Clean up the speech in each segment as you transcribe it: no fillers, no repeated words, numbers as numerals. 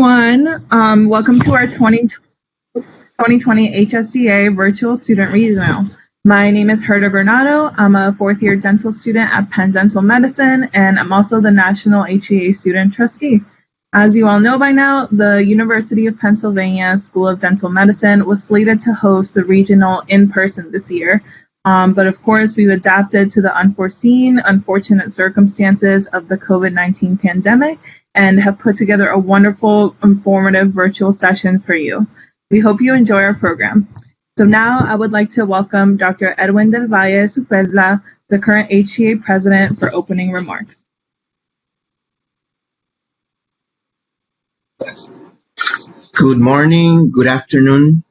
everyone. Welcome to our 2020 HSCA Virtual Student Regional. My name is Herta Bernardo. I'm a fourth-year dental student at Penn Dental Medicine, and I'm also the National HEA Student Trustee. As you all know by now, the University of Pennsylvania School of Dental Medicine was slated to host the regional in person this year. But of course, we've adapted to the unfortunate circumstances of the COVID-19 pandemic and have put together a wonderful, informative virtual session for you. We hope you enjoy our program. So now I would like to welcome Dr. Edwin del Valle Superla, the current HEA president, for opening remarks. Good morning, good afternoon,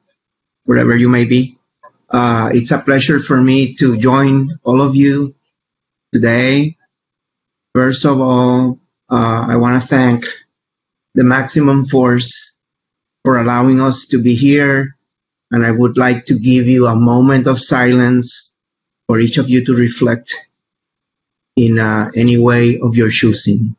wherever you may be. It's a pleasure for me to join all of you today. First of all, I want to thank the Maximum Force for allowing us to be here, and I would like to give you a moment of silence for each of you to reflect in any way of your choosing.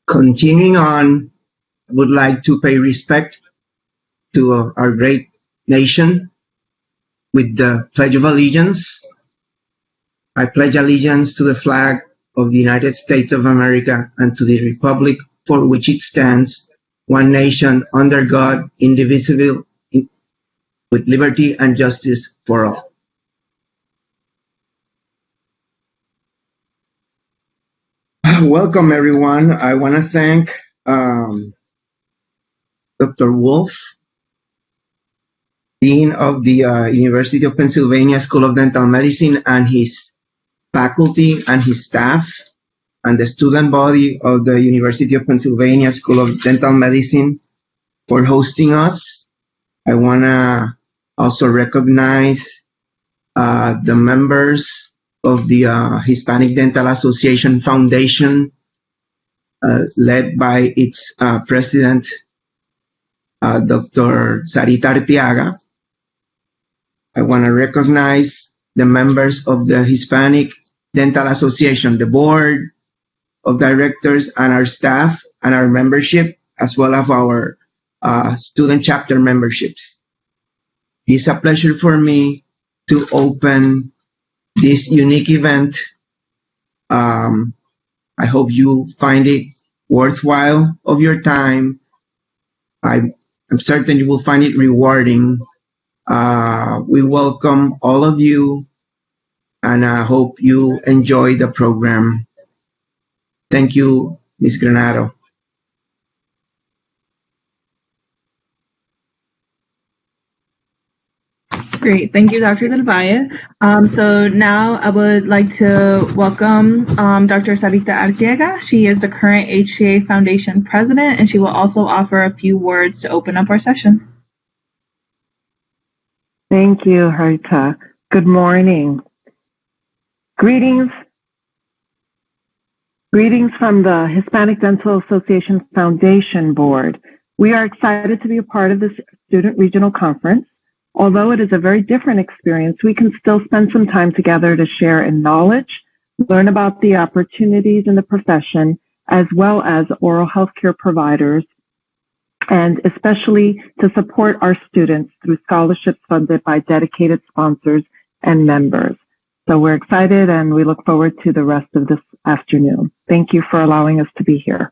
Continuing on, I would like to pay respect to our great nation with the Pledge of Allegiance. I pledge allegiance to the flag of the United States of America and to the republic for which it stands, one nation under God, indivisible, with liberty and justice for all. Welcome, everyone. I want to thank Dr. Wolf, Dean of the University of Pennsylvania School of Dental Medicine, and his faculty and his staff, and the student body of the University of Pennsylvania School of Dental Medicine for hosting us. I want to also recognize the members of the Hispanic Dental Association Foundation, led by its president, Dr. Sarita Arteaga. I want to recognize the members of the Hispanic Dental Association, the board of directors, and our staff and our membership, as well as our student chapter memberships. It's a pleasure for me to open this unique event. I hope you find it worthwhile of your time. I'm certain you will find it rewarding. We welcome all of you, and I hope you enjoy the program. Thank you, Ms. Granado. Great. Thank you, Dr. Del Valle. So now I would like to welcome Dr. Sarita Arteaga. She is the current HCA Foundation president, and she will also offer a few words to open up our session. Thank you, Herta. Good morning. Greetings from the Hispanic Dental Association Foundation Board. We are excited to be a part of this Student Regional Conference. Although it is a very different experience, we can still spend some time together to share in knowledge, learn about the opportunities in the profession, as well as oral healthcare providers, and especially to support our students through scholarships funded by dedicated sponsors and members. So we're excited and we look forward to the rest of this afternoon. Thank you for allowing us to be here.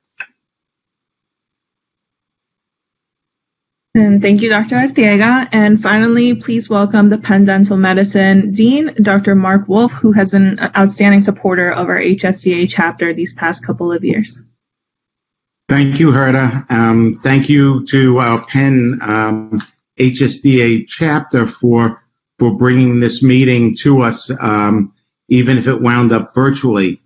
And thank you, Dr. Arteaga. And finally, please welcome the Penn Dental Medicine Dean, Dr. Mark Wolf, who has been an outstanding supporter of our HSCA chapter these past couple of years. Thank you, Herta. Thank you to our Penn HSDA chapter for bringing this meeting to us, even if it wound up virtually.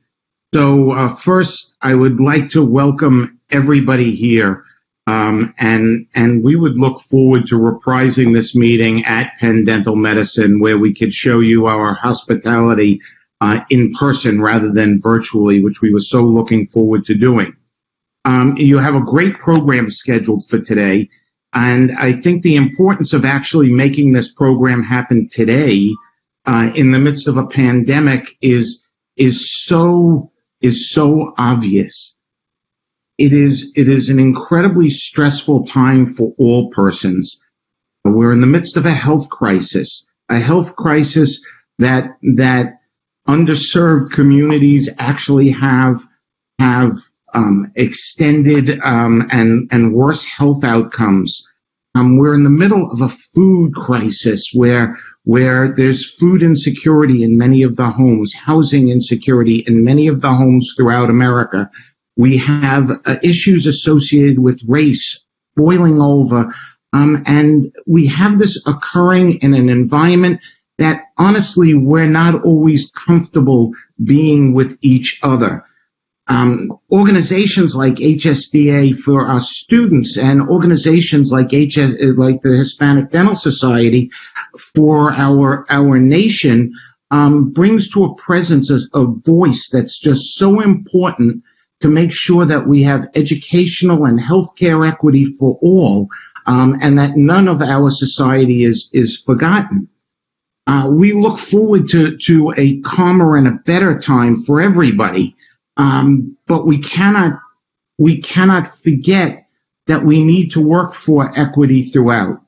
So first, I would like to welcome everybody here. And we would look forward to reprising this meeting at Penn Dental Medicine, where we could show you our hospitality in person rather than virtually, which we were so looking forward to doing. You have a great program scheduled for today. And I think the importance of actually making this program happen today, in the midst of a pandemic is so obvious. It is an incredibly stressful time for all persons. We're in the midst of a health crisis that underserved communities actually have extended and worse health outcomes. We're in the middle of a food crisis where there's food insecurity in many of the homes, housing insecurity in many of the homes throughout America. We have issues associated with race boiling over, and we have this occurring in an environment that honestly we're not always comfortable being with each other. Organizations like HSDA for our students and organizations like the Hispanic Dental Society for our nation brings to a presence a voice that's just so important to make sure that we have educational and healthcare equity for all, and that none of our society is forgotten. We look forward to a calmer and a better time for everybody. But we cannot forget that we need to work for equity throughout.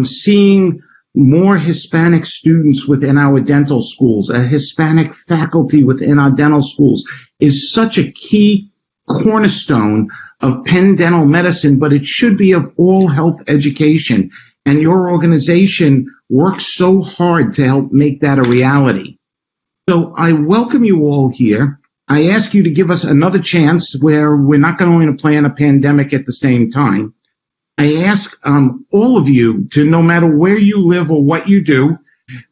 Seeing more Hispanic students within our dental schools, a Hispanic faculty within our dental schools is such a key cornerstone of Penn Dental Medicine, but it should be of all health education. And your organization works so hard to help make that a reality. So I welcome you all here. I ask you to give us another chance where we're not going to plan a pandemic at the same time. I ask all of you to, no matter where you live or what you do,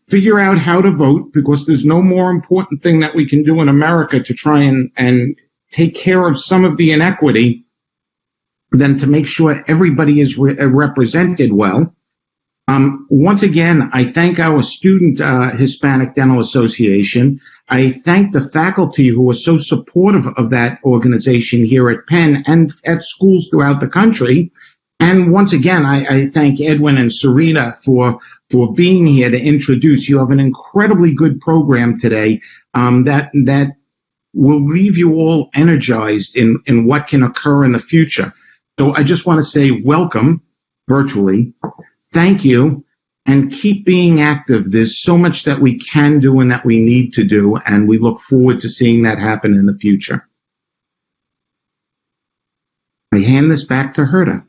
figure out how to vote, because there's no more important thing that we can do in America to try and take care of some of the inequity than to make sure everybody is represented well. Once again, I thank our student Hispanic Dental Association. I thank the faculty who are so supportive of that organization here at Penn and at schools throughout the country. And once again, I thank Edwin and Sarita for being here to introduce. You have an incredibly good program today that will leave you all energized in what can occur in the future. So I just want to say welcome virtually. Thank you, and keep being active. There's so much that we can do and that we need to do, and we look forward to seeing that happen in the future. I hand this back to Herta.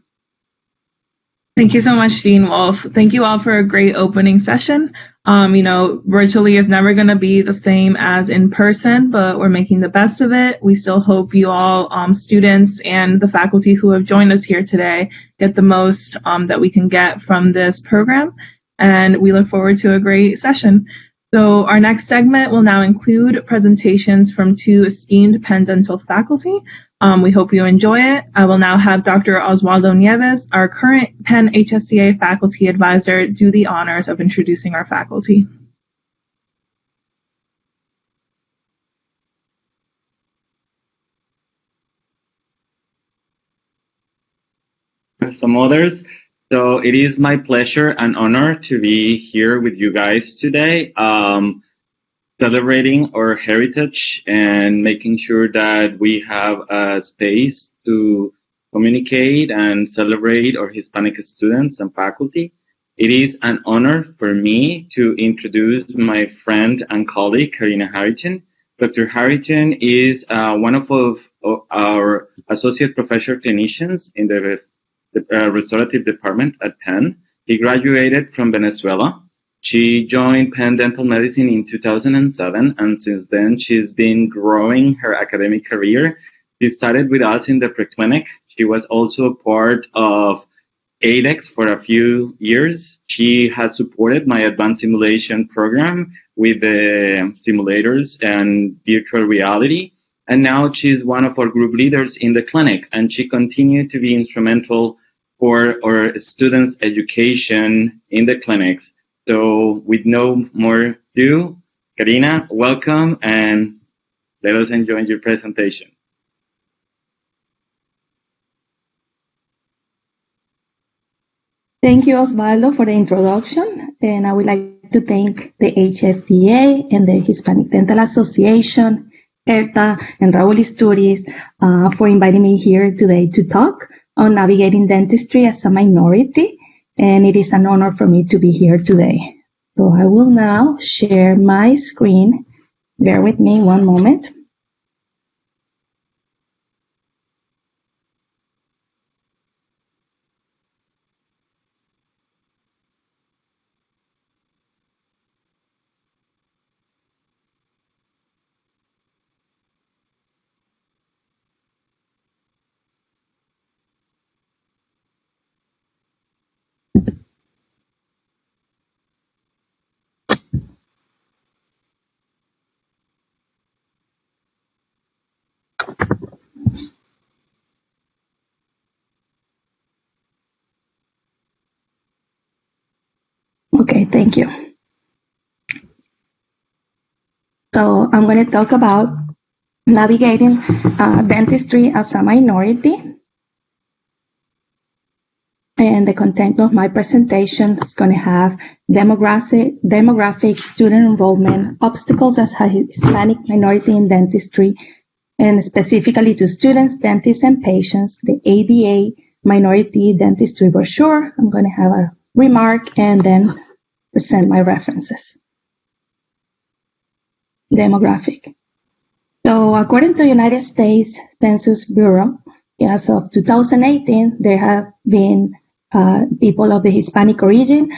Thank you so much, Dean Wolf. Thank you all for a great opening session. Virtually is never going to be the same as in person, but we're making the best of it. We still hope you all, students and the faculty who have joined us here today, get the most that we can get from this program. And we look forward to a great session. So our next segment will now include presentations from two esteemed Penn Dental faculty. We hope you enjoy it. I will now have Dr. Oswaldo Nieves, our current Penn HSCA faculty advisor, do the honors of introducing our faculty. Some others. So it is my pleasure and honor to be here with you guys today, celebrating our heritage and making sure that we have a space to communicate and celebrate our Hispanic students and faculty. It is an honor for me to introduce my friend and colleague, Karina Harrington. Dr. Harrington is one of our associate professor clinicians in the restorative department at Penn. He graduated from Venezuela. She joined Penn Dental Medicine in 2007, and since then she's been growing her academic career. She started with us in the preclinic. She was also part of ADEX for a few years. She has supported my advanced simulation program with the simulators and virtual reality. And now she's one of our group leaders in the clinic, and she continued to be instrumental for our students' education in the clinics. So with no more ado, Karina, welcome, and let us enjoy your presentation. Thank you, Osvaldo, for the introduction. And I would like to thank the HSDA and the Hispanic Dental Association, ERTA, and Raul Isturiz for inviting me here today to talk on navigating dentistry as a minority. And it is an honor for me to be here today. So I will now share my screen. Bear with me one moment. Okay, thank you. So I'm going to talk about navigating dentistry as a minority. And the content of my presentation is going to have demographic, student enrollment, obstacles as a Hispanic minority in dentistry, and specifically to students, dentists, and patients, the ADA minority dentistry brochure. I'm going to have a remark and then present my references. Demographic. So according to the United States Census Bureau, as of 2018, there have been people of the Hispanic origin,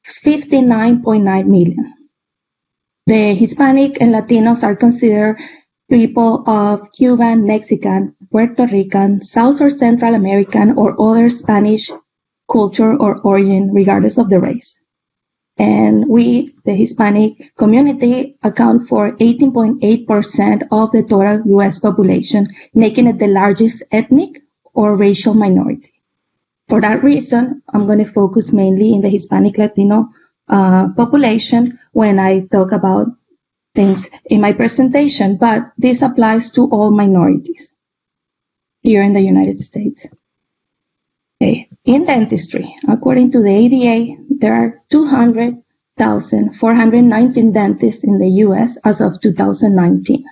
59.9 million. The Hispanic and Latinos are considered people of Cuban, Mexican, Puerto Rican, South or Central American, or other Spanish culture or origin, regardless of the race. And we, the Hispanic community, account for 18.8% of the total U.S. population, making it the largest ethnic or racial minority. For that reason, I'm going to focus mainly in the Hispanic Latino population when I talk about things in my presentation, but this applies to all minorities here in the United States. Okay. In dentistry, according to the ADA, there are 200,419 dentists in the U.S. as of 2019.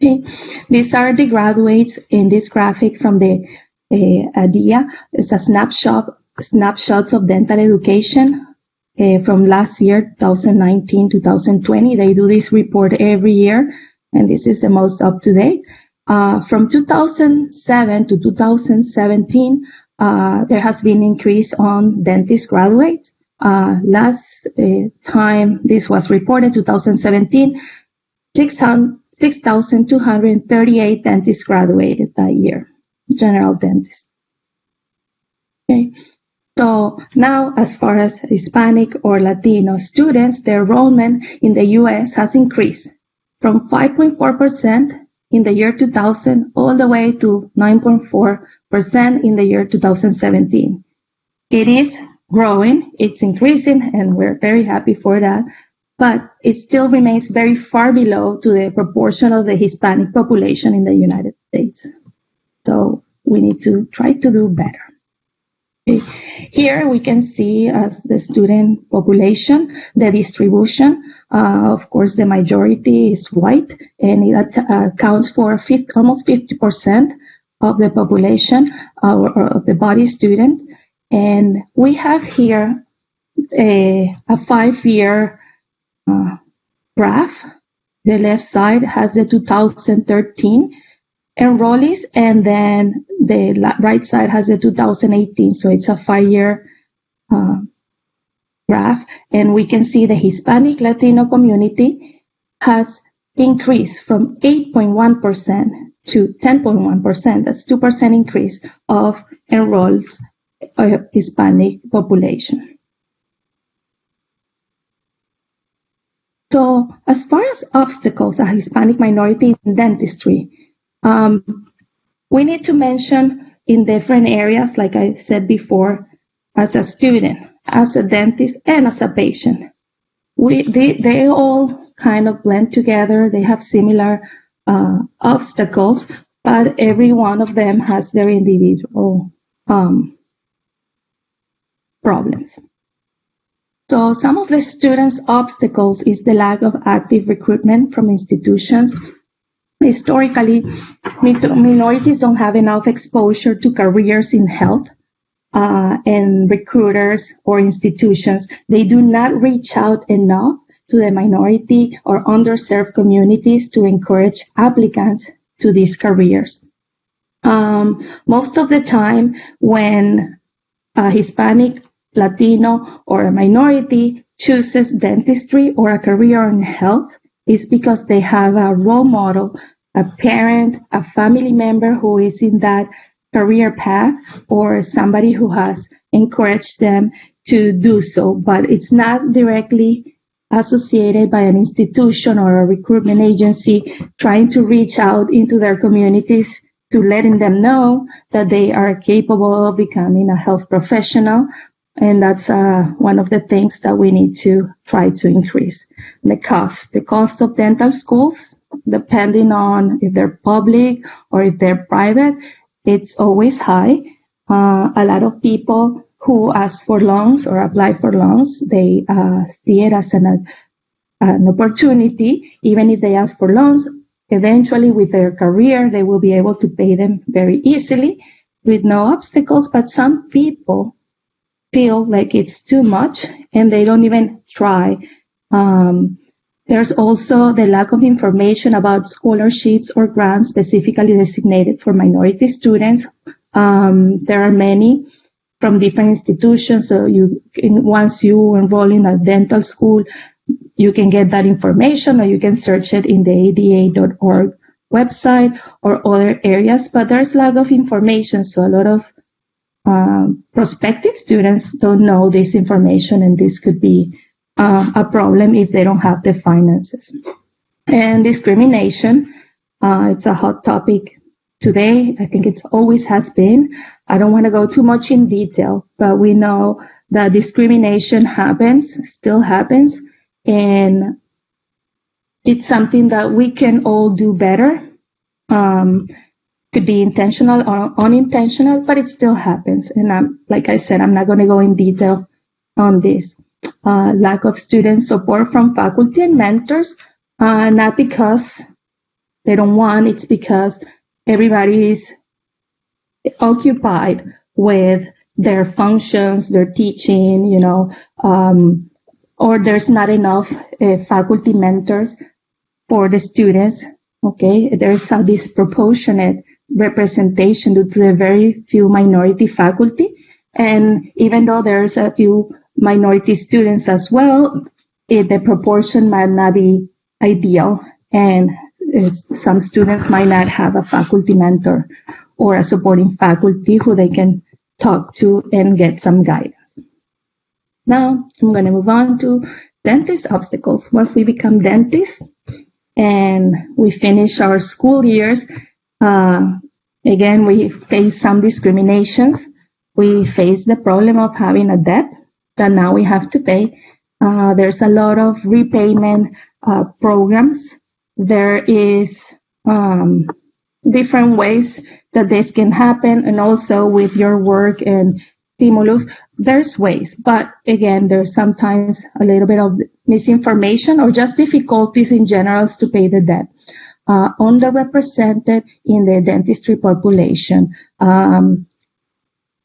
Okay. These are the graduates in this graphic from the ADIA. It's a snapshots of dental education from last year, 2019-2020. They do this report every year, and this is the most up to date. From 2007 to 2017, there has been increase on dentist graduates. Last time this was reported, 2017, 6,238 dentists graduated that year, general dentists. Okay. So now, as far as Hispanic or Latino students, the enrollment in the U.S. has increased from 5.4% in the year 2000 all the way to 9.4% in the year 2017. It is growing, it's increasing, and we're very happy for that, but it still remains very far below to the proportion of the Hispanic population in the United States. So we need to try to do better. Okay. Here we can see as the student population, the distribution. Of course, the majority is white, and it accounts for almost 50% of the population or of the body student. And we have here a 5-year graph. The left side has the 2013 enrollees, and then the right side has the 2018. So it's a 5-year graph, and we can see the Hispanic Latino community has increased from 8.1% to 10.1%. That's 2% increase of enrolled Hispanic population. So as far as obstacles, a Hispanic minority in dentistry, we need to mention in different areas, like I said before, as a student, as a dentist, and as a patient. They all kind of blend together. They have similar obstacles, but every one of them has their individual problems. So some of the students' obstacles is the lack of active recruitment from institutions. Historically, minorities don't have enough exposure to careers in health, and recruiters or institutions. They do not reach out enough to the minority or underserved communities to encourage applicants to these careers. Most of the time, when a Hispanic, Latino, or a minority chooses dentistry or a career in health, is because they have a role model, a parent, a family member who is in that career path, or somebody who has encouraged them to do so, but it's not directly associated by an institution or a recruitment agency trying to reach out into their communities to letting them know that they are capable of becoming a health professional. And that's one of the things that we need to try to increase. The cost of dental schools, depending on if they're public or if they're private, it's always high. A lot of people who ask for loans or apply for loans, they see it as an opportunity. Even if they ask for loans, eventually with their career, they will be able to pay them very easily with no obstacles. But some people feel like it's too much and they don't even try. There's also the lack of information about scholarships or grants specifically designated for minority students. There are many from different institutions, so once you enroll in a dental school, you can get that information, or you can search it in the ada.org website or other areas, but there's lack of information, so a lot of prospective students don't know this information, and this could be a problem if they don't have the finances. And discrimination, it's a hot topic today. I think it always has been. I don't want to go too much in detail, but we know that discrimination still happens, and it's something that we can all do better. Could be intentional or unintentional, but it still happens. And like I said, I'm not going to go in detail on this. Lack of student support from faculty and mentors, not because they don't want, it's because everybody is occupied with their functions, their teaching, or there's not enough faculty mentors for the students. Okay, there's a disproportionate representation due to the very few minority faculty. And even though there's a few minority students as well, the proportion might not be ideal. And some students might not have a faculty mentor or a supporting faculty who they can talk to and get some guidance. Now, I'm going to move on to dentist obstacles. Once we become dentists and we finish our school years, again, we face some discriminations. We face the problem of having a debt that now we have to pay. There's a lot of repayment programs. There is different ways that this can happen, and also with your work and stimulus, there's ways. But again, there's sometimes a little bit of misinformation or just difficulties in general to pay the debt. Underrepresented in the dentistry population.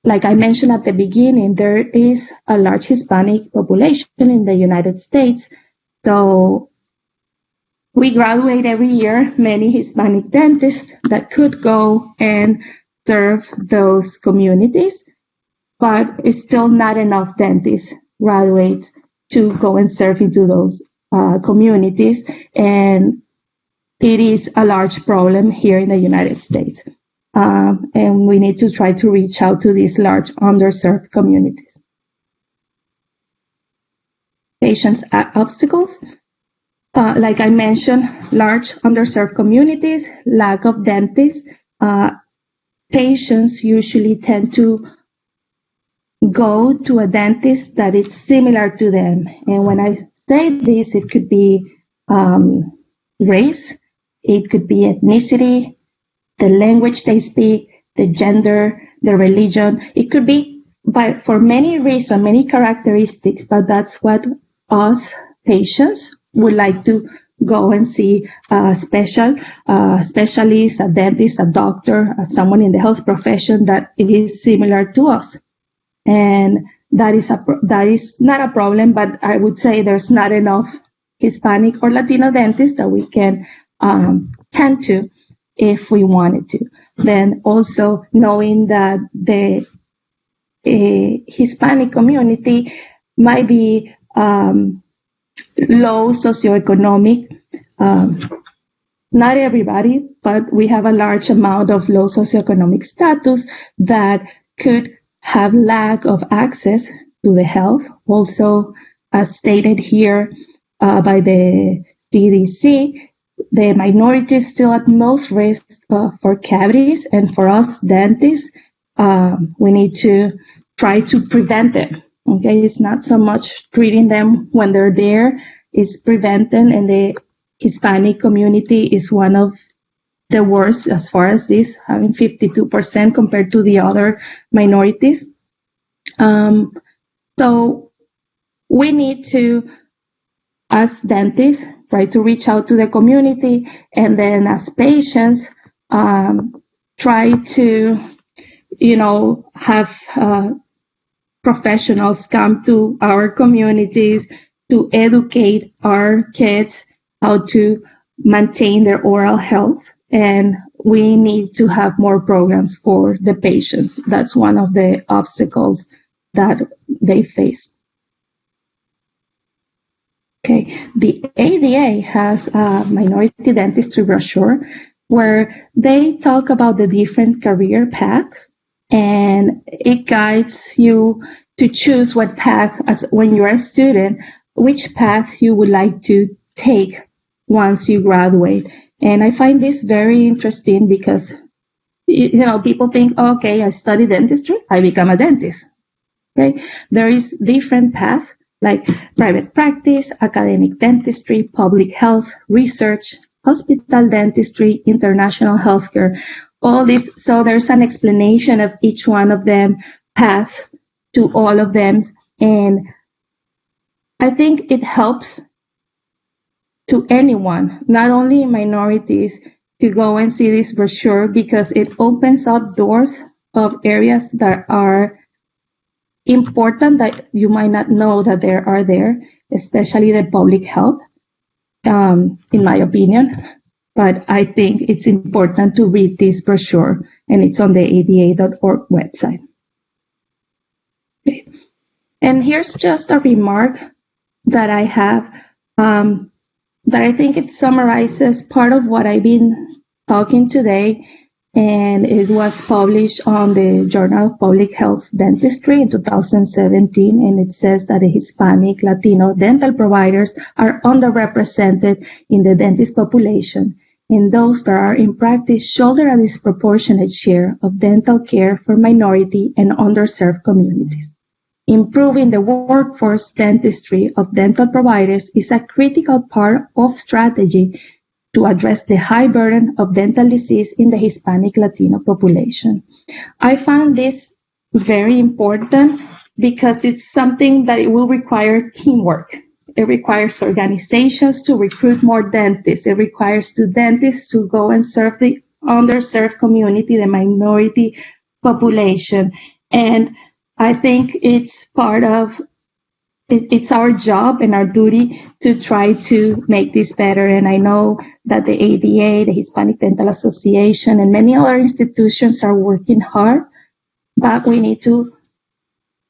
Like I mentioned at the beginning, there is a large Hispanic population in the United States. So we graduate every year many Hispanic dentists that could go and serve those communities, but it's still not enough dentists graduate to go and serve into those communities. And it is a large problem here in the United States. And we need to try to reach out to these large underserved communities. Patients' obstacles. Like I mentioned, large underserved communities, lack of dentists. Patients usually tend to go to a dentist that is similar to them. And when I say this, it could be race, it could be ethnicity, the language they speak, the gender, the religion. It could be for many reasons, many characteristics, but that's what us patients would like to go and see a specialist, a dentist, a doctor, someone in the health profession that is similar to us. And that is not a problem, but I would say there's not enough Hispanic or Latino dentists that we can tend to if we wanted to. Then also knowing that the Hispanic community might be low socioeconomic. Not everybody, but we have a large amount of low socioeconomic status that could have lack of access to the health. Also, as stated here by the CDC, the minority is still at most risk for cavities, and for us dentists, we need to try to prevent it. Okay, it's not so much treating them when they're there, it's preventing, and the Hispanic community is one of the worst as far as this, having 52% compared to the other minorities. So we need to, as dentists, try to reach out to the community, and then as patients, try to, have professionals come to our communities to educate our kids how to maintain their oral health. And we need to have more programs for the patients. That's one of the obstacles that they face. Okay, the ADA has a minority dentistry brochure where they talk about the different career paths, and it guides you to choose what path, as when you're a student, which path you would like to take once you graduate. And I find this very interesting because, people think, okay, I study dentistry, I become a dentist. Okay, there is different paths like private practice, academic dentistry, public health, research, hospital dentistry, international healthcare, all this. So there's an explanation of each one of them, paths to all of them. And I think it helps to anyone, not only minorities, to go and see this brochure because it opens up doors of areas that are important that you might not know that there are there, especially the public health, in my opinion. But I think it's important to read this brochure, and it's on the ada.org website. Okay. And here's just a remark that I have that I think it summarizes part of what I've been talking today, and it was published on the Journal of Public Health Dentistry in 2017, and it says that the Hispanic, Latino dental providers are underrepresented in the dentist population, and those that are in practice shoulder a disproportionate share of dental care for minority and underserved communities. Improving the workforce dentistry of dental providers is a critical part of strategy to address the high burden of dental disease in the Hispanic Latino population. I found this very important because it's something that it will require teamwork. It requires organizations to recruit more dentists. It requires the dentists to go and serve the underserved community, the minority population. And I think it's our job and our duty to try to make this better. And I know that the ADA, the Hispanic Dental Association, and many other institutions are working hard, but we need to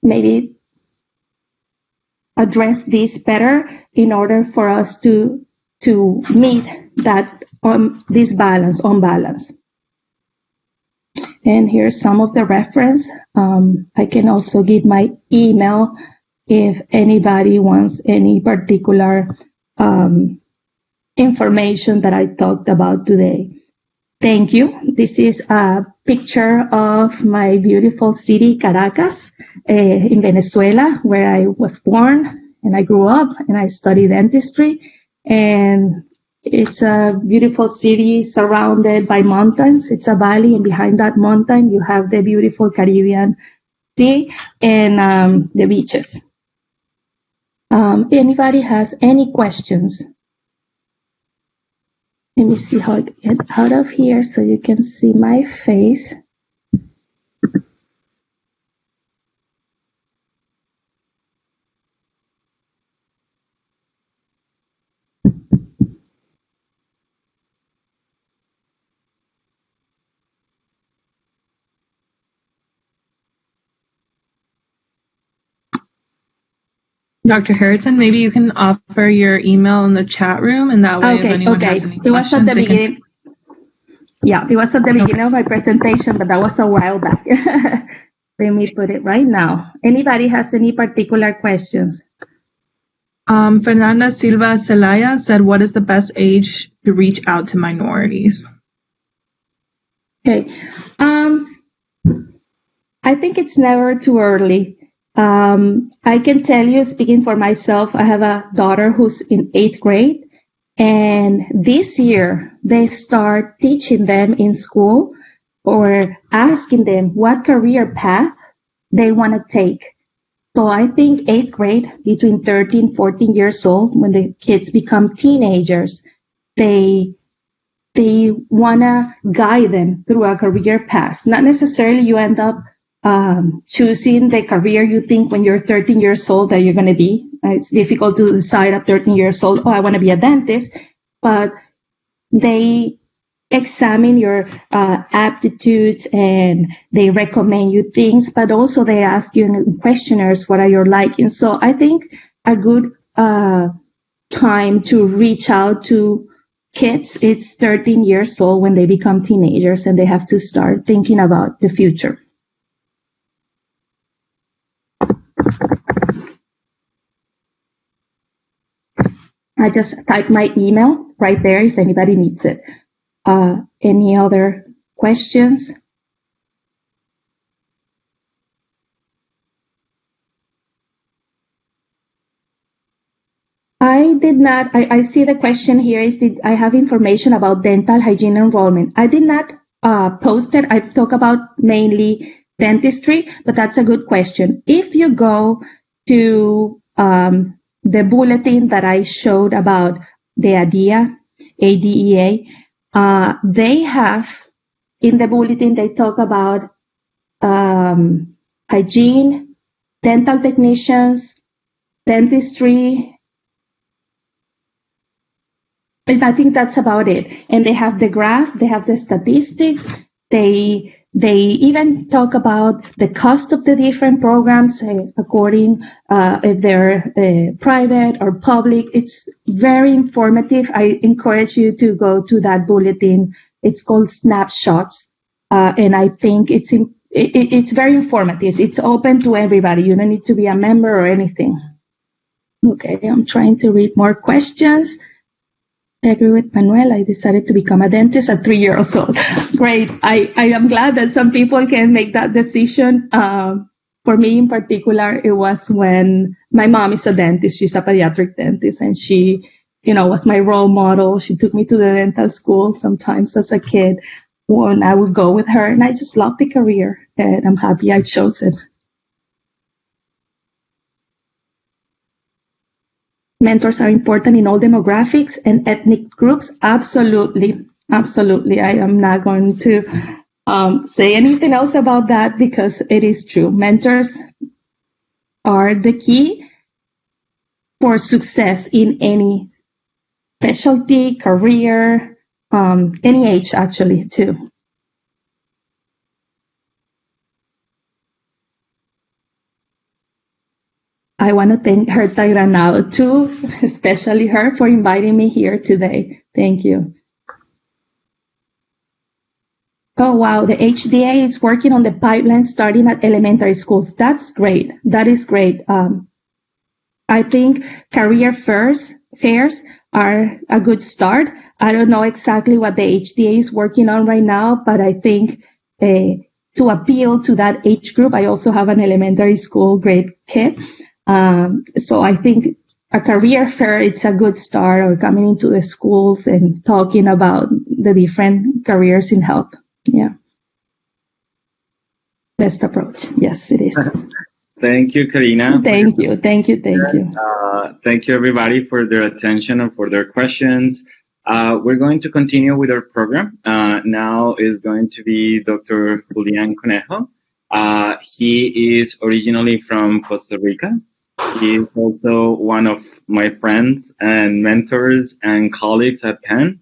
maybe address this better in order for us to meet that this balance, on balance. And here's some of the reference. I can also give my email if anybody wants any particular information that I talked about today. Thank you. This is a picture of my beautiful city, Caracas, in Venezuela, where I was born and I grew up and I studied dentistry. And it's a beautiful city surrounded by mountains. It's a valley, and behind that mountain, you have the beautiful Caribbean sea and the beaches. Anybody has any questions? Let me see how I get out of here so you can see my face. Dr. Harrington, maybe you can offer your email in the chat room, and that way if anyone has any It was at questions, the beginning. Yeah, it was at the beginning of my presentation, but that was a while back. Let me put it right now. Anybody has any particular questions? Fernanda Silva Celaya said, what is the best age to reach out to minorities? Okay. I think it's never too early. I can tell you, speaking for myself, I have a daughter who's in 8th grade, and this year they start teaching them in school or asking them what career path they want to take. So I think 8th grade, between 13, 14 years old, when the kids become teenagers, they want to guide them through a career path. Not necessarily you end up choosing the career you think when you're 13 years old that you're going to be. It's difficult to decide at 13 years old, oh, I want to be a dentist, but they examine your aptitudes and they recommend you things, but also they ask you in questionnaires, what are your likings? So I think a good time to reach out to kids, it's 13 years old when they become teenagers and they have to start thinking about the future. I just typed my email right there if anybody needs it. Any other questions? I did not, I see the question here is, did I have information about dental hygiene enrollment? I did not post it. I talk about mainly dentistry, but that's a good question. If you go to the bulletin that I showed about the ADEA, they have, in the bulletin, they talk about hygiene, dental technicians, dentistry, and I think that's about it. And they have the graph, they have the statistics, they even talk about the cost of the different programs according if they're private or public. It's very informative. I encourage you to go to that bulletin. It's called Snapshots, and I think it's very informative. It's open to everybody. You don't need to be a member or anything. Okay, I'm trying to read more questions. I agree with Manuel. I decided to become a dentist at 3 years old. Great. I am glad that some people can make that decision. For me in particular, it was when my mom is a dentist. She's a pediatric dentist, and she, was my role model. She took me to the dental school sometimes as a kid when I would go with her, and I just love the career, and I'm happy I chose it. Mentors are important in all demographics and ethnic groups. Absolutely. Absolutely. I am not going to say anything else about that because it is true. Mentors are the key for success in any specialty, career, any age actually too. I want to thank Herta Granado too, especially her for inviting me here today. Thank you. Oh, wow. The HDA is working on the pipeline starting at elementary schools. That's great. That is great. I think career fairs are a good start. I don't know exactly what the HDA is working on right now, but I think to appeal to that age group, I also have an elementary school grade kid. So I think a career fair, it's a good start, or coming into the schools and talking about the different careers in health. Yeah. best approach. Yes, it is. Thank you, Karina. Thank you. Thank you. Thank you, everybody, for their attention and for their questions. We're going to continue with our program. Now is going to be Dr. Julian Conejo. He is originally from Costa Rica. He is also one of my friends and mentors and colleagues at Penn.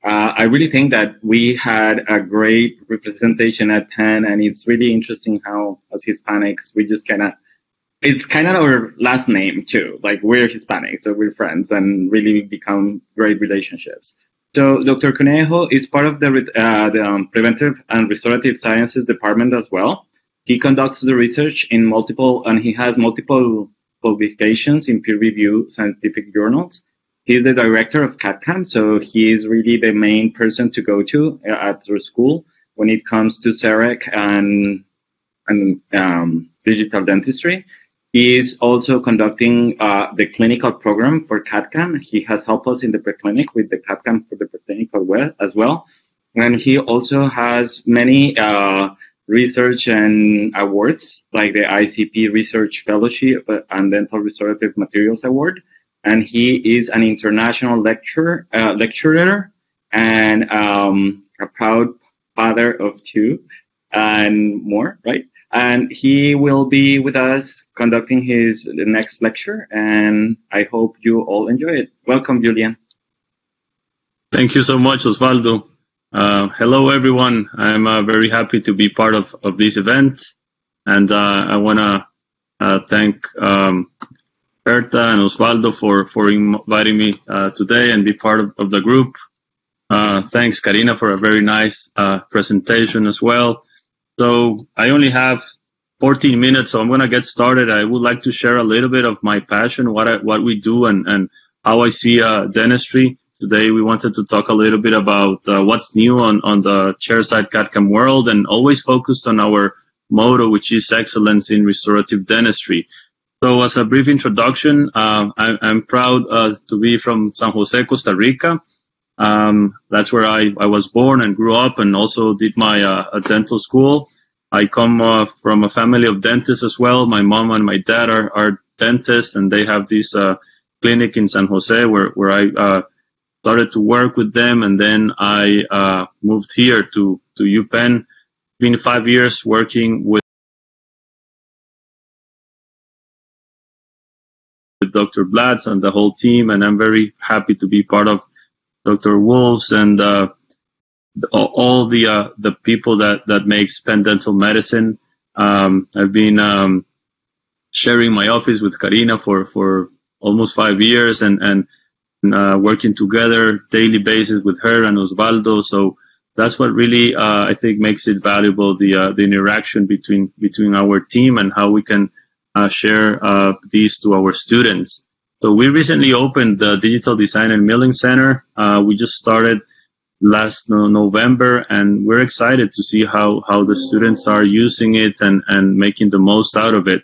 I really think that we had a great representation at Penn, and it's really interesting how, as Hispanics, we just it's kind of our last name too. Like, we're Hispanic, so we're friends and really become great relationships. So Dr. Conejo is part of the Preventive and Restorative Sciences department as well. He conducts the research and he has multiple publications in peer-reviewed scientific journals. He's the director of CAD/CAM, so he is really the main person to go to at the school when it comes to CEREC and digital dentistry. He is also conducting the clinical program for CAD/CAM. He has helped us in the preclinic with the CAD/CAM for the preclinical as well. And he also has many research and awards, like the ICP Research Fellowship and Dental Restorative Materials Award. And he is an international lecturer and a proud father of two and more, right? And he will be with us conducting the next lecture, and I hope you all enjoy it. Welcome, Julian. Thank you so much, Osvaldo. Hello, everyone. I'm very happy to be part of this event, and I want to thank Berta and Osvaldo for inviting me today and be part of the group. Thanks, Karina, for a very nice presentation as well. So I only have 14 minutes, so I'm going to get started. I would like to share a little bit of my passion, what we do, and how I see dentistry. Today we wanted to talk a little bit about what's new on the chairside CAD/CAM world, and always focused on our motto, which is excellence in restorative dentistry. So as a brief introduction, I'm proud to be from San Jose, Costa Rica. That's where I was born and grew up, and also did my dental school. I come from a family of dentists as well. My mom and my dad are dentists, and they have this clinic in San Jose where I started to work with them, and then I moved here to UPenn. Been 5 years working with Dr. Blatz and the whole team, and I'm very happy to be part of Dr. Wolves and all the people that makes Penn Dental Medicine. I've been sharing my office with Karina for almost 5 years, and working together daily basis with her and Osvaldo. So that's what really I think makes it valuable, the interaction between our team and how we can share these to our students. So we recently opened the Digital Design and Milling Center. We just started last November, and we're excited to see how the students are using it and making the most out of it.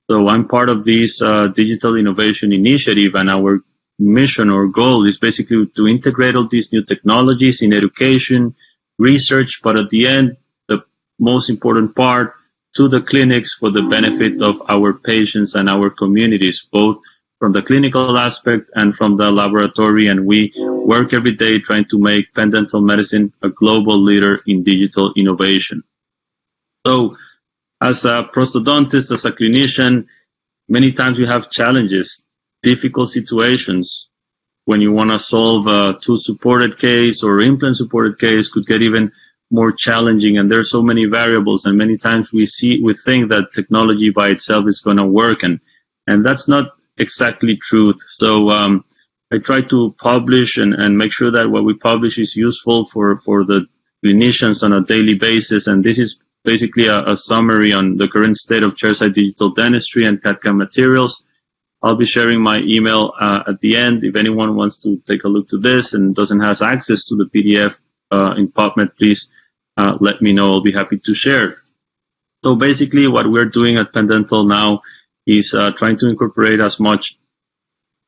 So I'm part of this digital innovation initiative, and our mission or goal is basically to integrate all these new technologies in education, research, but at the end, the most important part, to the clinics for the benefit of our patients and our communities, both from the clinical aspect and from the laboratory. And we work every day trying to make Penn Dental Medicine a global leader in digital innovation. So as a prosthodontist, as a clinician, many times we have challenges, difficult situations. When you want to solve a tooth-supported case or implant-supported case, could get even more challenging, and there's so many variables, and many times we think that technology by itself is going to work, and that's not exactly truth. So I try to publish and make sure that what we publish is useful for the clinicians on a daily basis, and this is basically a summary on the current state of chairside digital dentistry and CAD/CAM materials. I'll be sharing my email at the end. If anyone wants to take a look to this and doesn't have access to the PDF in PubMed, please let me know. I'll be happy to share. So basically what we're doing at Penn Dental now is trying to incorporate as much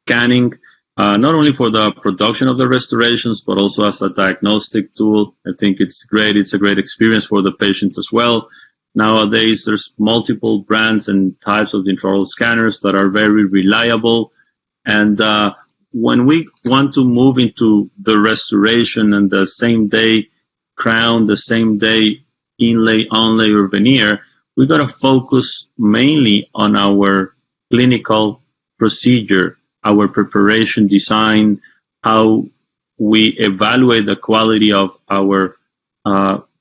scanning, not only for the production of the restorations, but also as a diagnostic tool. I think it's great. It's a great experience for the patients as well. Nowadays, there's multiple brands and types of intraoral scanners that are very reliable. And when we want to move into the restoration and the same day crown, the same day inlay, onlay, or veneer, we got to focus mainly on our clinical procedure, our preparation design, how we evaluate the quality of our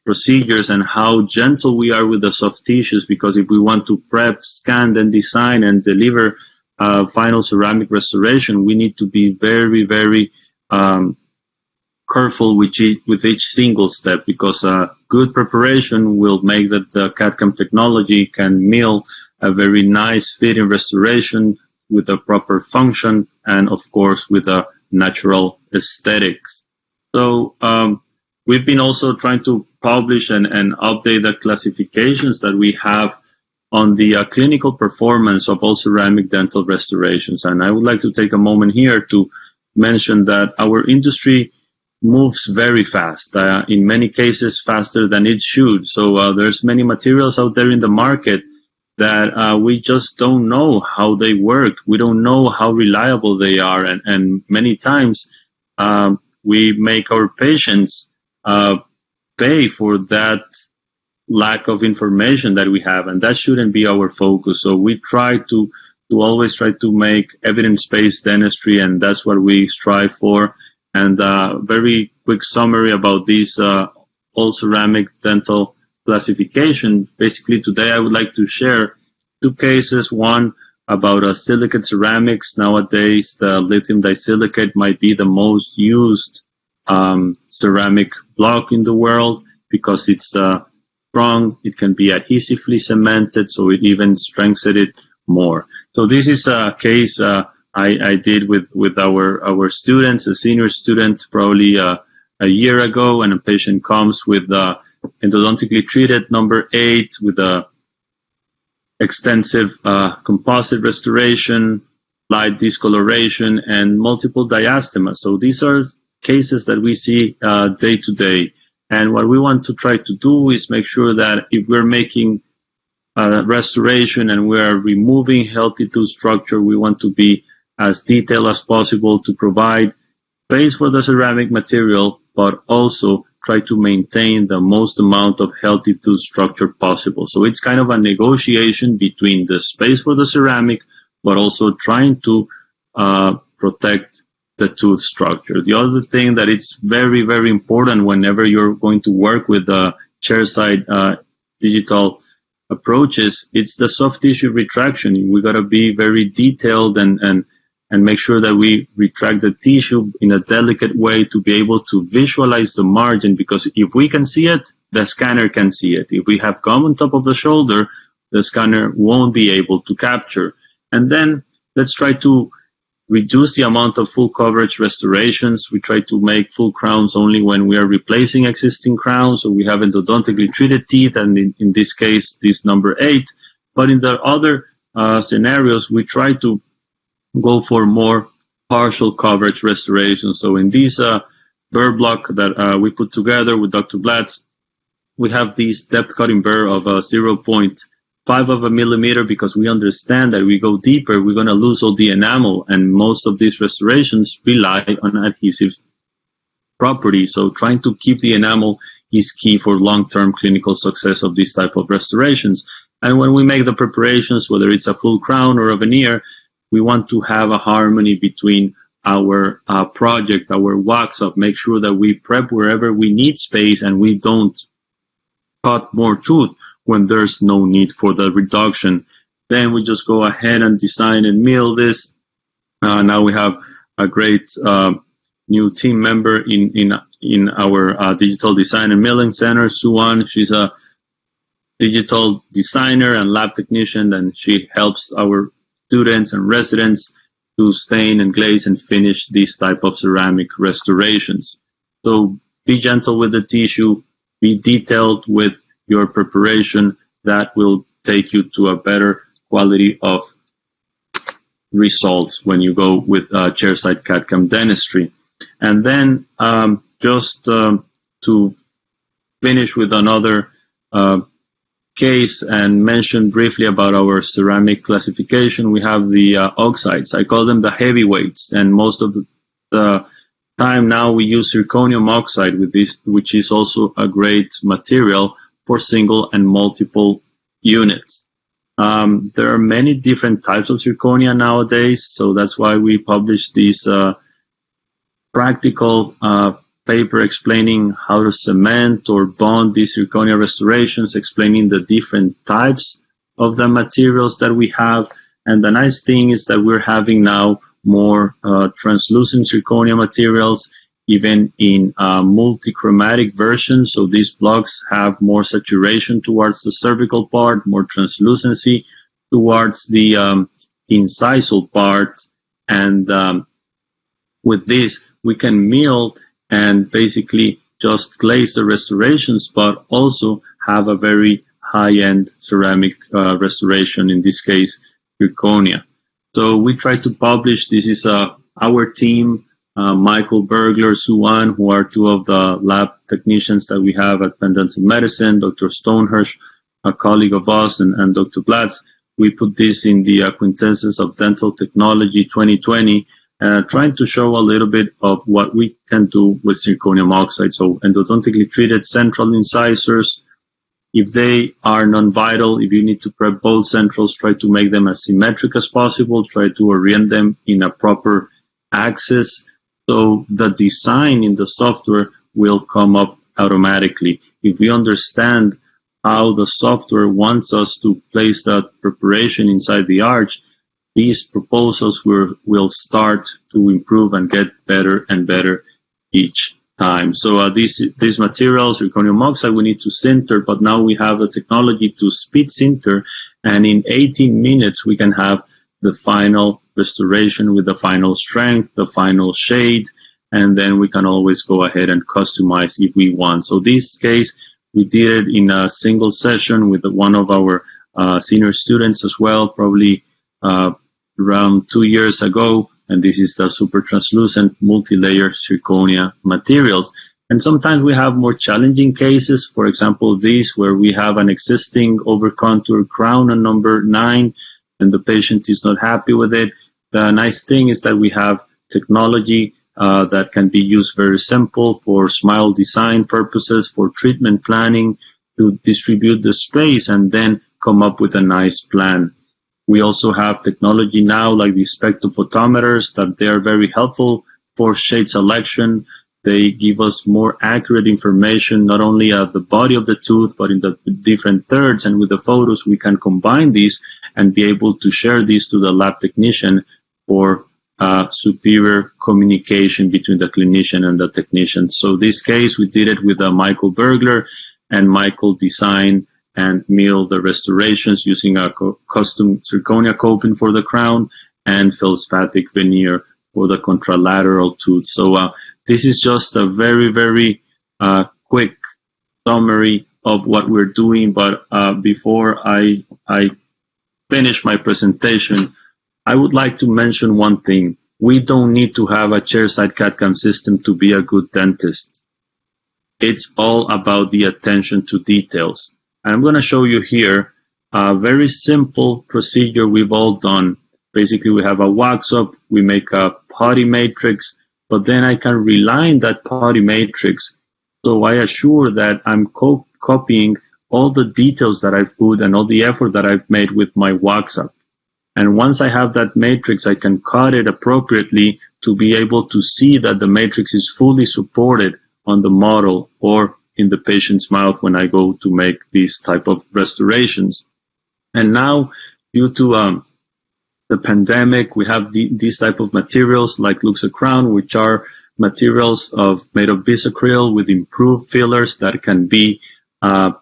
procedures, and how gentle we are with the soft tissues, because if we want to prep, scan, then design and deliver final ceramic restoration, we need to be very, very careful with each single step, because good preparation will make that the CAD/CAM technology can mill a very nice fitting restoration with a proper function and, of course, with a natural aesthetics. So we've been also trying to publish and update the classifications that we have on the clinical performance of all ceramic dental restorations. And I would like to take a moment here to mention that our industry moves very fast, in many cases faster than it should. So there's many materials out there in the market that we just don't know how they work. We don't know how reliable they are. And many times we make our patients pay for that lack of information that we have, and that shouldn't be our focus. So we try to always try to make evidence-based dentistry, and that's what we strive for. And very quick summary about this all ceramic dental classification. Basically, today I would like to share two cases. One about silicate ceramics. Nowadays, the lithium disilicate might be the most used ceramic block in the world, because it's strong, it can be adhesively cemented, so it even strengthens it more. So this is a case I did with our students, a senior student probably a year ago, and a patient comes with endodontically treated number 8 with a extensive composite restoration, light discoloration, and multiple diastemas. So these are cases that we see day to day. And what we want to try to do is make sure that if we're making restoration and we are removing healthy tooth structure, we want to be as detailed as possible to provide space for the ceramic material, but also try to maintain the most amount of healthy tooth structure possible. So it's kind of a negotiation between the space for the ceramic, but also trying to protect the tooth structure. The other thing that it's very, very important whenever you're going to work with the chairside digital approaches, it's the soft tissue retraction. We got to be very detailed and make sure that we retract the tissue in a delicate way to be able to visualize the margin, because if we can see it, the scanner can see it. If we have gum on top of the shoulder, the scanner won't be able to capture. And then let's try to reduce the amount of full coverage restorations. We try to make full crowns only when we are replacing existing crowns, so we have endodontically treated teeth, and in this case, this number 8. But in the other scenarios, we try to go for more partial coverage restoration. So in this burr block that we put together with Dr. Blatz, we have this depth cutting burr of 0.5 of a millimeter, because we understand that we go deeper, we're going to lose all the enamel, and most of these restorations rely on adhesive properties. So trying to keep the enamel is key for long-term clinical success of this type of restorations. And when we make the preparations, whether it's a full crown or a veneer, we want to have a harmony between our project, our wax-up, make sure that we prep wherever we need space and we don't cut more tooth when there's no need for the reduction. Then we just go ahead and design and mill this. Now we have a great new team member in our digital design and milling center, Suan. She's a digital designer and lab technician, and she helps our students and residents to stain and glaze and finish this type of ceramic restorations. So be gentle with the tissue, be detailed with your preparation. That will take you to a better quality of results when you go with chairside CAD/CAM dentistry. And then just to finish with another case and mention briefly about our ceramic classification, we have the oxides. I call them the heavyweights, and most of the time now we use zirconium oxide with this, which is also a great material for single and multiple units. There are many different types of zirconia nowadays, so that's why we publish these practical paper explaining how to cement or bond these zirconia restorations, explaining the different types of the materials that we have. And the nice thing is that we're having now more translucent zirconia materials, even in multichromatic versions. So these blocks have more saturation towards the cervical part, more translucency towards the incisal part. And with this, we can mill and basically just glaze the restorations, but also have a very high-end ceramic restoration, in this case, zirconia. So we try to publish, this is our team, Michael Bergler, Suwan, who are two of the lab technicians that we have at Penn Dental Medicine, Dr. Stonehurst, a colleague of us, and Dr. Blatz. We put this in the Quintessence of Dental Technology 2020, trying to show a little bit of what we can do with zirconium oxide. So endodontically treated central incisors, if they are non-vital, if you need to prep both centrals, try to make them as symmetric as possible, try to orient them in a proper axis, so the design in the software will come up automatically. If we understand how the software wants us to place that preparation inside the arch, these proposals will start to improve and get better and better each time. So these materials, zirconium oxide, we need to sinter, but now we have the technology to speed sinter, and in 18 minutes we can have the final restoration with the final strength, the final shade, and then we can always go ahead and customize if we want. So this case, we did it in a single session with one of our senior students as well, probably around 2 years ago, and this is the super translucent multi-layer zirconia materials. And sometimes we have more challenging cases, for example, this, where we have an existing over-contour crown on number 9, and the patient is not happy with it. The nice thing is that we have technology that can be used very simple for smile design purposes, for treatment planning, to distribute the space and then come up with a nice plan. We also have technology now like the spectrophotometers that they are very helpful for shade selection. They give us more accurate information, not only of the body of the tooth, but in the different thirds. And with the photos, we can combine these and be able to share these to the lab technician for superior communication between the clinician and the technician. So this case, we did it with Michael Bergler, and Michael designed and mill the restorations using a custom zirconia coping for the crown and feldspathic veneer for the contralateral tooth. So this is just a very, very quick summary of what we're doing. But before I finish my presentation, I would like to mention one thing. We don't need to have a chairside CAD/CAM system to be a good dentist. It's all about the attention to details. I'm going to show you here a very simple procedure we've all done. Basically, we have a wax up, we make a putty matrix, but then I can reline that putty matrix. So I assure that I'm copying all the details that I've put and all the effort that I've made with my wax up. And once I have that matrix, I can cut it appropriately to be able to see that the matrix is fully supported on the model or in the patient's mouth when I go to make these type of restorations. And now, due to the pandemic, we have these type of materials like Luxacrown, which are materials made of bisacryl with improved fillers that can be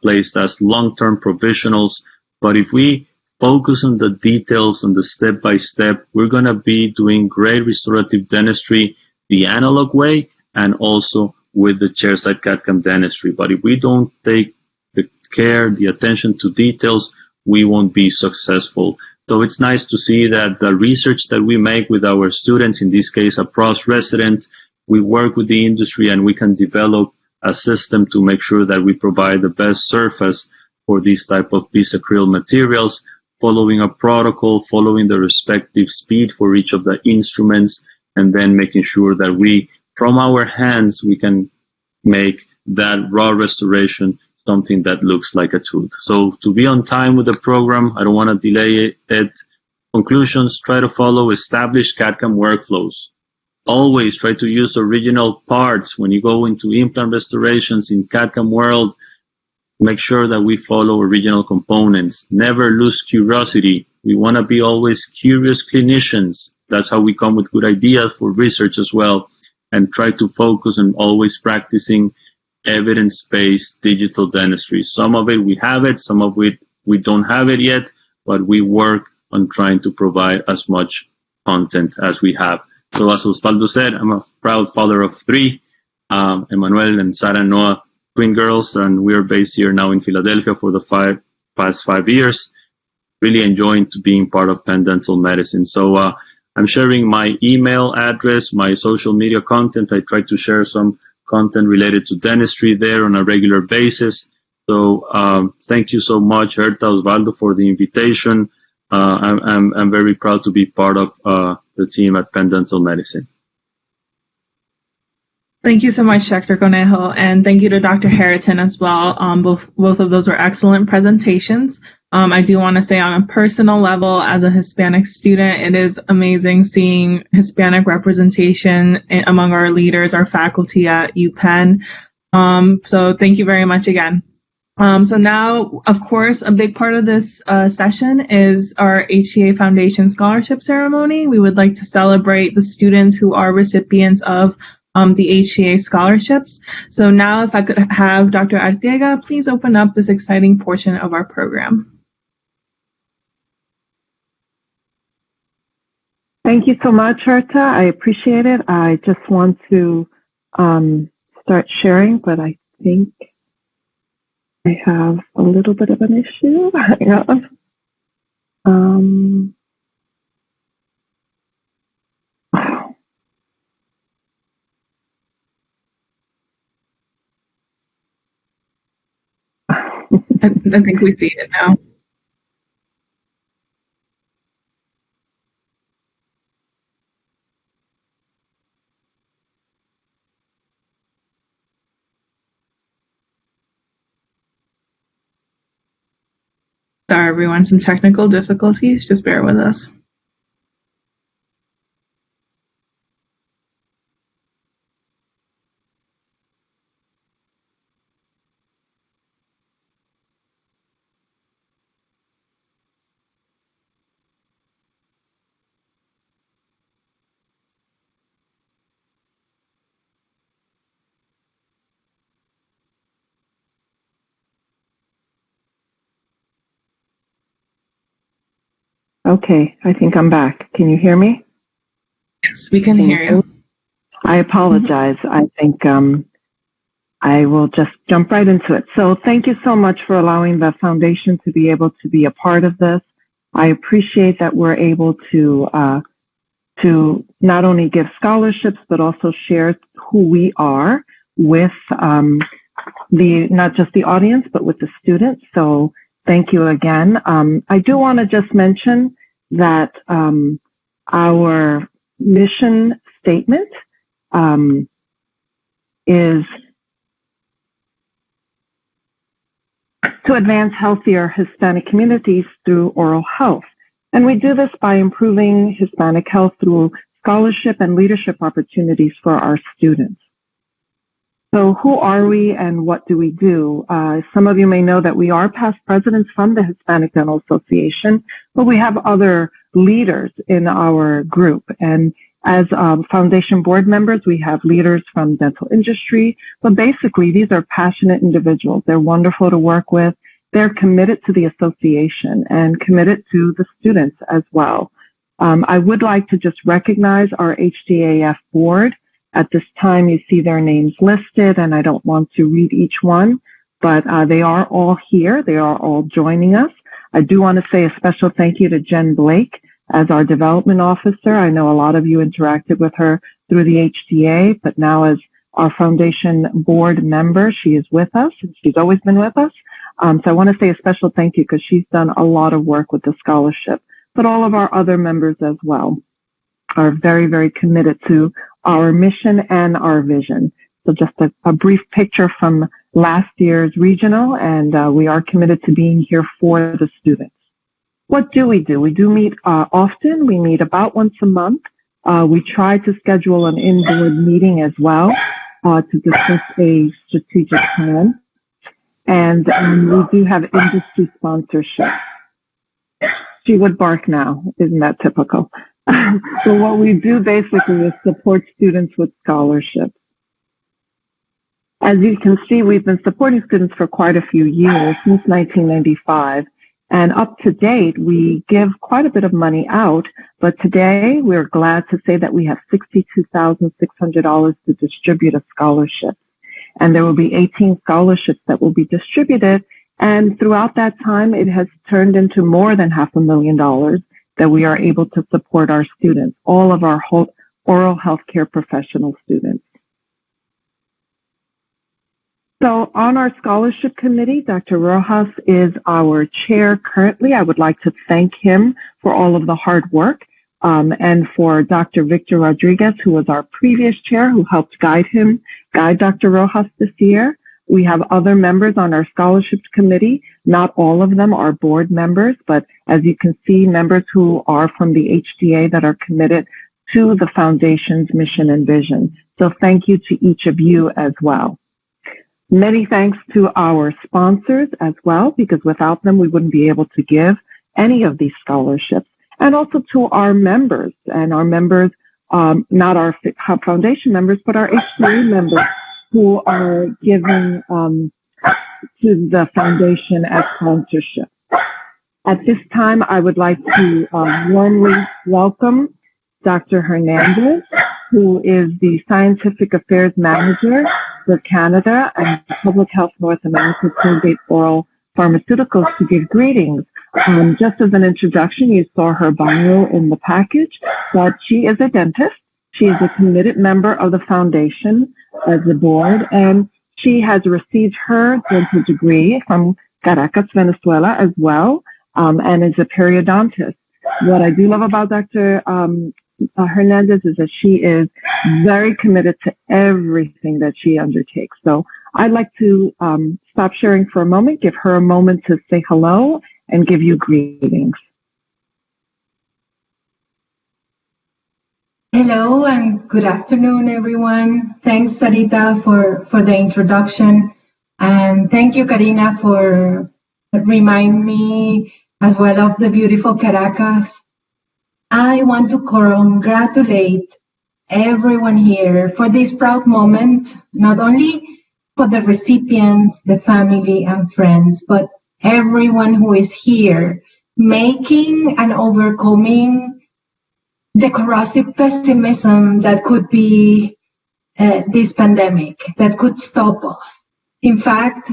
placed as long-term provisionals. But if we focus on the details, on the step-by-step, we're going to be doing great restorative dentistry the analog way and also with the chairside CAD/CAM dentistry. But if we don't take the care, the attention to details, we won't be successful. So it's nice to see that the research that we make with our students, in this case a PROS resident, we work with the industry and we can develop a system to make sure that we provide the best surface for these type of piece acrylic materials, following a protocol, following the respective speed for each of the instruments, and then making sure that we, from our hands, we can make that raw restoration something that looks like a tooth. So to be on time with the program, I don't want to delay it. Conclusions, try to follow established CAD/CAM workflows. Always try to use original parts when you go into implant restorations in CAD/CAM world. Make sure that we follow original components. Never lose curiosity. We want to be always curious clinicians. That's how we come with good ideas for research as well. And try to focus on always practicing evidence-based digital dentistry. Some of it we have it, some of it we don't have it yet, but we work on trying to provide as much content as we have. So as Osvaldo said, I'm a proud father of three, Emmanuel and Sarah Noah, twin girls, and we're based here now in Philadelphia for the past 5 years. Really enjoying to being part of Penn Dental Medicine. So I'm sharing my email address, my social media content. I try to share some content related to dentistry there on a regular basis. So thank you so much, Herta, Osvaldo, for the invitation. I'm very proud to be part of the team at Penn Dental Medicine. Thank you so much, Dr. Conejo, and thank you to Dr. Harrington as well. Both of those were excellent presentations. I do want to say on a personal level, as a Hispanic student, it is amazing seeing Hispanic representation among our leaders, our faculty at UPenn. So thank you very much again. So now, of course, a big part of this session is our HTA Foundation Scholarship Ceremony. We would like to celebrate the students who are recipients of the HTA scholarships. So now if I could have Dr. Arteaga, please open up this exciting portion of our program. Thank you so much, Herta. I appreciate it. I just want to start sharing, but I think I have a little bit of an issue. Hang on. I think we see it now. Sorry, everyone, some technical difficulties. Just bear with us. Okay, I think I'm back. Can you hear me? Yes, we can hear you. I apologize. I think I will just jump right into it. So thank you so much for allowing the foundation to be able to be a part of this. I appreciate that we're able to not only give scholarships, but also share who we are with not just the audience, but with the students. So thank you again. I do want to just mention that our mission statement is to advance healthier Hispanic communities through oral health. And we do this by improving Hispanic health through scholarship and leadership opportunities for our students. So who are we and what do we do? Some of you may know that we are past presidents from the Hispanic Dental Association, but we have other leaders in our group. And as foundation board members, we have leaders from dental industry, but basically these are passionate individuals. They're wonderful to work with. They're committed to the association and committed to the students as well. I would like to just recognize our HDAF board. At this time, you see their names listed, and I don't want to read each one, but they are all here. They are all joining us. I do want to say a special thank you to Jen Blake as our development officer. I know a lot of you interacted with her through the HDA, but now as our foundation board member, she is with us, and she's always been with us. So I want to say a special thank you because she's done a lot of work with the scholarship, but all of our other members as well are very, very committed to our mission and our vision. So just a brief picture from last year's regional, and we are committed to being here for the students. What do? We do meet often. We meet about once a month. We try to schedule an in-board meeting as well to discuss a strategic plan. And we do have industry sponsorship. She would bark now. Isn't that typical? So what we do basically is support students with scholarships. As you can see, we've been supporting students for quite a few years, since 1995. And up to date, we give quite a bit of money out. But today, we're glad to say that we have $62,600 to distribute as scholarships. And there will be 18 scholarships that will be distributed. And throughout that time, it has turned into more than $500,000 that we are able to support our students, all of our oral healthcare professional students. So on our scholarship committee, Dr. Rojas is our chair currently. I would like to thank him for all of the hard work, and for Dr. Victor Rodriguez, who was our previous chair, who helped guide Dr. Rojas this year. We have other members on our scholarships committee. Not all of them are board members, but as you can see, members who are from the HDA that are committed to the foundation's mission and vision. So thank you to each of you as well. Many thanks to our sponsors as well, because without them, we wouldn't be able to give any of these scholarships. And also to our members, and our members, not our foundation members, but our HDA members who are giving to the foundation as sponsorship. At this time, I would like to warmly welcome Dr. Hernandez, who is the Scientific Affairs Manager for Canada and Public Health North America Colgate Oral Pharmaceuticals, to give greetings. Just as an introduction, you saw her bio in the package, but she is a dentist. She is a committed member of the foundation as a board, and she has received her dental degree from Caracas, Venezuela as well, and is a periodontist. What I do love about Dr. Hernandez is that she is very committed to everything that she undertakes. So I'd like to stop sharing for a moment, give her a moment to say hello and give you greetings. Hello and good afternoon, everyone. Thanks, Sarita, for the introduction. And thank you, Karina, for reminding me as well of the beautiful Caracas. I want to congratulate everyone here for this proud moment, not only for the recipients, the family and friends, but everyone who is here making and overcoming the corrosive pessimism that could be this pandemic, that could stop us. In fact,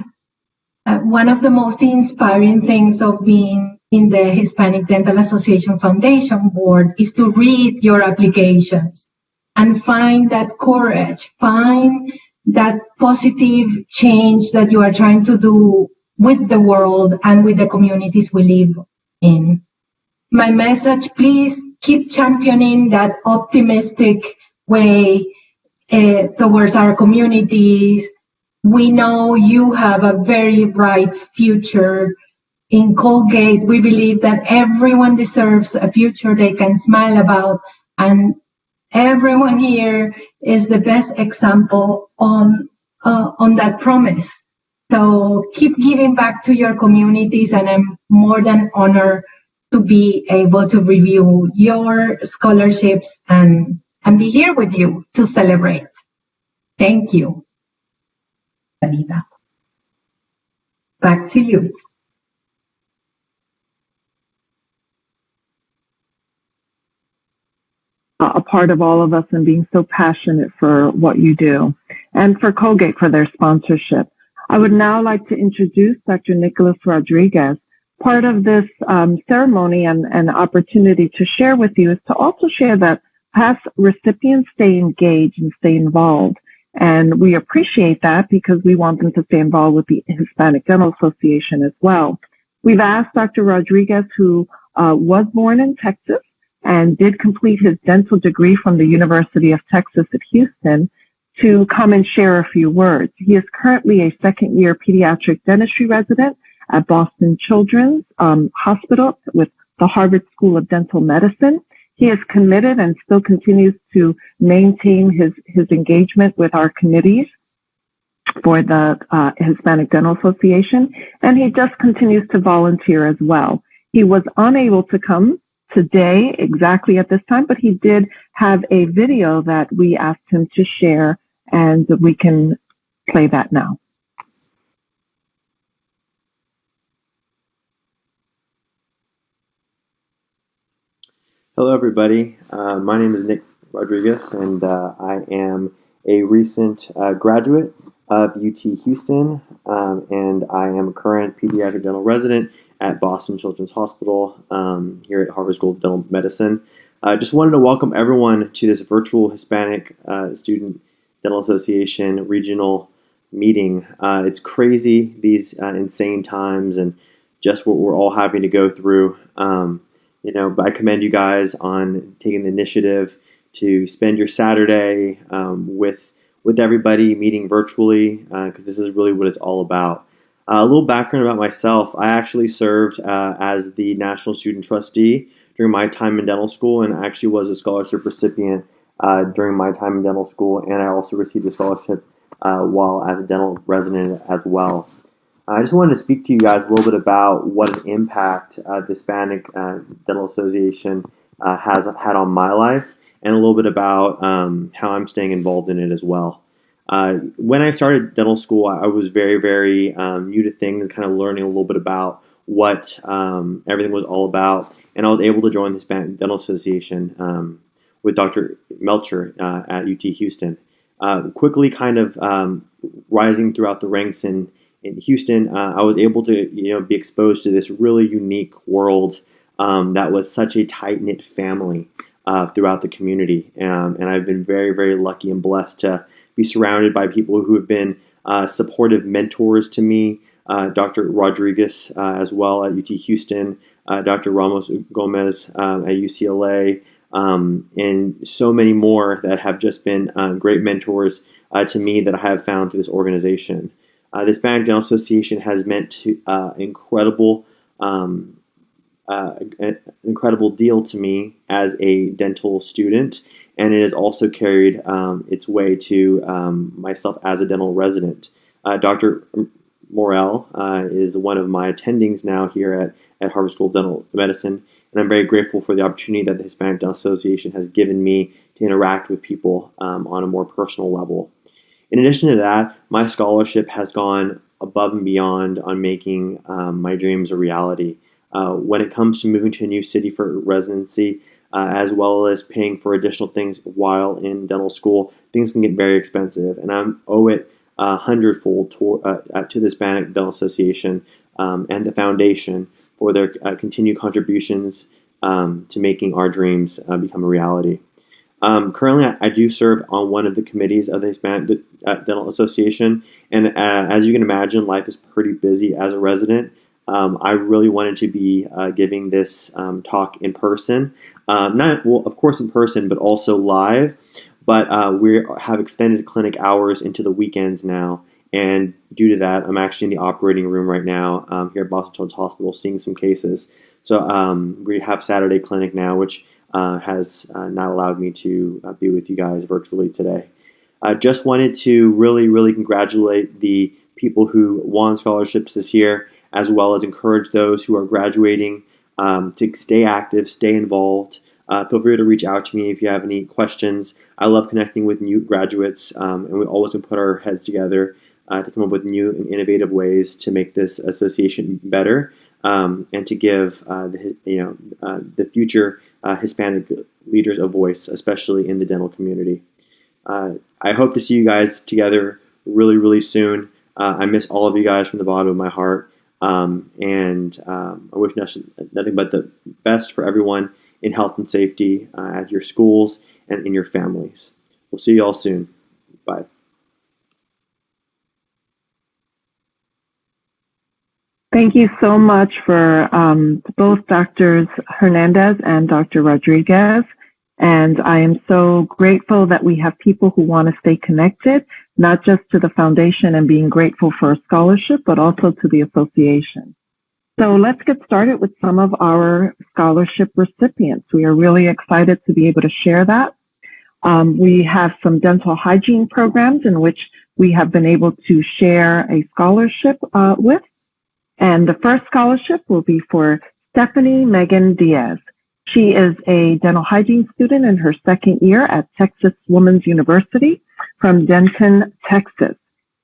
one of the most inspiring things of being in the Hispanic Dental Association Foundation Board is to read your applications and find that courage, find that positive change that you are trying to do with the world and with the communities we live in. My message, please keep championing that optimistic way towards our communities. We know you have a very bright future. In Colgate, we believe that everyone deserves a future they can smile about, and everyone here is the best example on that promise. So keep giving back to your communities, and I'm more than honored to be able to review your scholarships and be here with you to celebrate. Thank you. Anita, back to you. A part of all of us and being so passionate for what you do, and for Colgate for their sponsorship. I would now like to introduce Dr. Nicholas Rodriguez. Part of this ceremony and opportunity to share with you is to also share that past recipients stay engaged and stay involved. And we appreciate that because we want them to stay involved with the Hispanic Dental Association as well. We've asked Dr. Rodriguez, who was born in Texas and did complete his dental degree from the University of Texas at Houston, to come and share a few words. He is currently a second-year pediatric dentistry resident at Boston Children's Hospital with the Harvard School of Dental Medicine. He is committed and still continues to maintain his engagement with our committees for the Hispanic Dental Association, and he just continues to volunteer as well. He was unable to come today exactly at this time, but he did have a video that we asked him to share, and we can play that now. Hello, everybody. My name is Nick Rodriguez, and I am a recent graduate of UT Houston, and I am a current pediatric dental resident at Boston Children's Hospital here at Harvard School of Dental Medicine. I just wanted to welcome everyone to this virtual Hispanic Student Dental Association regional meeting. It's crazy, these insane times, and just what we're all having to go through. But I commend you guys on taking the initiative to spend your Saturday with everybody, meeting virtually, because this is really what it's all about. A little background about myself: I actually served as the National Student Trustee during my time in dental school, and actually was a scholarship recipient during my time in dental school, and I also received a scholarship while as a dental resident as well. I just wanted to speak to you guys a little bit about what an impact the Hispanic Dental Association has had on my life, and a little bit about how I'm staying involved in it as well. When I started dental school, I was very, very new to things, kind of learning a little bit about what everything was all about, and I was able to join the Hispanic Dental Association with Dr. Melcher at UT Houston. Quickly kind of rising throughout the ranks in Houston, I was able to be exposed to this really unique world that was such a tight-knit family throughout the community, and I've been very, very lucky and blessed to be surrounded by people who have been supportive mentors to me. Dr. Rodriguez as well at UT Houston, Dr. Ramos Gomez at UCLA, and so many more that have just been great mentors to me that I have found through this organization. The Hispanic Dental Association has meant to, incredible deal to me as a dental student, and it has also carried its way to myself as a dental resident. Dr. Morel is one of my attendings now here at Harvard School of Dental Medicine, and I'm very grateful for the opportunity that the Hispanic Dental Association has given me to interact with people on a more personal level. In addition to that, my scholarship has gone above and beyond on making my dreams a reality. When it comes to moving to a new city for residency, as well as paying for additional things while in dental school, things can get very expensive, and I owe it hundredfold to the Hispanic Dental Association and the foundation for their continued contributions to making our dreams become a reality. Currently, I do serve on one of the committees of the Hispanic Dental Association, and as you can imagine, life is pretty busy as a resident. I really wanted to be giving this talk in person, of course in person, but also live. But we have extended clinic hours into the weekends now, and due to that, I'm actually in the operating room right now here at Boston Children's Hospital seeing some cases. So we have Saturday clinic now, which has not allowed me to be with you guys virtually today. I just wanted to really, really congratulate the people who won scholarships this year, as well as encourage those who are graduating to stay active, stay involved. Feel free to reach out to me if you have any questions. I love connecting with new graduates, and we always can put our heads together to come up with new and innovative ways to make this association better, and to give the future Hispanic leaders a voice, especially in the dental community. I hope to see you guys together really, really soon. I miss all of you guys from the bottom of my heart, and I wish nothing but the best for everyone in health and safety at your schools and in your families. We'll see you all soon. Bye. Thank you so much for both Drs. Hernandez and Dr. Rodriguez. And I am so grateful that we have people who want to stay connected, not just to the foundation and being grateful for a scholarship, but also to the association. So let's get started with some of our scholarship recipients. We are really excited to be able to share that. We have some dental hygiene programs in which we have been able to share a scholarship with. And the first scholarship will be for Stephanie Megan Diaz. She is a dental hygiene student in her second year at Texas Women's University from Denton, Texas.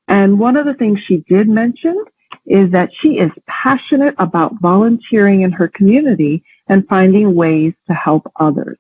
And one of the things she did mention is that she is passionate about volunteering in her community and finding ways to help others.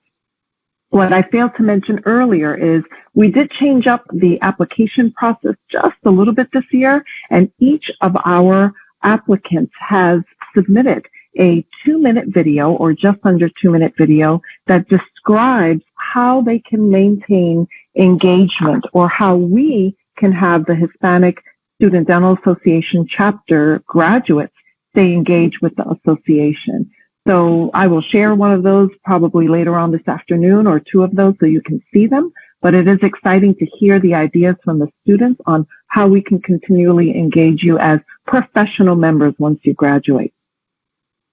What I failed to mention earlier is we did change up the application process just a little bit this year, and each of our applicants has submitted a 2-minute video or just under 2-minute video that describes how they can maintain engagement or how we can have the Hispanic Student Dental Association chapter graduates stay engaged with the association. So I will share one of those probably later on this afternoon or 2 of those so you can see them. But it is exciting to hear the ideas from the students on how we can continually engage you as professional members once you graduate.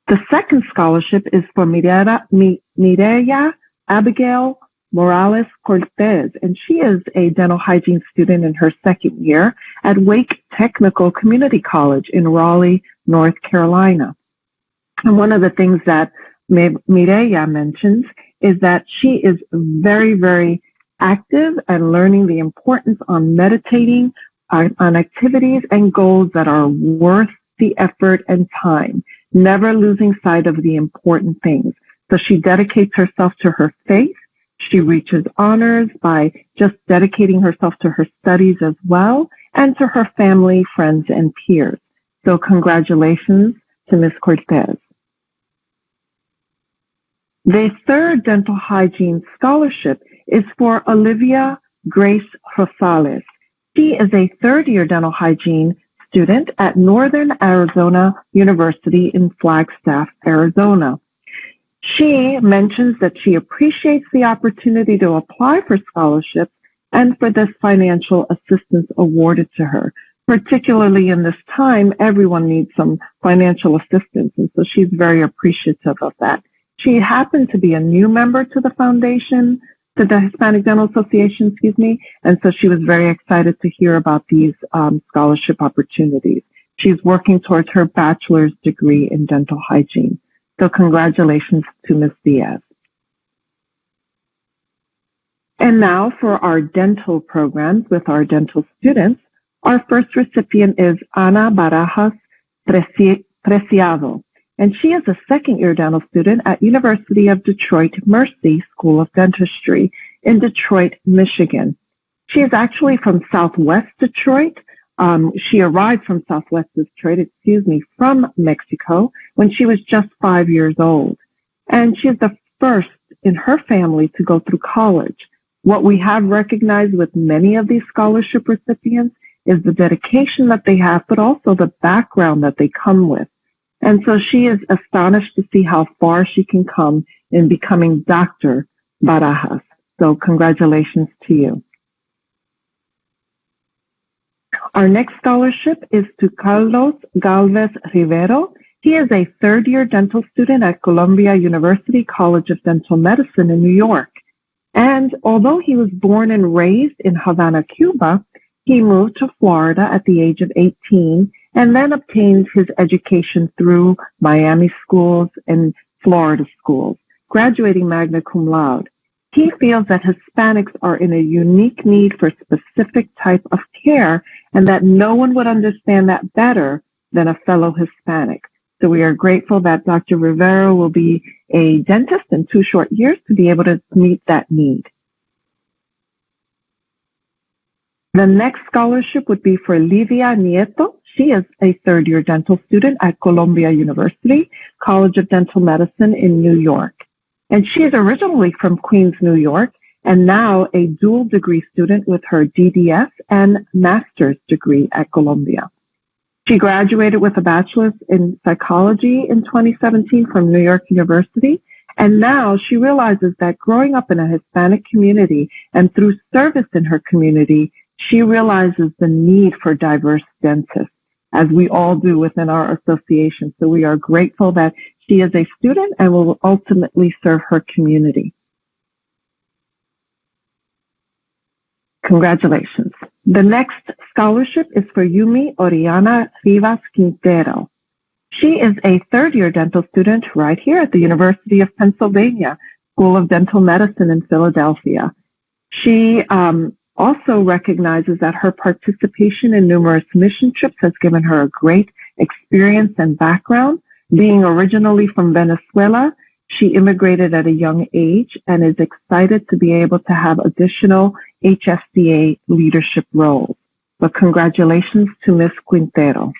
The second scholarship is for Mireya Abigail Morales Cortez, and she is a dental hygiene student in her second year at Wake Technical Community College in Raleigh, North Carolina. And one of the things that Mireya mentions is that she is very, very active and learning the importance on meditating on activities and goals that are worth the effort and time, never losing sight of the important things. So she dedicates herself to her faith. She reaches honors by just dedicating herself to her studies as well and to her family, friends, and peers. So congratulations to Ms. Cortez. The third dental hygiene scholarship is for Olivia Grace Rosales. She is a third-year dental hygiene student at Northern Arizona University in Flagstaff, Arizona. She mentions that she appreciates the opportunity to apply for scholarships and for this financial assistance awarded to her. Particularly in this time, everyone needs some financial assistance, and so she's very appreciative of that. She happened to be a new member to the foundation, to the Hispanic Dental Association, and so she was very excited to hear about these scholarship opportunities. She's working towards her bachelor's degree in dental hygiene. So congratulations to Ms. Diaz. And now for our dental programs with our dental students. Our first recipient is Ana Barajas Preciado, and she is a second-year dental student at University of Detroit Mercy School of Dentistry in Detroit, Michigan. She is actually from Southwest Detroit. She arrived from Southwest Detroit, from Mexico when she was just 5 years old. And she is the first in her family to go through college. What we have recognized with many of these scholarship recipients is the dedication that they have, but also the background that they come with. And so she is astonished to see how far she can come in becoming Dr. Barajas. So congratulations to you. Our next scholarship is to Carlos Galvez Rivero. He is a third-year dental student at Columbia University College of Dental Medicine in New York. And although he was born and raised in Havana, Cuba, he moved to Florida at the age of 18 and then obtained his education through Miami schools and Florida schools, graduating magna cum laude. He feels that Hispanics are in a unique need for specific type of care and that no one would understand that better than a fellow Hispanic. So we are grateful that Dr. Rivera will be a dentist in 2 short years to be able to meet that need. The next scholarship would be for Livia Nieto. She is a third-year dental student at Columbia University College of Dental Medicine in New York. And she is originally from Queens, New York, and now a dual degree student with her DDS and master's degree at Columbia. She graduated with a bachelor's in psychology in 2017 from New York University. And now she realizes that growing up in a Hispanic community and through service in her community, she realizes the need for diverse dentists, as we all do within our association. So we are grateful that she is a student and will ultimately serve her community. Congratulations. The next scholarship is for Yumi Oriana Rivas Quintero. She is a third-year dental student right here at the University of Pennsylvania School of Dental Medicine in Philadelphia. She also recognizes that her participation in numerous mission trips has given her a great experience and background. Being originally from Venezuela, she immigrated at a young age and is excited to be able to have additional HSDA leadership roles. But congratulations to Ms. Quintero.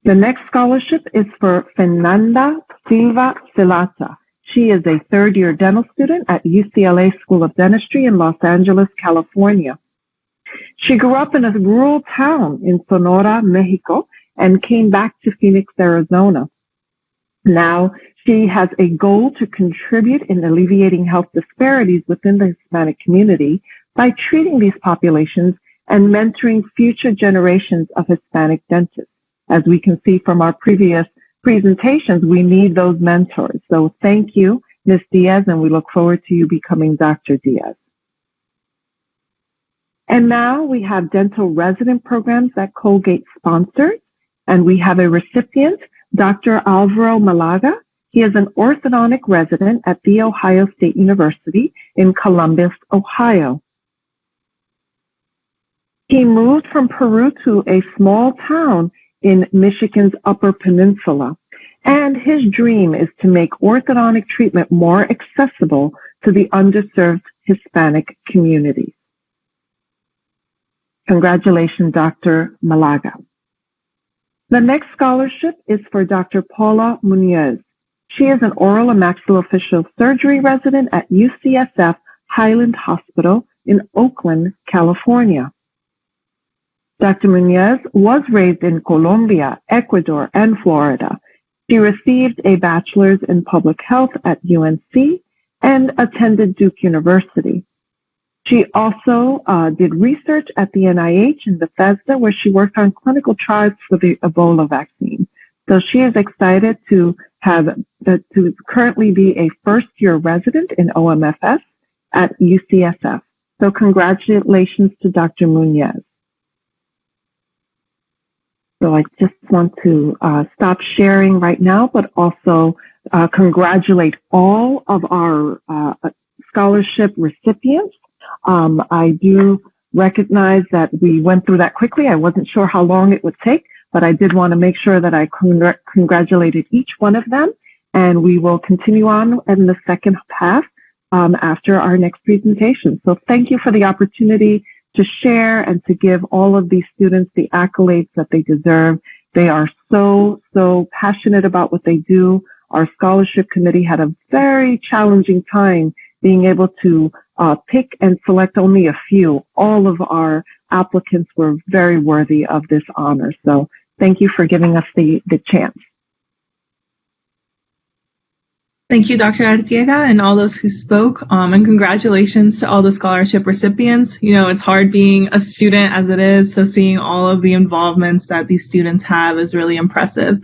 The next scholarship is for Fernanda Silva Celata. She is a third-year dental student at UCLA School of Dentistry in Los Angeles, California. She grew up in a rural town in Sonora, Mexico, and came back to Phoenix, Arizona. Now, she has a goal to contribute in alleviating health disparities within the Hispanic community by treating these populations and mentoring future generations of Hispanic dentists. As we can see from our previous presentations, we need those mentors. So thank you, Ms. Diaz, and we look forward to you becoming Dr. Diaz. And now we have dental resident programs that Colgate sponsors, and we have a recipient, Dr. Alvaro Malaga. He is an orthodontic resident at The Ohio State University in Columbus, Ohio. He moved from Peru to a small town in Michigan's Upper Peninsula, and his dream is to make orthodontic treatment more accessible to the underserved Hispanic community. Congratulations, Dr. Malaga. The next scholarship is for Dr. Paula Munoz. She is an oral and maxillofacial surgery resident at UCSF Highland Hospital in Oakland, California. Dr. Munoz was raised in Colombia, Ecuador, and Florida. She received a bachelor's in public health at UNC and attended Duke University. She also did research at the NIH in Bethesda, where she worked on clinical trials for the Ebola vaccine. So she is excited to currently be a first-year resident in OMFS at UCSF. So congratulations to Dr. Munoz. So I just want to stop sharing right now, but also congratulate all of our scholarship recipients. I do recognize that we went through that quickly. I wasn't sure how long it would take, but I did want to make sure that I congratulated each one of them, and we will continue on in the second half after our next presentation. So thank you for the opportunity to share and to give all of these students the accolades that they deserve. They are so passionate about what they do. Our scholarship committee had a very challenging time being able to pick and select only a few. All of our applicants were very worthy of this honor. So thank you for giving us the chance. Thank you, Dr. Artiega, and all those who spoke, and congratulations to all the scholarship recipients. You know, it's hard being a student as it is, so seeing all of the involvements that these students have is really impressive.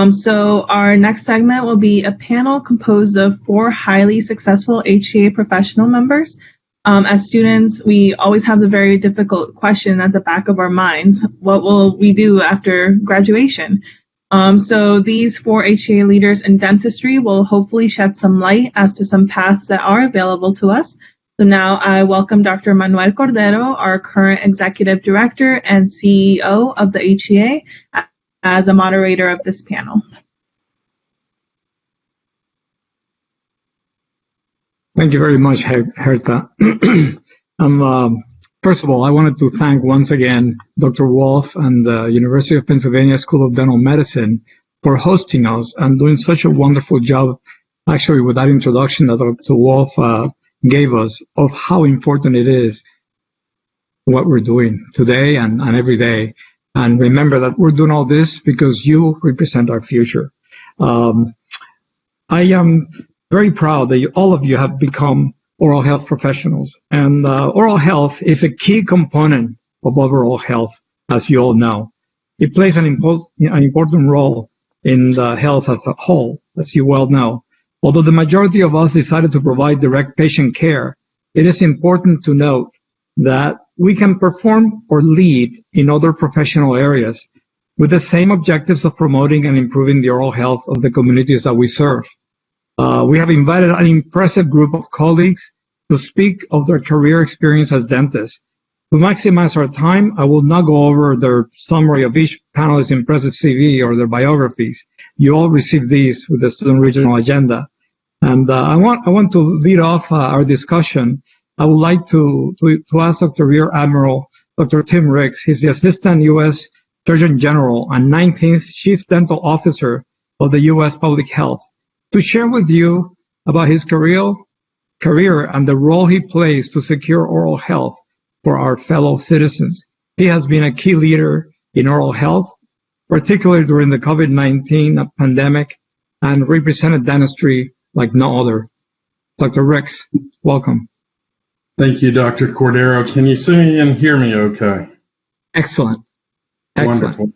So our next segment will be a panel composed of 4 highly successful HCA professional members. As students, we always have the very difficult question at the back of our minds: what will we do after graduation? So these 4 HCA leaders in dentistry will hopefully shed some light as to some paths that are available to us. So now I welcome Dr. Manuel Cordero, our current Executive Director and CEO of the HCA, as a moderator of this panel. Thank you very much, Herta. First of all, I wanted to thank once again Dr. Wolf and the University of Pennsylvania School of Dental Medicine for hosting us and doing such a wonderful job, actually, with that introduction that Dr. Wolf gave us of how important it is what we're doing today and every day. And remember that we're doing all this because you represent our future. I am very proud that all of you have become oral health professionals. And oral health is a key component of overall health, as you all know. It plays an important role in the health as a whole, as you well know. Although the majority of us decided to provide direct patient care, it is important to note that we can perform or lead in other professional areas with the same objectives of promoting and improving the oral health of the communities that we serve. We have invited an impressive group of colleagues to speak of their career experience as dentists. To maximize our time, I will not go over their summary of each panelist's impressive CV or their biographies. You all received these with the student regional agenda. And I want to lead off our discussion. I would like to ask Dr. Rear Admiral Dr. Tim Ricks. He's the Assistant U.S. Surgeon General and 19th Chief Dental Officer of the U.S. Public Health, to share with you about his career and the role he plays to secure oral health for our fellow citizens. He has been a key leader in oral health, particularly during the COVID-19 pandemic, and represented dentistry like no other. Dr. Ricks, welcome. Thank you, Dr. Cordero. Can you see me and hear me okay? Excellent. Wonderful.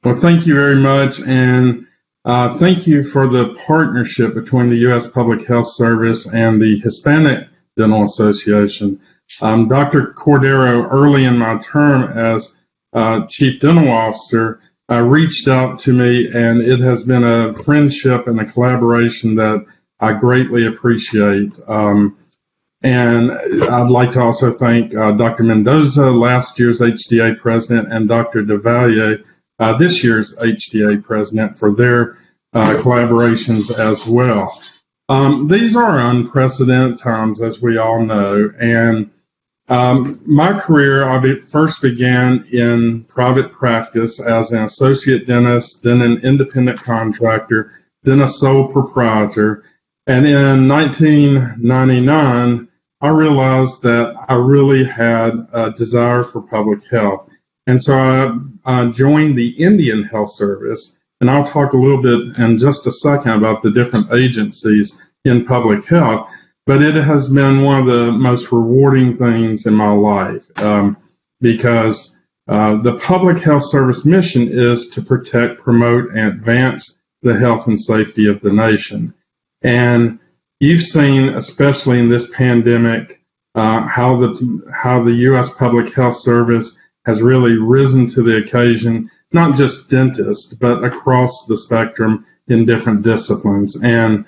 Well, thank you very much, and thank you for the partnership between the U.S. Public Health Service and the Hispanic Dental Association. Dr. Cordero, early in my term as Chief Dental Officer, reached out to me, and it has been a friendship and a collaboration that I greatly appreciate. And I'd like to also thank Dr. Mendoza, last year's HDA president, and Dr. DeValier, this year's HDA president, for their collaborations as well. These are unprecedented times, as we all know, and my career, first began in private practice as an associate dentist, then an independent contractor, then a sole proprietor. And in 1999, I realized that I really had a desire for public health. And so I joined the Indian Health Service, and I'll talk a little bit in just a second about the different agencies in public health. But it has been one of the most rewarding things in my life because the Public Health Service mission is to protect, promote, and advance the health and safety of the nation. And you've seen, especially in this pandemic, how the U.S. Public Health Service has really risen to the occasion, not just dentists, but across the spectrum in different disciplines. And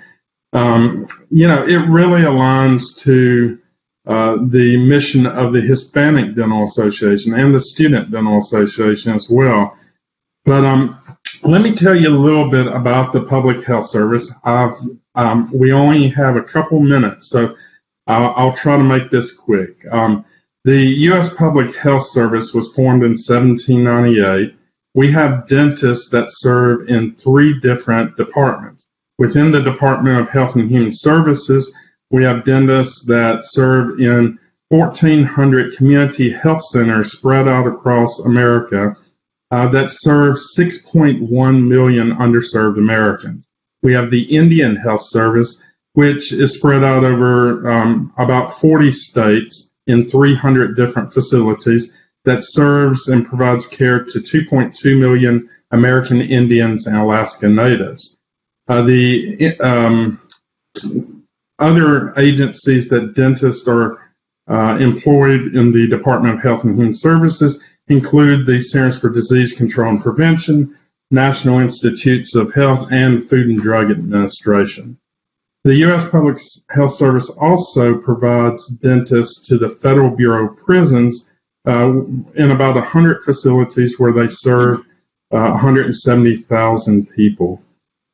it really aligns to the mission of the Hispanic Dental Association and the Student Dental Association as well. But let me tell you a little bit about the Public Health Service. We only have a couple minutes, so I'll try to make this quick. The U.S. Public Health Service was formed in 1798. We have dentists that serve in 3 different departments. Within the Department of Health and Human Services, we have dentists that serve in 1,400 community health centers spread out across America that serve 6.1 million underserved Americans. We have the Indian Health Service, which is spread out over about 40 states in 300 different facilities that serves and provides care to 2.2 million American Indians and Alaska Natives. The other agencies that dentists are employed in the Department of Health and Human Services include the Centers for Disease Control and Prevention, National Institutes of Health, and Food and Drug Administration. The U.S. Public Health Service also provides dentists to the Federal Bureau of Prisons in about 100 facilities where they serve 170,000 people.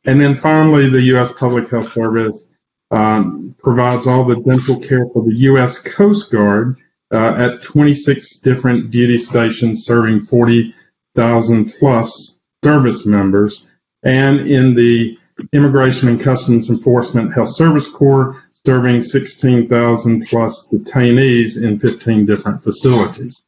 And then finally, the U.S. Public Health Service provides all the dental care for the U.S. Coast Guard at 26 different duty stations serving 40,000 plus service members. And in the Immigration and Customs Enforcement Health Service Corps serving 16,000 plus detainees in 15 different facilities.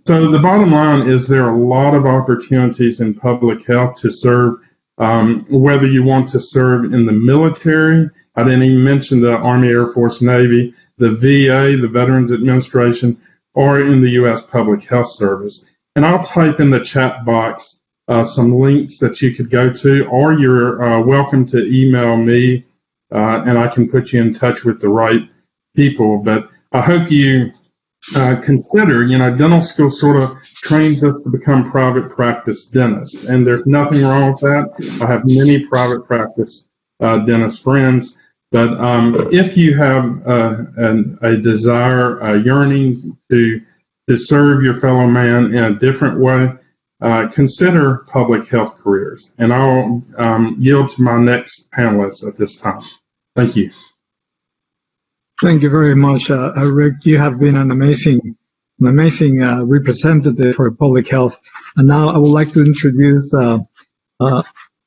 So the bottom line is there are a lot of opportunities in public health to serve, whether you want to serve in the military. I didn't even mention the Army, Air Force, Navy, the VA, the Veterans Administration, or in the U.S. Public Health Service. And I'll type in the chat box some links that you could go to, or you're welcome to email me, and I can put you in touch with the right people. But I hope you consider, dental school sort of trains us to become private practice dentists, and there's nothing wrong with that. I have many private practice dentist friends, but if you have a desire, a yearning to serve your fellow man in a different way, consider public health careers. And I'll yield to my next panelist at this time. Thank you. Thank you very much, Rick. You have been an amazing representative for public health. And now I would like to introduce,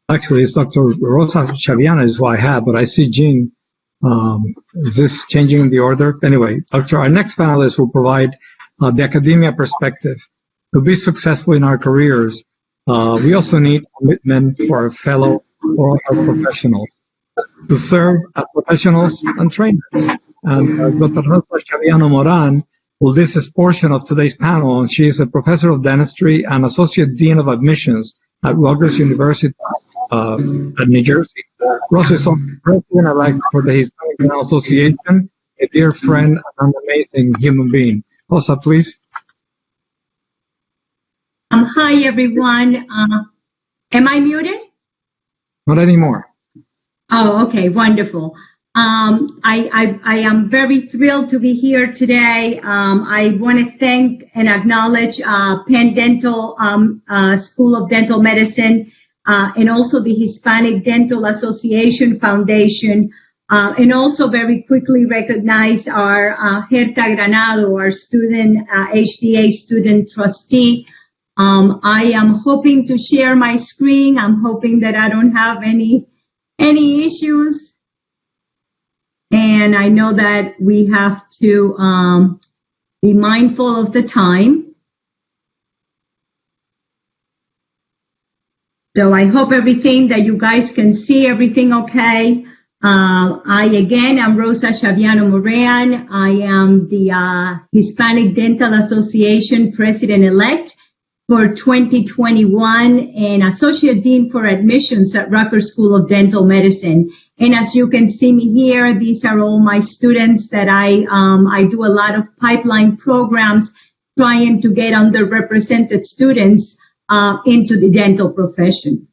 actually, it's Dr. Rosa Chaviana is who I have, but I see Jean. Is this changing the order? Anyway, our next panelist will provide the academia perspective. To be successful in our careers, we also need commitment for our fellow oral health professionals to serve as professionals and trainers. And Dr. Rosa Chaviano Moran will lead this portion of today's panel, and she is a professor of dentistry and associate dean of admissions at Rutgers University at New Jersey. Rosa is also president-elect for the Hispanic Dental Association, a dear friend and an amazing human being. Rosa, please. Hi, everyone. Am I muted? Not anymore. Oh, okay, wonderful. I am very thrilled to be here today. I want to thank and acknowledge Penn Dental School of Dental Medicine and also the Hispanic Dental Association Foundation, and also very quickly recognize our Herta Granado, our student, HDA student trustee. I am hoping to share my screen. I'm hoping that I don't have any issues. And I know that we have to be mindful of the time. So I hope everything that you guys can see, everything okay. I'm Rosa Chaviano Moran. I am the Hispanic Dental Association President-elect for 2021 and Associate Dean for Admissions at Rutgers School of Dental Medicine. And as you can see me here, these are all my students that I do a lot of pipeline programs trying to get underrepresented students into the dental profession.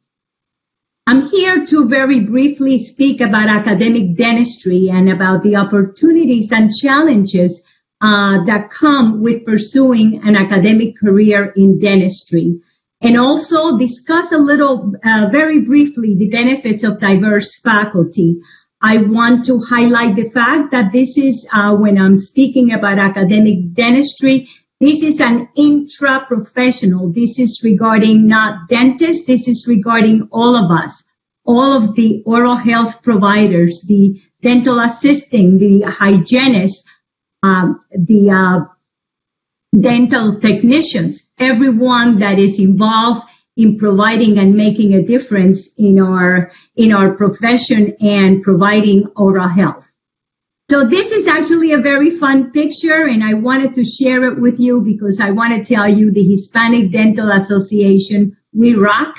I'm here to very briefly speak about academic dentistry and about the opportunities and challenges that come with pursuing an academic career in dentistry, and also discuss a little, very briefly, the benefits of diverse faculty. I want to highlight the fact that this is, when I'm speaking about academic dentistry, this is an intra-professional. This is regarding not dentists. This is regarding all of us, all of the oral health providers, the dental assisting, the hygienists, the dental technicians, everyone that is involved in providing and making a difference in our profession and providing oral health. So this is actually a very fun picture, and I wanted to share it with you because I want to tell you the Hispanic Dental Association, we rock.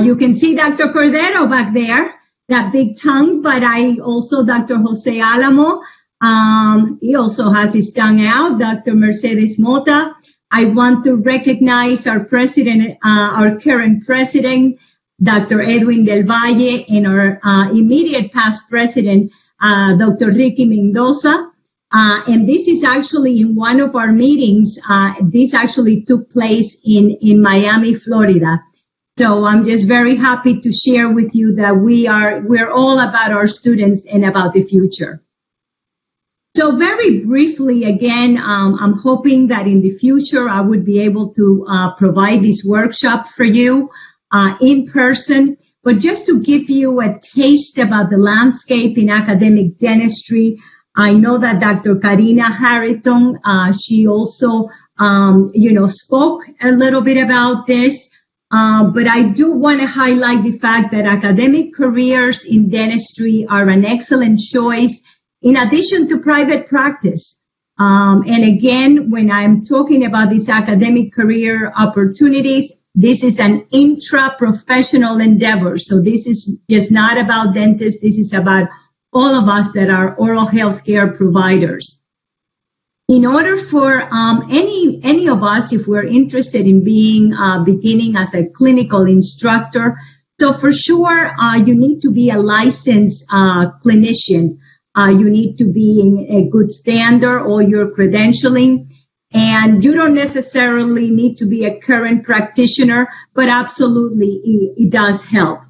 You can see Dr. Cordero back there, that big tongue, but I also, Dr. Jose Alamo, he also has his tongue out, Dr. Mercedes Mota. I want to recognize our president, our current president, Dr. Edwin Del Valle, and our immediate past president, Dr. Ricky Mendoza. And this is actually in one of our meetings. This actually took place in Miami, Florida. So I'm just very happy to share with you that we're all about our students and about the future. So very briefly, again, I'm hoping that in the future I would be able to provide this workshop for you in person. But just to give you a taste about the landscape in academic dentistry, I know that Dr. Karina Harrington, she also, spoke a little bit about this. But I do want to highlight the fact that academic careers in dentistry are an excellent choice in addition to private practice. And again, when I'm talking about these academic career opportunities, this is an intra-professional endeavor. So this is just not about dentists. This is about all of us that are oral health care providers. In order for any of us, if we're interested in beginning as a clinical instructor, so for sure, you need to be a licensed clinician. You need to be in a good standard or your credentialing. And you don't necessarily need to be a current practitioner, but absolutely it does help.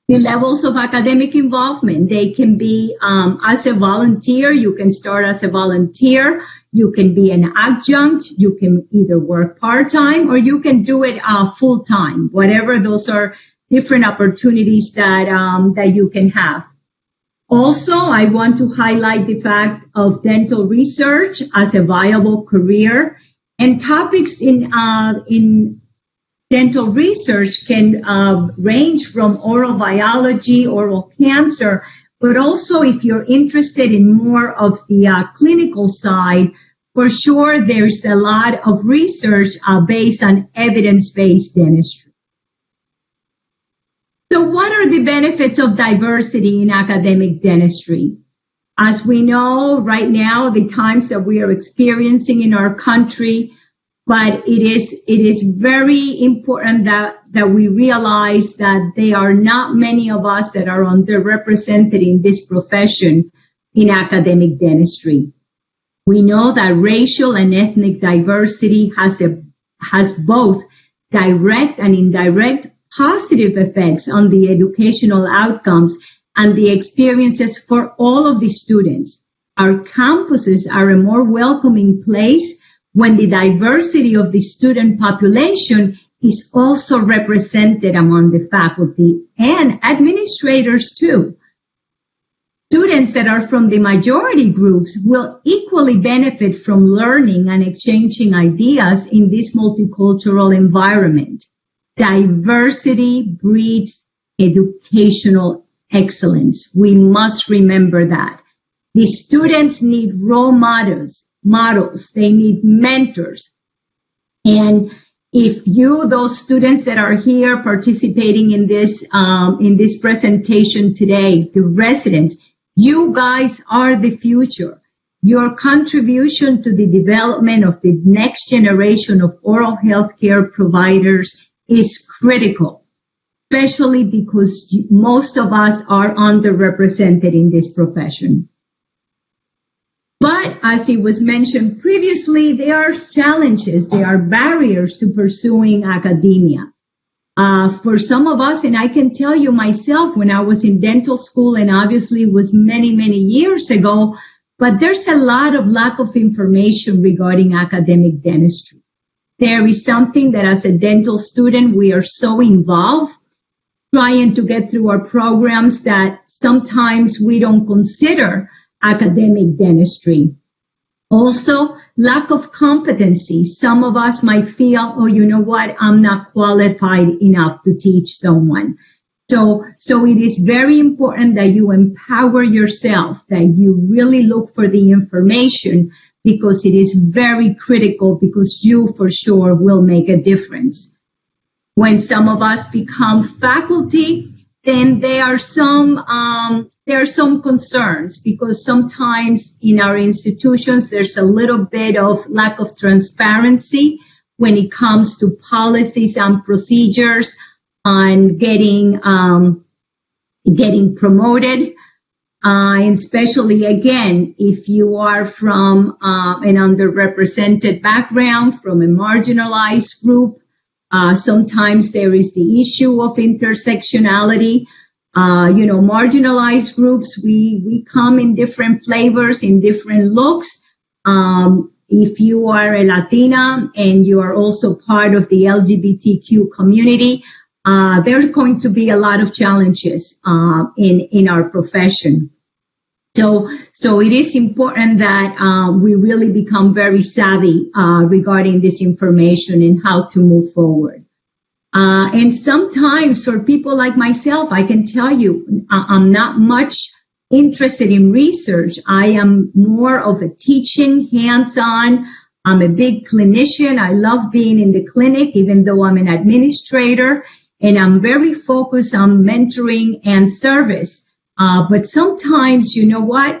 The levels of academic involvement, they can be as a volunteer. You can start as a volunteer. You can be an adjunct. You can either work part-time or you can do it full-time. Whatever, those are different opportunities that you can have. Also, I want to highlight the fact of dental research as a viable career, and topics in dental research can range from oral biology, oral cancer, but also if you're interested in more of the clinical side, for sure there's a lot of research based on evidence-based dentistry. So what are the benefits of diversity in academic dentistry? As we know right now, the times that we are experiencing in our country, but it is very important that we realize that there are not many of us that are underrepresented in this profession in academic dentistry. We know that racial and ethnic diversity has both direct and indirect positive effects on the educational outcomes and the experiences for all of the students. Our campuses are a more welcoming place when the diversity of the student population is also represented among the faculty and administrators too. Students that are from the majority groups will equally benefit from learning and exchanging ideas in this multicultural environment. Diversity breeds educational excellence. We must remember that. The students need role models, they need mentors. And if those students that are here participating in this presentation today, the residents, you guys are the future. Your contribution to the development of the next generation of oral health care providers is critical, especially because most of us are underrepresented in this profession. But as it was mentioned previously, there are challenges, there are barriers to pursuing academia. For some of us, and I can tell you myself when I was in dental school, and obviously it was many, many years ago, but there's a lot of lack of information regarding academic dentistry. There is something that as a dental student, we are so involved trying to get through our programs that sometimes we don't consider academic dentistry. Also, lack of competency. Some of us might feel, oh, you know what, I'm not qualified enough to teach someone. So it is very important that you empower yourself, that you really look for the information, because it is very critical, because you for sure will make a difference. When some of us become faculty, then there are some concerns, because sometimes in our institutions there's a little bit of lack of transparency when it comes to policies and procedures on getting promoted. And especially, again, if you are from an underrepresented background, from a marginalized group, sometimes there is the issue of intersectionality. Marginalized groups, we come in different flavors, in different looks. If you are a Latina and you are also part of the LGBTQ community, there's going to be a lot of challenges in our profession. So it is important that we really become very savvy regarding this information and how to move forward. And sometimes for people like myself, I can tell you, I'm not much interested in research. I am more of a teaching, hands-on. I'm a big clinician. I love being in the clinic, even though I'm an administrator, and I'm very focused on mentoring and service. But sometimes, you know what?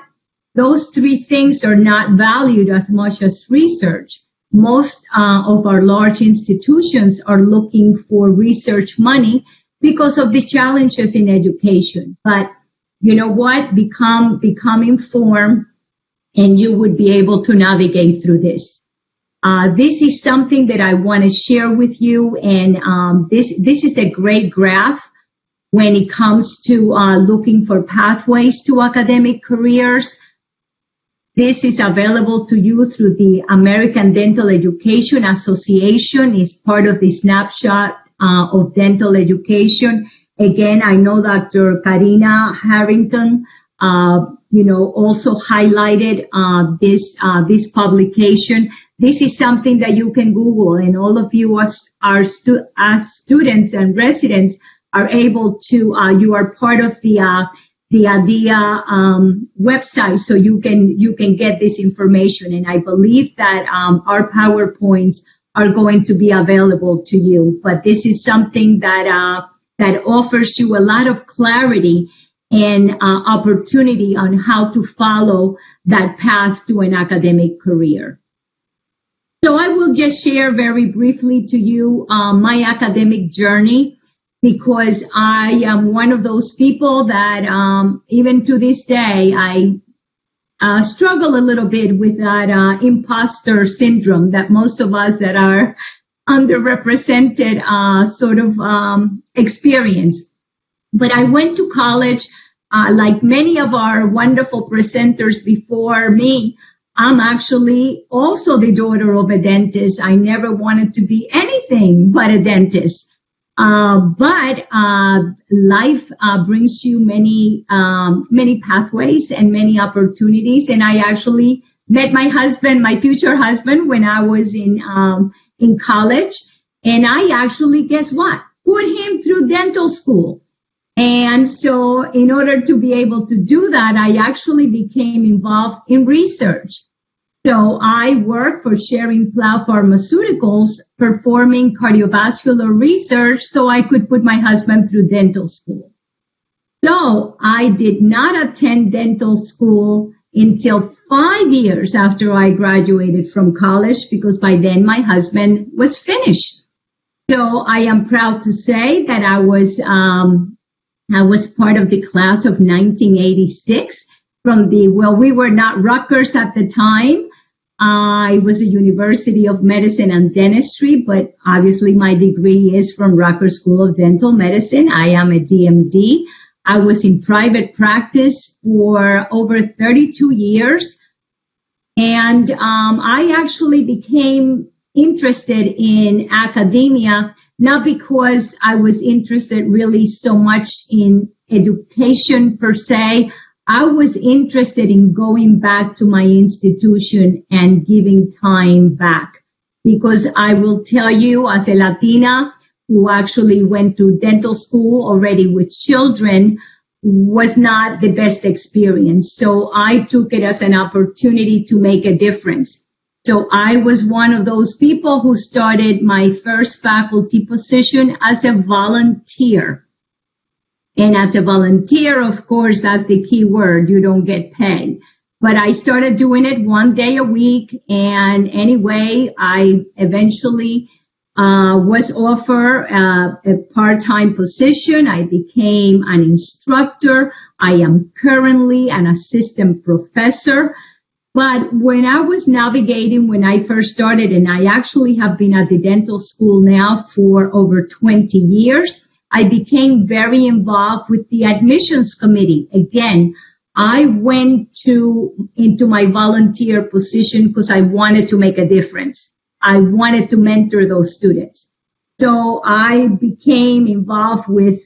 Those three things are not valued as much as research. Most of our large institutions are looking for research money because of the challenges in education. But you know what? Become informed, and you would be able to navigate through this. This is something that I want to share with you, and this is a great graph when it comes to looking for pathways to academic careers. This is available to you through the American Dental Education Association. It's part of the snapshot of dental education. Again, I know Dr. Karina Harrington, also highlighted this publication. This is something that you can Google, and all of you as students and residents are able to. You are part of the ADIA website, so you can get this information. And I believe that our PowerPoints are going to be available to you. But this is something that offers you a lot of clarity and opportunity on how to follow that path to an academic career. So I will just share very briefly to you my academic journey, because I am one of those people that even to this day, I struggle a little bit with that imposter syndrome that most of us that are underrepresented experience. But I went to college, like many of our wonderful presenters before me. I'm actually also the daughter of a dentist. I never wanted to be anything but a dentist. But life brings you many pathways and many opportunities. And I actually met my husband, my future husband, when I was in college. And I actually, guess what? Put him through dental school. And so in order to be able to do that, I actually became involved in research. So I work for Schering-Plough Pharmaceuticals, performing cardiovascular research so I could put my husband through dental school. So I did not attend dental school until 5 years after I graduated from college, because by then my husband was finished. So I am proud to say that I was part of the class of 1986 we were not Rutgers at the time. I was a University of Medicine and Dentistry, but obviously my degree is from Rutgers School of Dental Medicine. I am a DMD. I was in private practice for over 32 years. And I actually became interested in academia, not because I was interested really so much in education per se. I was interested in going back to my institution and giving time back, because I will tell you, as a Latina who actually went to dental school already with children, was not the best experience. So I took it as an opportunity to make a difference. So I was one of those people who started my first faculty position as a volunteer. And as a volunteer, of course, that's the key word. You don't get paid. But I started doing it 1 day a week. And anyway, I eventually was offered a part-time position. I became an instructor. I am currently an assistant professor. But when I was navigating, when I first started, and I actually have been at the dental school now for over 20 years, I became very involved with the admissions committee. Again, I went into my volunteer position because I wanted to make a difference. I wanted to mentor those students. So I became involved with,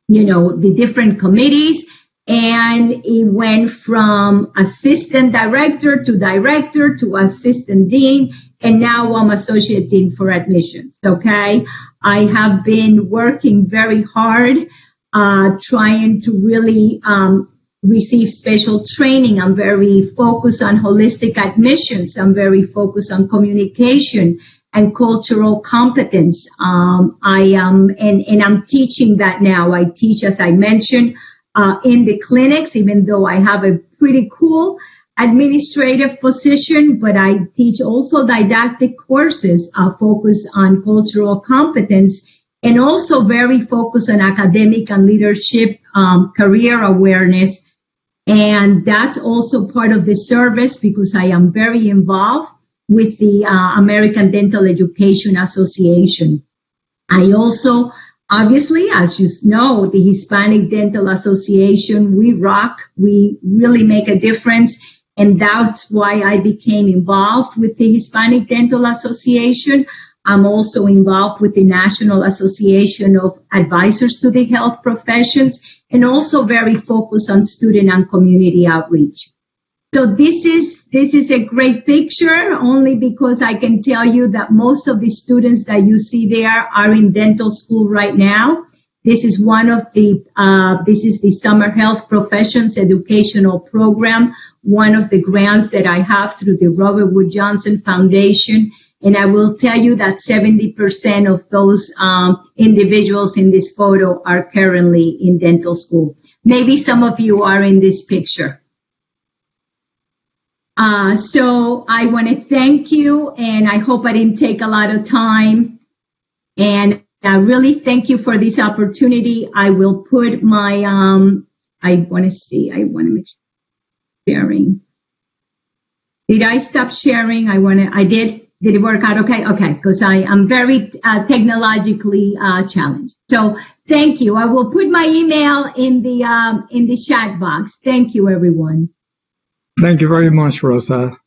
the different committees, and it went from assistant director to assistant dean, and now I'm associate dean for admissions. Okay, I have been working very hard, trying to really receive special training. I'm very focused on holistic admissions. I'm very focused on communication and cultural competence. I am, and I'm teaching that now. I teach, as I mentioned, in the clinics, even though I have a pretty cool administrative position, but I teach also didactic courses focused on cultural competence, and also very focused on academic and leadership career awareness. And that's also part of the service because I am very involved with the American Dental Education Association. I also, obviously, as you know, the Hispanic Dental Association, we rock, we really make a difference. And that's why I became involved with the Hispanic Dental Association. I'm also involved with the National Association of Advisors to the Health Professions, and also very focused on student and community outreach. So this is a great picture, only because I can tell you that most of the students that you see there are in dental school right now. This is one of the, this is the Summer Health Professions Educational Program, one of the grants that I have through the Robert Wood Johnson Foundation. And I will tell you that 70% of those individuals in this photo are currently in dental school. Maybe some of you are in this picture. So I want to thank you, and I hope I didn't take a lot of time. And I really thank you for this opportunity. I will put my, I want to make sure sharing. Did I stop sharing? I did. Did it work out okay? Okay, because I am very technologically challenged. So thank you. I will put my email in the chat box. Thank you, everyone. Thank you very much, Rosa.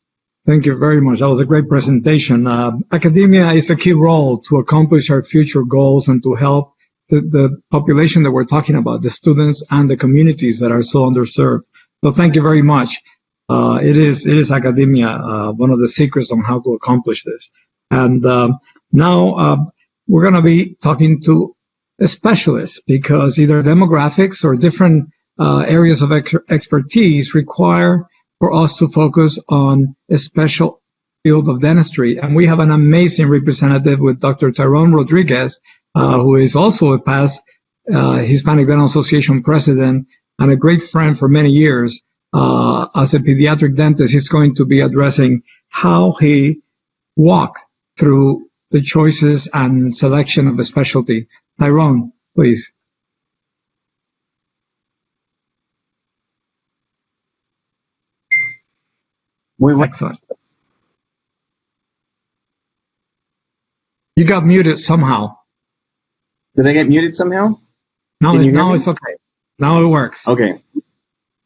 Thank you very much. That was a great presentation. Academia is a key role to accomplish our future goals and to help the population that we're talking about, the students and the communities that are so underserved. So thank you very much. It is academia, one of the secrets on how to accomplish this. And now we're going to be talking to a specialist, because either demographics or different areas of expertise require for us to focus on a special field of dentistry. And we have an amazing representative with Dr. Tyrone Rodriguez, who is also a past Hispanic Dental Association president and a great friend for many years. As a pediatric dentist, he's going to be addressing how he walked through the choices and selection of a specialty. Tyrone, please. Excellent. You got muted somehow. Did I get muted somehow? No, it's okay. Now it works. Okay.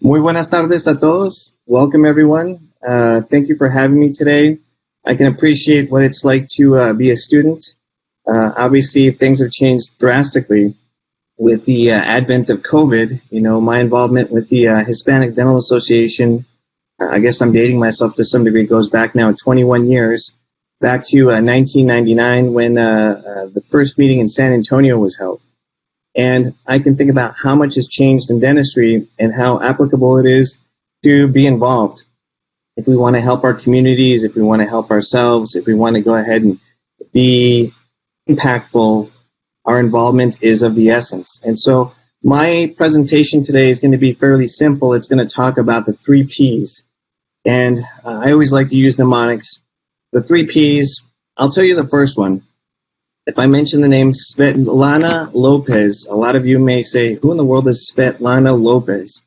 Muy buenas tardes a todos. Welcome, everyone. Thank you for having me today. I can appreciate what it's like to be a student. Obviously, things have changed drastically with the advent of COVID. You know, my involvement with the Hispanic Dental Association, I guess I'm dating myself to some degree, goes back now 21 years, back to 1999 when the first meeting in San Antonio was held. And I can think about how much has changed in dentistry and how applicable it is to be involved. If we want to help our communities, if we want to help ourselves, if we want to go ahead and be impactful, our involvement is of the essence. And so my presentation today is going to be fairly simple. It's going to talk about the 3 Ps. And I always like to use mnemonics. The 3 Ps, I'll tell you the first one. If I mention the name Svetlana Lopez, a lot of you may say, who in the world is Svetlana Lopez?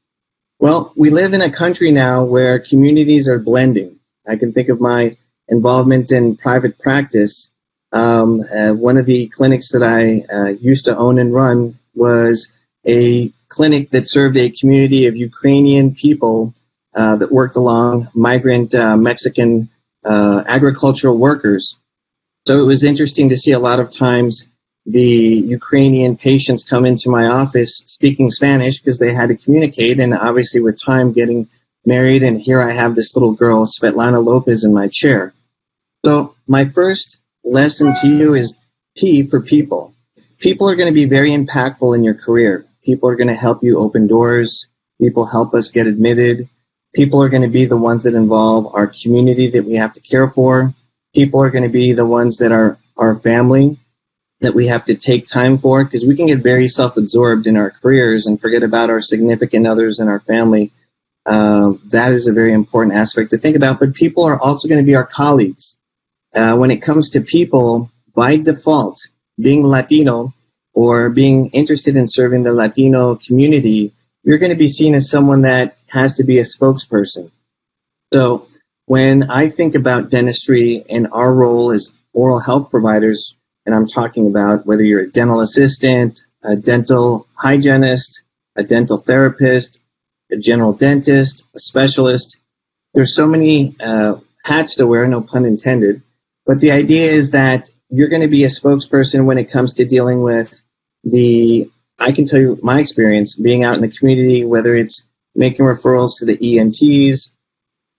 Well, we live in a country now where communities are blending. I can think of my involvement in private practice. One of the clinics that I used to own and run was a clinic that served a community of Ukrainian people that worked along migrant Mexican agricultural workers. So it was interesting to see a lot of times the Ukrainian patients come into my office speaking Spanish because they had to communicate, and obviously with time getting married, and here I have this little girl, Svetlana Lopez, in my chair. So my first lesson to you is P for people. People are going to be very impactful in your career. People are going to help you open doors. People help us get admitted. People are going to be the ones that involve our community that we have to care for. People are going to be the ones that are our family that we have to take time for, because we can get very self-absorbed in our careers and forget about our significant others and our family. That is a very important aspect to think about. But people are also going to be our colleagues. When it comes to people, by default, being Latino or being interested in serving the Latino community, you're going to be seen as someone that has to be a spokesperson. So when I think about dentistry and our role as oral health providers, and I'm talking about whether you're a dental assistant, a dental hygienist, a dental therapist, a general dentist, a specialist, there's so many hats to wear, no pun intended. But the idea is that you're going to be a spokesperson when it comes to dealing with I can tell you my experience being out in the community, whether it's making referrals to the ENTs,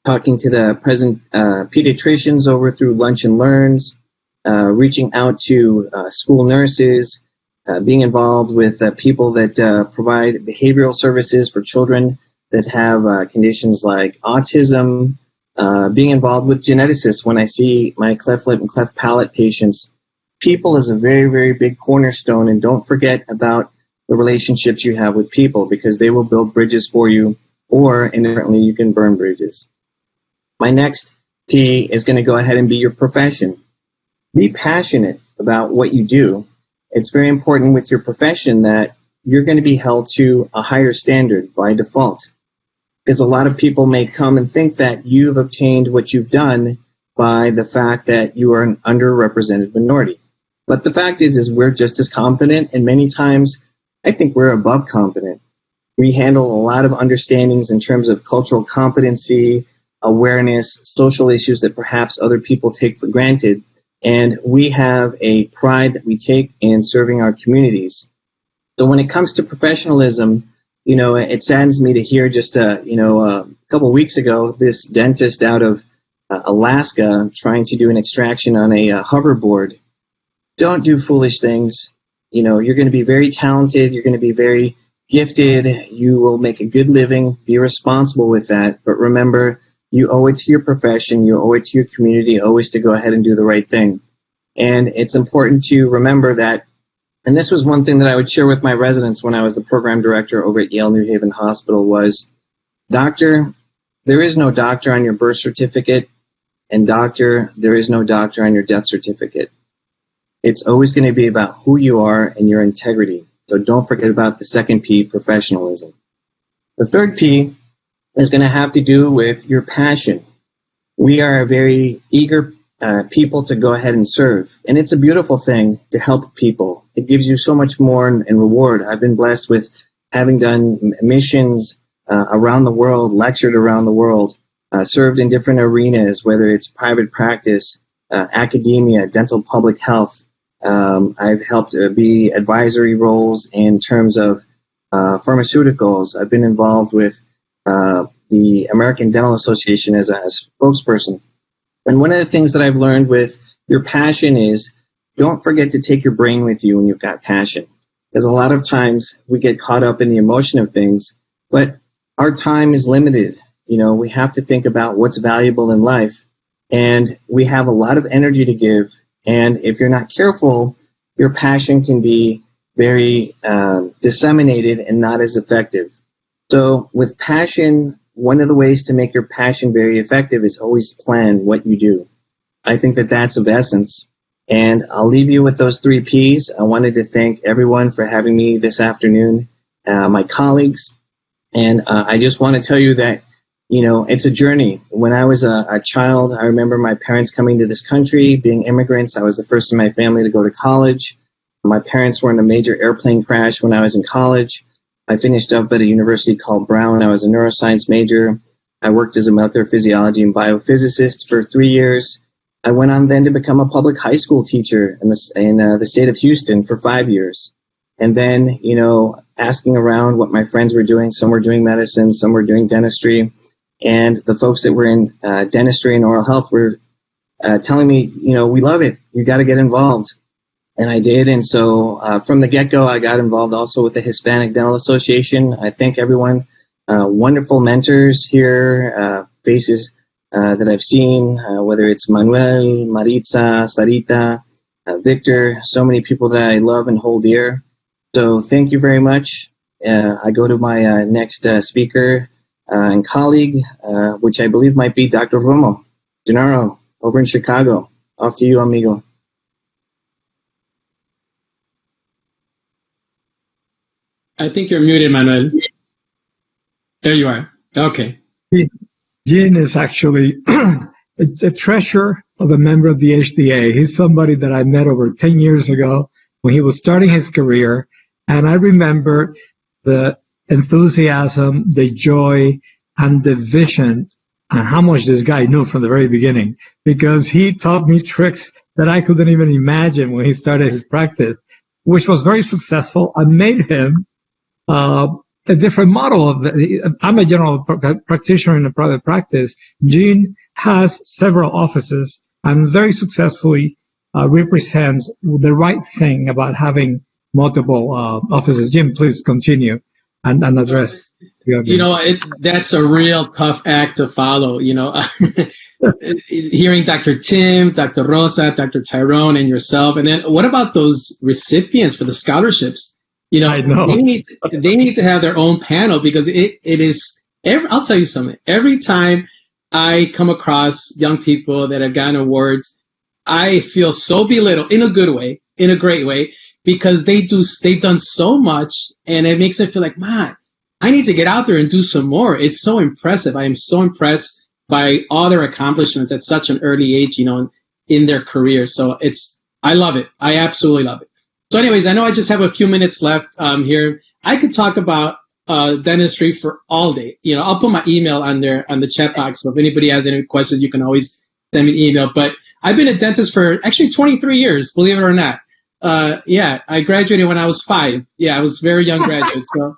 talking to the present pediatricians over through lunch and learns, reaching out to school nurses, being involved with people that provide behavioral services for children that have conditions like autism, being involved with geneticists when I see my cleft lip and cleft palate patients. People is a very, very big cornerstone, and don't forget about the relationships you have with people, because they will build bridges for you, or inadvertently you can burn bridges. My next P is going to go ahead and be your profession. Be passionate about what you do. It's very important with your profession that you're going to be held to a higher standard by default, because a lot of people may come and think that you've obtained what you've done by the fact that you are an underrepresented minority. But the fact is we're just as competent, and many times I think we're above competent. We handle a lot of understandings in terms of cultural competency, awareness, social issues that perhaps other people take for granted, and we have a pride that we take in serving our communities. So when it comes to professionalism, it saddens me to hear just a couple of weeks ago, this dentist out of Alaska trying to do an extraction on a hoverboard. Don't do foolish things. You're going to be very talented. You're going to be very gifted. You will make a good living. Be responsible with that. But remember, you owe it to your profession. You owe it to your community. Always to go ahead and do the right thing. And it's important to remember that. And this was one thing that I would share with my residents when I was the program director over at Yale New Haven Hospital was, doctor, there is no doctor on your birth certificate, and doctor, there is no doctor on your death certificate. It's always going to be about who you are and your integrity. So don't forget about the second P, professionalism. The third P is going to have to do with your passion. We are a very eager people to go ahead and serve. And it's a beautiful thing to help people. It gives you so much more in reward. I've been blessed with having done missions around the world, lectured around the world, served in different arenas, whether it's private practice, academia, dental public health. I've helped be advisory roles in terms of pharmaceuticals. I've been involved with the American Dental Association as a spokesperson. And one of the things that I've learned with your passion is don't forget to take your brain with you when you've got passion. Because a lot of times we get caught up in the emotion of things, but our time is limited. We have to think about what's valuable in life, and we have a lot of energy to give. And if you're not careful, your passion can be very disseminated and not as effective. So with passion, one of the ways to make your passion very effective is always plan what you do. I think that that's of essence. And I'll leave you with those three Ps. I wanted to thank everyone for having me this afternoon, my colleagues. And I just want to tell you that, it's a journey. When I was a child, I remember my parents coming to this country, being immigrants. I was the first in my family to go to college. My parents were in a major airplane crash when I was in college. I finished up at a university called Brown. I was a neuroscience major. I worked as a molecular physiology and biophysicist for 3 years. I went on then to become a public high school teacher in the state of Houston for 5 years. And then, asking around what my friends were doing, some were doing medicine, some were doing dentistry. And the folks that were in dentistry and oral health were telling me, we love it. You got to get involved. And I did. And so from the get-go, I got involved also with the Hispanic Dental Association. I thank everyone. Wonderful mentors here, faces that I've seen, whether it's Manuel, Maritza, Sarita, Victor, so many people that I love and hold dear. So thank you very much. I go to my next speaker and colleague, which I believe might be Dr. Romo Gennaro over in Chicago. Off to you, amigo. I think you're muted, Manuel. There you are. Okay. Gene is actually a treasure of a member of the HDA. He's somebody that I met over 10 years ago when he was starting his career. And I remember the enthusiasm, the joy, and the vision, and how much this guy knew from the very beginning, because he taught me tricks that I couldn't even imagine when he started his practice, which was very successful. I made him a different model of it. I'm a general practitioner in a private practice. Gene has several offices and very successfully represents the right thing about having multiple offices. Jim, please continue and address the audience. That's a real tough act to follow. Hearing Dr. Tim, Dr. Rosa, Dr. Tyrone, and yourself, and then what about those recipients for the scholarships? I know. They need to have their own panel, because it is. I'll tell you something. Every time I come across young people that have gotten awards, I feel so belittled in a good way, in a great way, because they've done so much, and it makes me feel like, man, I need to get out there and do some more. It's so impressive. I am so impressed by all their accomplishments at such an early age, in their career. So I love it. I absolutely love it. So anyways, I know I just have a few minutes left here. I could talk about dentistry for all day. I'll put my email on the chat box. So if anybody has any questions, you can always send me an email. But I've been a dentist for actually 23 years, believe it or not. I graduated when I was 5. I was a very young graduate. So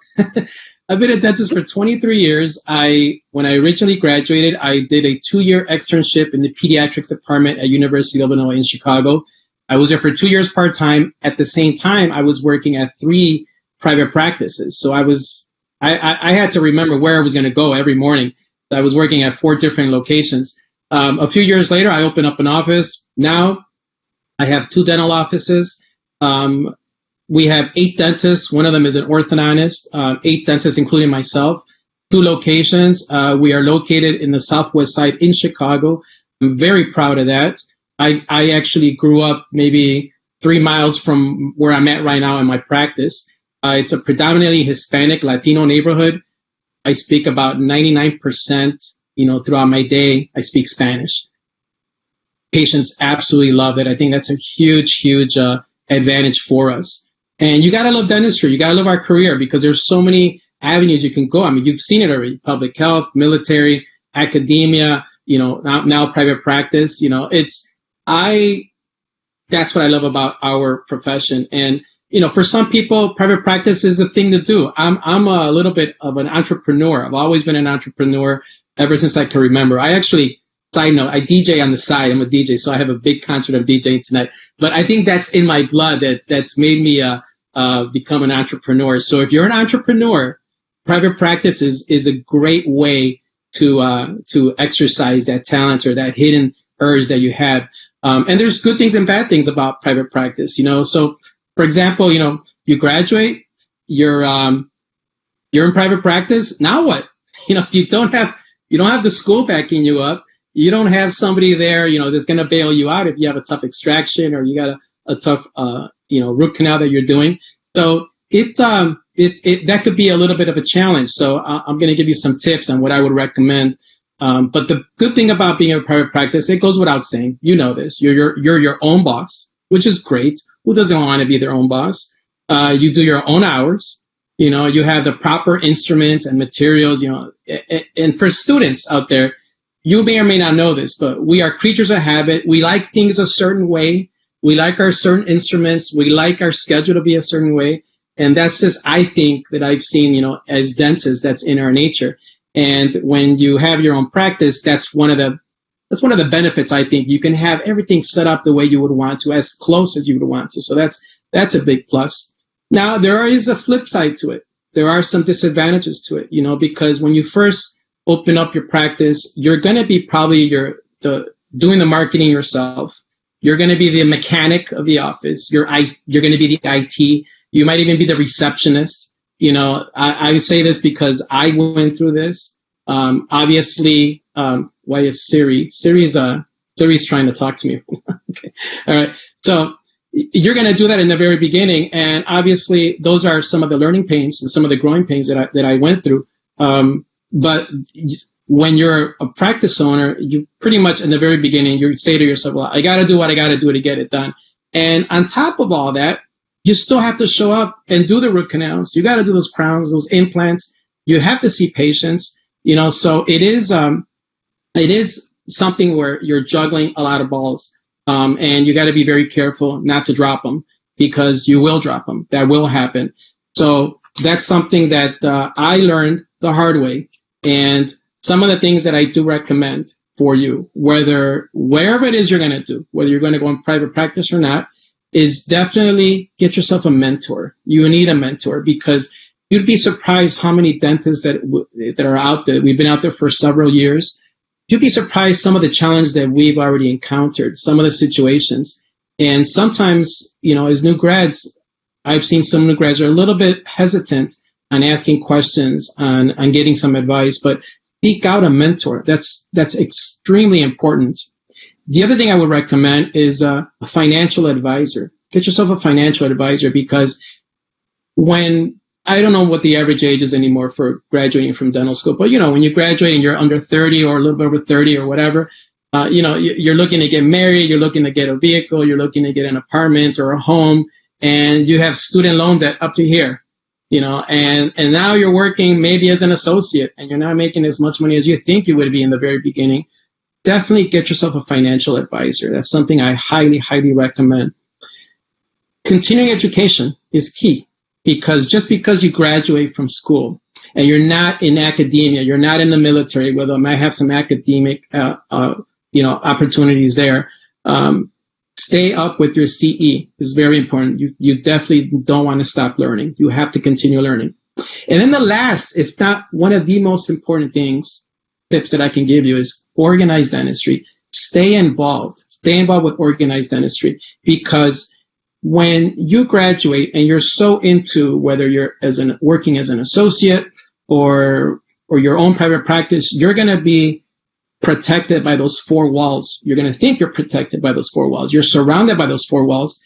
I've been a dentist for 23 years. When I originally graduated, I did a 2-year externship in the pediatrics department at University of Illinois in Chicago. I was there for 2 years part-time. At the same time, I was working at 3 private practices. So I had to remember where I was going to go every morning. I was working at 4 different locations. A few years later, I opened up an office. Now I have 2 dental offices. We have 8 dentists. One of them is an orthodontist. 8 dentists, including myself. 2 locations. We are located in the Southwest Side in Chicago. I'm very proud of that. I actually grew up maybe 3 miles from where I'm at right now in my practice. It's a predominantly Hispanic, Latino neighborhood. I speak about 99%, throughout my day, I speak Spanish. Patients absolutely love it. I think that's a huge, huge advantage for us. And you got to love dentistry. You got to love our career, because there's so many avenues you can go. I mean, you've seen it already: public health, military, academia, now private practice. That's what I love about our profession. And, for some people, private practice is a thing to do. I'm a little bit of an entrepreneur. I've always been an entrepreneur ever since I can remember. I actually, side note, I DJ on the side. I'm a DJ, so I have a big concert of DJing tonight. But I think that's in my blood that's made me become an entrepreneur. So if you're an entrepreneur, private practice is a great way to exercise that talent or that hidden urge that you have. And there's good things and bad things about private practice, So, for example, you graduate, you're in private practice. Now what? You don't have the school backing you up. You don't have somebody there, that's going to bail you out if you have a tough extraction or you got a tough, root canal that you're doing. So that could be a little bit of a challenge. So I'm going to give you some tips on what I would recommend. But the good thing about being in a private practice, it goes without saying, this, you're your own boss, which is great. Who doesn't want to be their own boss? You do your own hours. You have the proper instruments and materials, and for students out there, you may or may not know this, but we are creatures of habit. We like things a certain way. We like our certain instruments. We like our schedule to be a certain way. And that's just, I think, that I've seen, as dentists, that's in our nature. And when you have your own practice, that's one of the benefits, I think. You can have everything set up the way you would want to, as close as you would want to. So that's a big plus. Now, there is a flip side to it. There are some disadvantages to it, because when you first open up your practice, you're going to be probably doing the marketing yourself. You're going to be the mechanic of the office. You're going to be the IT. You might even be the receptionist. I say this because I went through this. Obviously, why is Siri? Siri's trying to talk to me. Okay. All right. So you're going to do that in the very beginning. And obviously those are some of the learning pains and some of the growing pains that I went through. But when you're a practice owner, you pretty much in the very beginning, you say to yourself, well, I got to do what I got to do to get it done. And on top of all that, you still have to show up and do the root canals. You got to do those crowns, those implants. You have to see patients, so it is something where you're juggling a lot of balls. And you got to be very careful not to drop them, because you will drop them. That will happen. So that's something that I learned the hard way. And some of the things that I do recommend for you, wherever it is you're going to do, whether you're going to go in private practice or not, is definitely get yourself a mentor. You need a mentor, because you'd be surprised how many dentists that are out there. We've been out there for several years. You'd be surprised some of the challenges that we've already encountered, some of the situations. And sometimes, as new grads, I've seen some new grads are a little bit hesitant on asking questions, on getting some advice, but seek out a mentor. That's extremely important. The other thing I would recommend is a financial advisor. Get yourself a financial advisor, because I don't know what the average age is anymore for graduating from dental school, but when you graduate and you're under 30 or a little bit over 30 or whatever, you're looking to get married, you're looking to get a vehicle, you're looking to get an apartment or a home, and you have student loan debt up to here, and now you're working maybe as an associate and you're not making as much money as you think you would be in the very beginning. Definitely get yourself a financial advisor. That's something I highly, highly recommend. Continuing education is key, because just because you graduate from school and you're not in academia, you're not in the military, where they might have some academic, opportunities there. Stay up with your CE is very important. You definitely don't want to stop learning. You have to continue learning. And then the last, if not one of the most important tips that I can give you, is organized dentistry. Stay involved with organized dentistry, because when you graduate and you're so into whether you're working as an associate or your own private practice, you're going to be protected by those four walls. You're going to think you're protected by those four walls. You're surrounded by those four walls.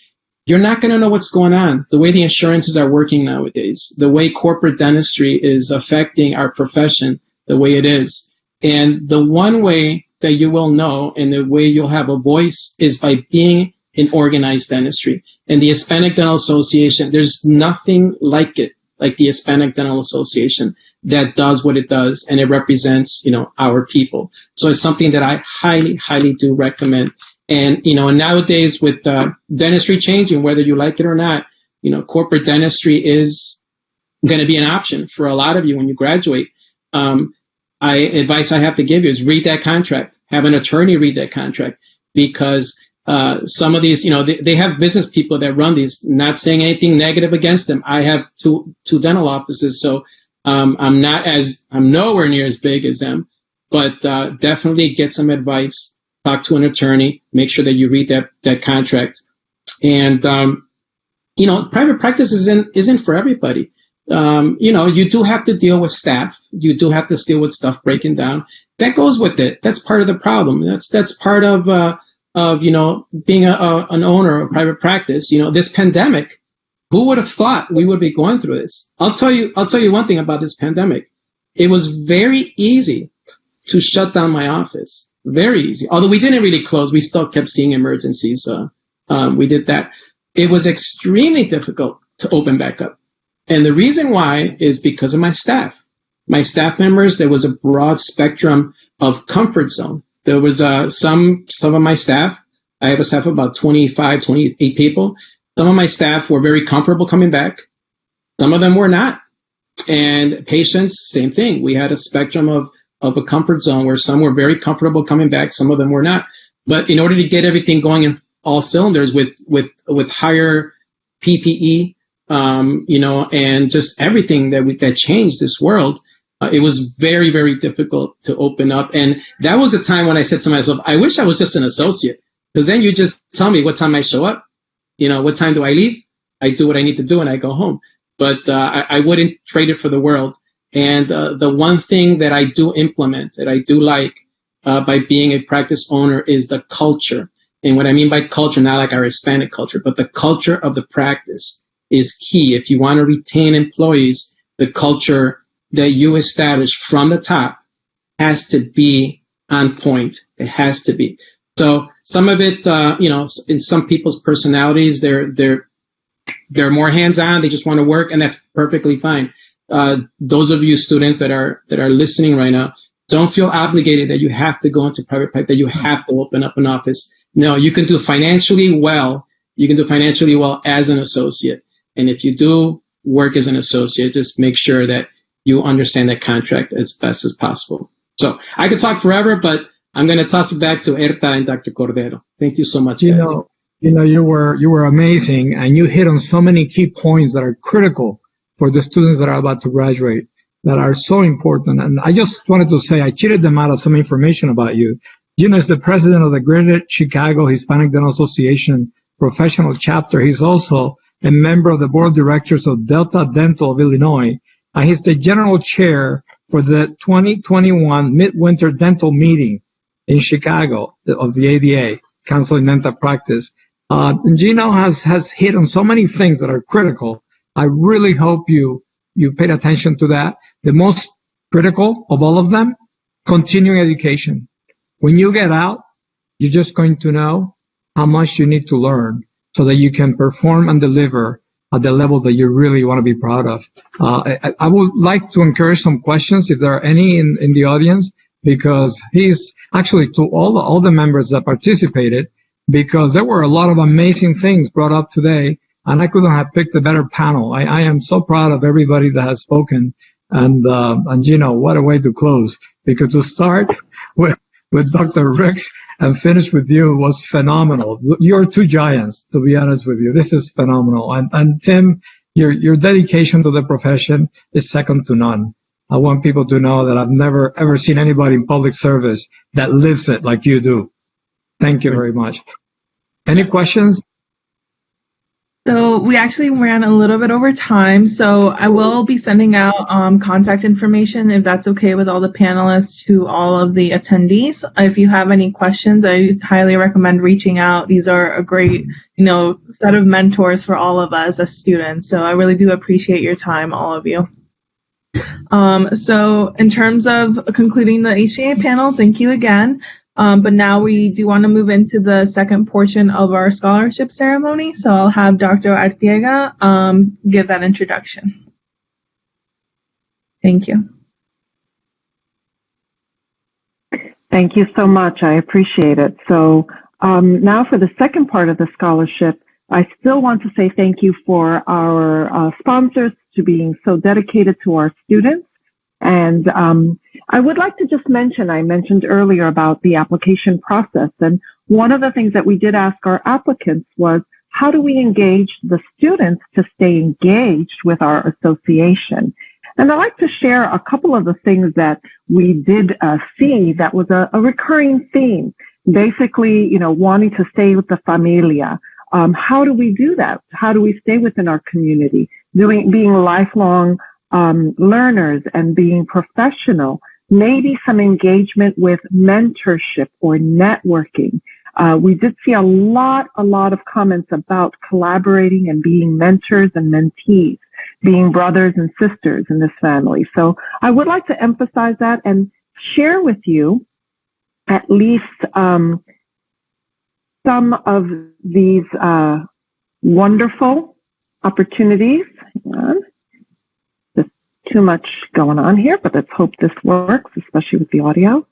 You're not going to know what's going on. The way the insurances are working nowadays, the way corporate dentistry is affecting our profession, the way it is. And the one way that you will know and the way you'll have a voice is by being in organized dentistry. And the Hispanic Dental Association, there's nothing like it, like the Hispanic Dental Association, that does what it does, and it represents, our people. So it's something that I highly, highly do recommend. And, nowadays with dentistry changing, whether you like it or not, corporate dentistry is going to be an option for a lot of you when you graduate. Advice I have to give you is read that contract. Have an attorney read that contract, because some of these, they have business people that run these. Not saying anything negative against them. I have two dental offices, so I'm nowhere near as big as them. But definitely get some advice. Talk to an attorney. Make sure that you read that contract. And private practice isn't for everybody. You do have to deal with staff. You do have to deal with stuff breaking down. That goes with it. That's part of the problem. That's part of being an owner of private practice. This pandemic, who would have thought we would be going through this? I'll tell you one thing about this pandemic. It was very easy to shut down my office. Very easy. Although we didn't really close, we still kept seeing emergencies. We did that. It was extremely difficult to open back up. And the reason why is because of my staff. my staff members, there was a broad spectrum of comfort zone. There was some of my staff, I have a staff of about 25, 28 people. Some of my staff were very comfortable coming back. Some of them were not. And patients, same thing. We had a spectrum of a comfort zone where some were very comfortable coming back, some of them were not. But in order to get everything going in all cylinders with higher PPE, and just everything that changed this world, it was very, very difficult to open up. And that was a time when I said to myself, I wish I was just an associate, because then you just tell me what time I show up, what time do I leave? I do what I need to do and I go home. But I wouldn't trade it for the world. And the one thing that I do implement, that I do like by being a practice owner, is the culture. And what I mean by culture, not like our Hispanic culture, but the culture of the practice is key. If you want to retain employees, the culture that you establish from the top has to be on point. It has to be. So some of it, in some people's personalities, they're more hands-on. They just want to work, and that's perfectly fine. Those of you students that are listening right now, don't feel obligated that you have to go into private practice, that you have to open up an office. No, you can do financially well. You can do financially well as an associate. And if you do work as an associate, just make sure that you understand that contract as best as possible. So I could talk forever, but I'm going to toss it back to Erta and Dr. Cordero. Thank you so much, guys. You were amazing, and you hit on so many key points that are critical for the students that are about to graduate, that are so important. And I just wanted to say, I cheated them out of some information about you. Gino is the president of the Greater Chicago Hispanic Dental Association professional chapter. He's also a member of the board of directors of Delta Dental of Illinois, and he's the general chair for the 2021 Midwinter Dental Meeting in Chicago of the ADA, Council in Dental Practice. Gino has hit on so many things that are critical. I really hope you paid attention to that. The most critical of all of them, continuing education. When you get out, you're just going to know how much you need to learn so that you can perform and deliver at the level that you really want to be proud of. I would like to encourage some questions if there are any in the audience, because he's actually to all the members that participated, because there were a lot of amazing things brought up today, and I couldn't have picked a better panel. I am so proud of everybody that has spoken, and what a way to close, because to start with Dr. Ricks and finish with you was phenomenal. You're two giants, to be honest with you. This is phenomenal. And Tim, your dedication to the profession is second to none. I want people to know that I've never, ever seen anybody in public service that lives it like you do. Thank you very much. Any questions? So we actually ran a little bit over time, so I will be sending out contact information, if that's okay with all the panelists, to all of the attendees. If you have any questions, I highly recommend reaching out. These are a great, set of mentors for all of us as students. So I really do appreciate your time, all of you. So in terms of concluding the HCA panel, thank you again. But now we do want to move into the second portion of our scholarship ceremony. So I'll have Dr. Artiega give that introduction. Thank you. Thank you so much. I appreciate it. So now for the second part of the scholarship, I still want to say thank you for our sponsors to being so dedicated to our students. And I would like to just mention, I mentioned earlier about the application process. And one of the things that we did ask our applicants was, how do we engage the students to stay engaged with our association? And I'd like to share a couple of the things that we did see that was a recurring theme. Basically, wanting to stay with the familia. How do we do that? How do we stay within our community? Being lifelong learners and being professional, maybe some engagement with mentorship or networking. We did see a lot of comments about collaborating and being mentors and mentees, being brothers and sisters in this family. So I would like to emphasize that and share with you at least some of these wonderful opportunities. Hang on. Just too much going on here, but let's hope this works, especially with the audio.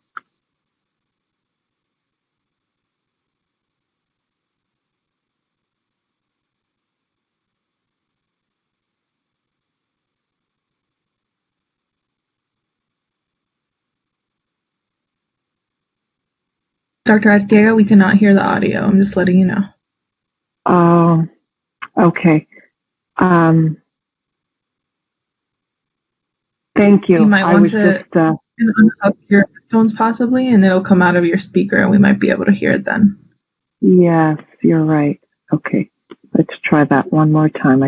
Dr. Arteaga, we cannot hear the audio. I'm just letting you know. Okay. Thank you. You might want to unhook your headphones possibly, and it'll come out of your speaker, and we might be able to hear it then. Yes, you're right. Okay, let's try that one more time.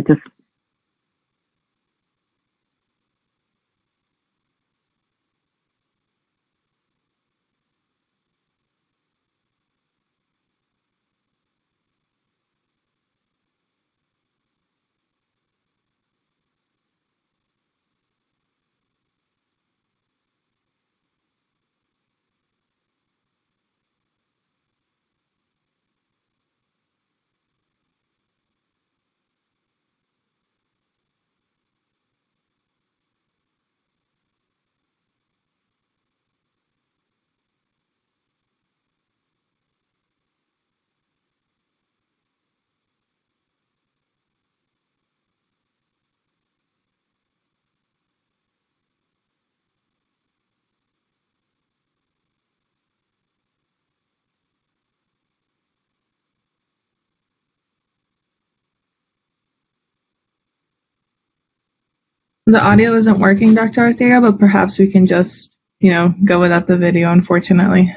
The audio isn't working, Dr. Arteaga, but perhaps we can just, go without the video, unfortunately.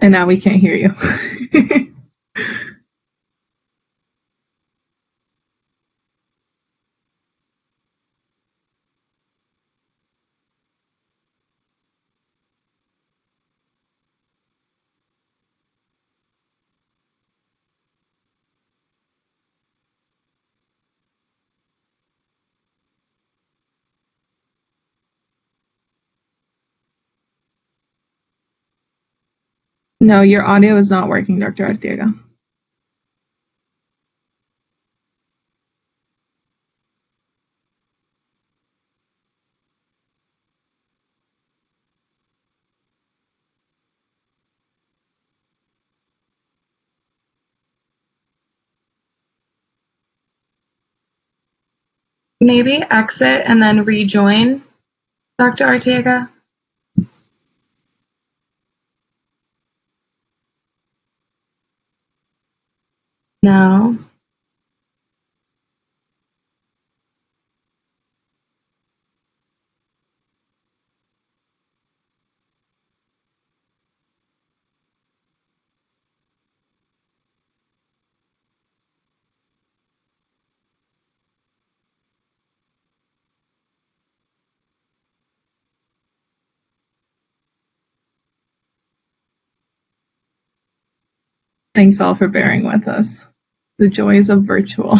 And now we can't hear you. No, your audio is not working, Dr. Arteaga. Maybe exit and then rejoin, Dr. Arteaga. No. Thanks all for bearing with us. The joys of virtual.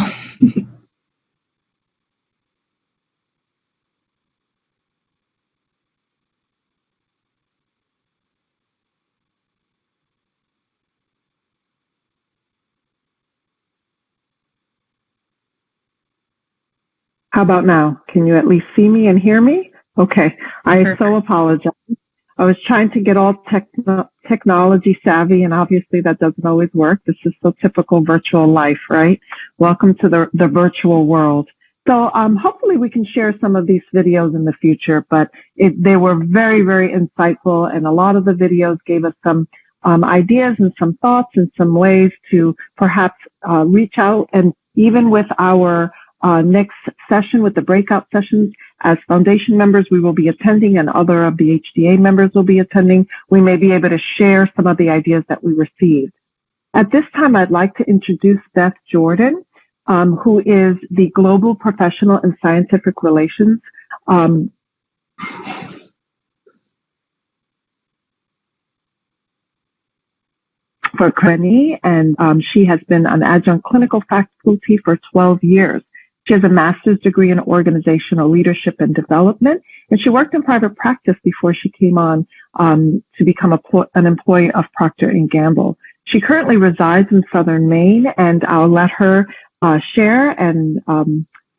How about now? Can you at least see me and hear me? Okay. I so apologize. I was trying to get all technology savvy, and obviously that doesn't always work. This is so typical virtual life, right? Welcome to the virtual world. So hopefully we can share some of these videos in the future, but they were very, very insightful, and a lot of the videos gave us some ideas and some thoughts and some ways to perhaps reach out, and even with our next session, with the breakout sessions, as foundation members, we will be attending, and other of the HDA members will be attending. We may be able to share some of the ideas that we received. At this time, I'd like to introduce Beth Jordan, who is the Global Professional in Scientific Relations for CRENI, and she has been an adjunct clinical faculty for 12 years. She has a master's degree in organizational leadership and development, and she worked in private practice before she came on to become an employee of Procter & Gamble. She currently resides in Southern Maine, and I'll let her share and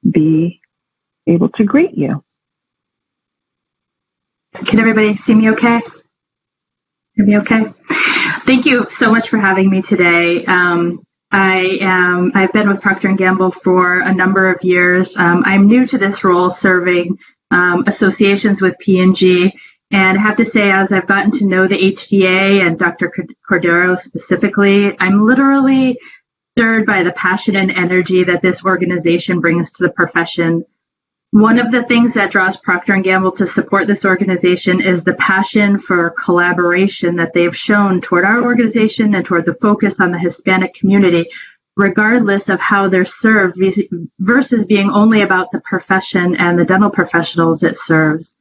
be able to greet you. Can everybody see me okay? Hear me okay? Thank you so much for having me today. I've been with Procter & Gamble for a number of years. I'm new to this role, serving associations with P&G. And I have to say, as I've gotten to know the HDA and Dr. Cordero specifically, I'm literally stirred by the passion and energy that this organization brings to the profession. One of the things that draws Procter & Gamble to support this organization is the passion for collaboration that they've shown toward our organization and toward the focus on the Hispanic community, regardless of how they're served, versus being only about the profession and the dental professionals it serves.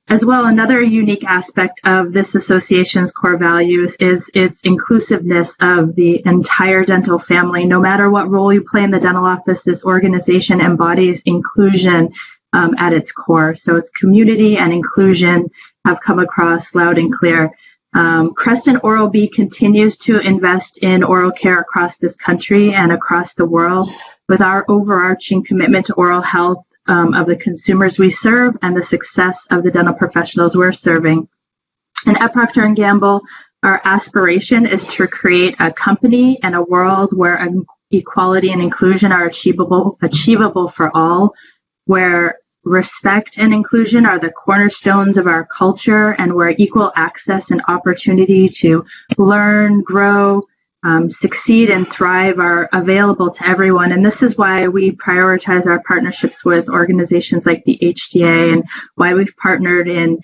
As well, another unique aspect of this association's core values is its inclusiveness of the entire dental family. No matter what role you play in the dental office, this organization embodies inclusion at its core. So its community and inclusion have come across loud and clear. Creston Oral-B continues to invest in oral care across this country and across the world with our overarching commitment to oral health of the consumers we serve and the success of the dental professionals we're serving. And at Procter & Gamble, our aspiration is to create a company and a world where equality and inclusion are achievable for all, where respect and inclusion are the cornerstones of our culture, and where equal access and opportunity to learn, grow, succeed and thrive are available to everyone. And this is why we prioritize our partnerships with organizations like the HDA, and why we've partnered in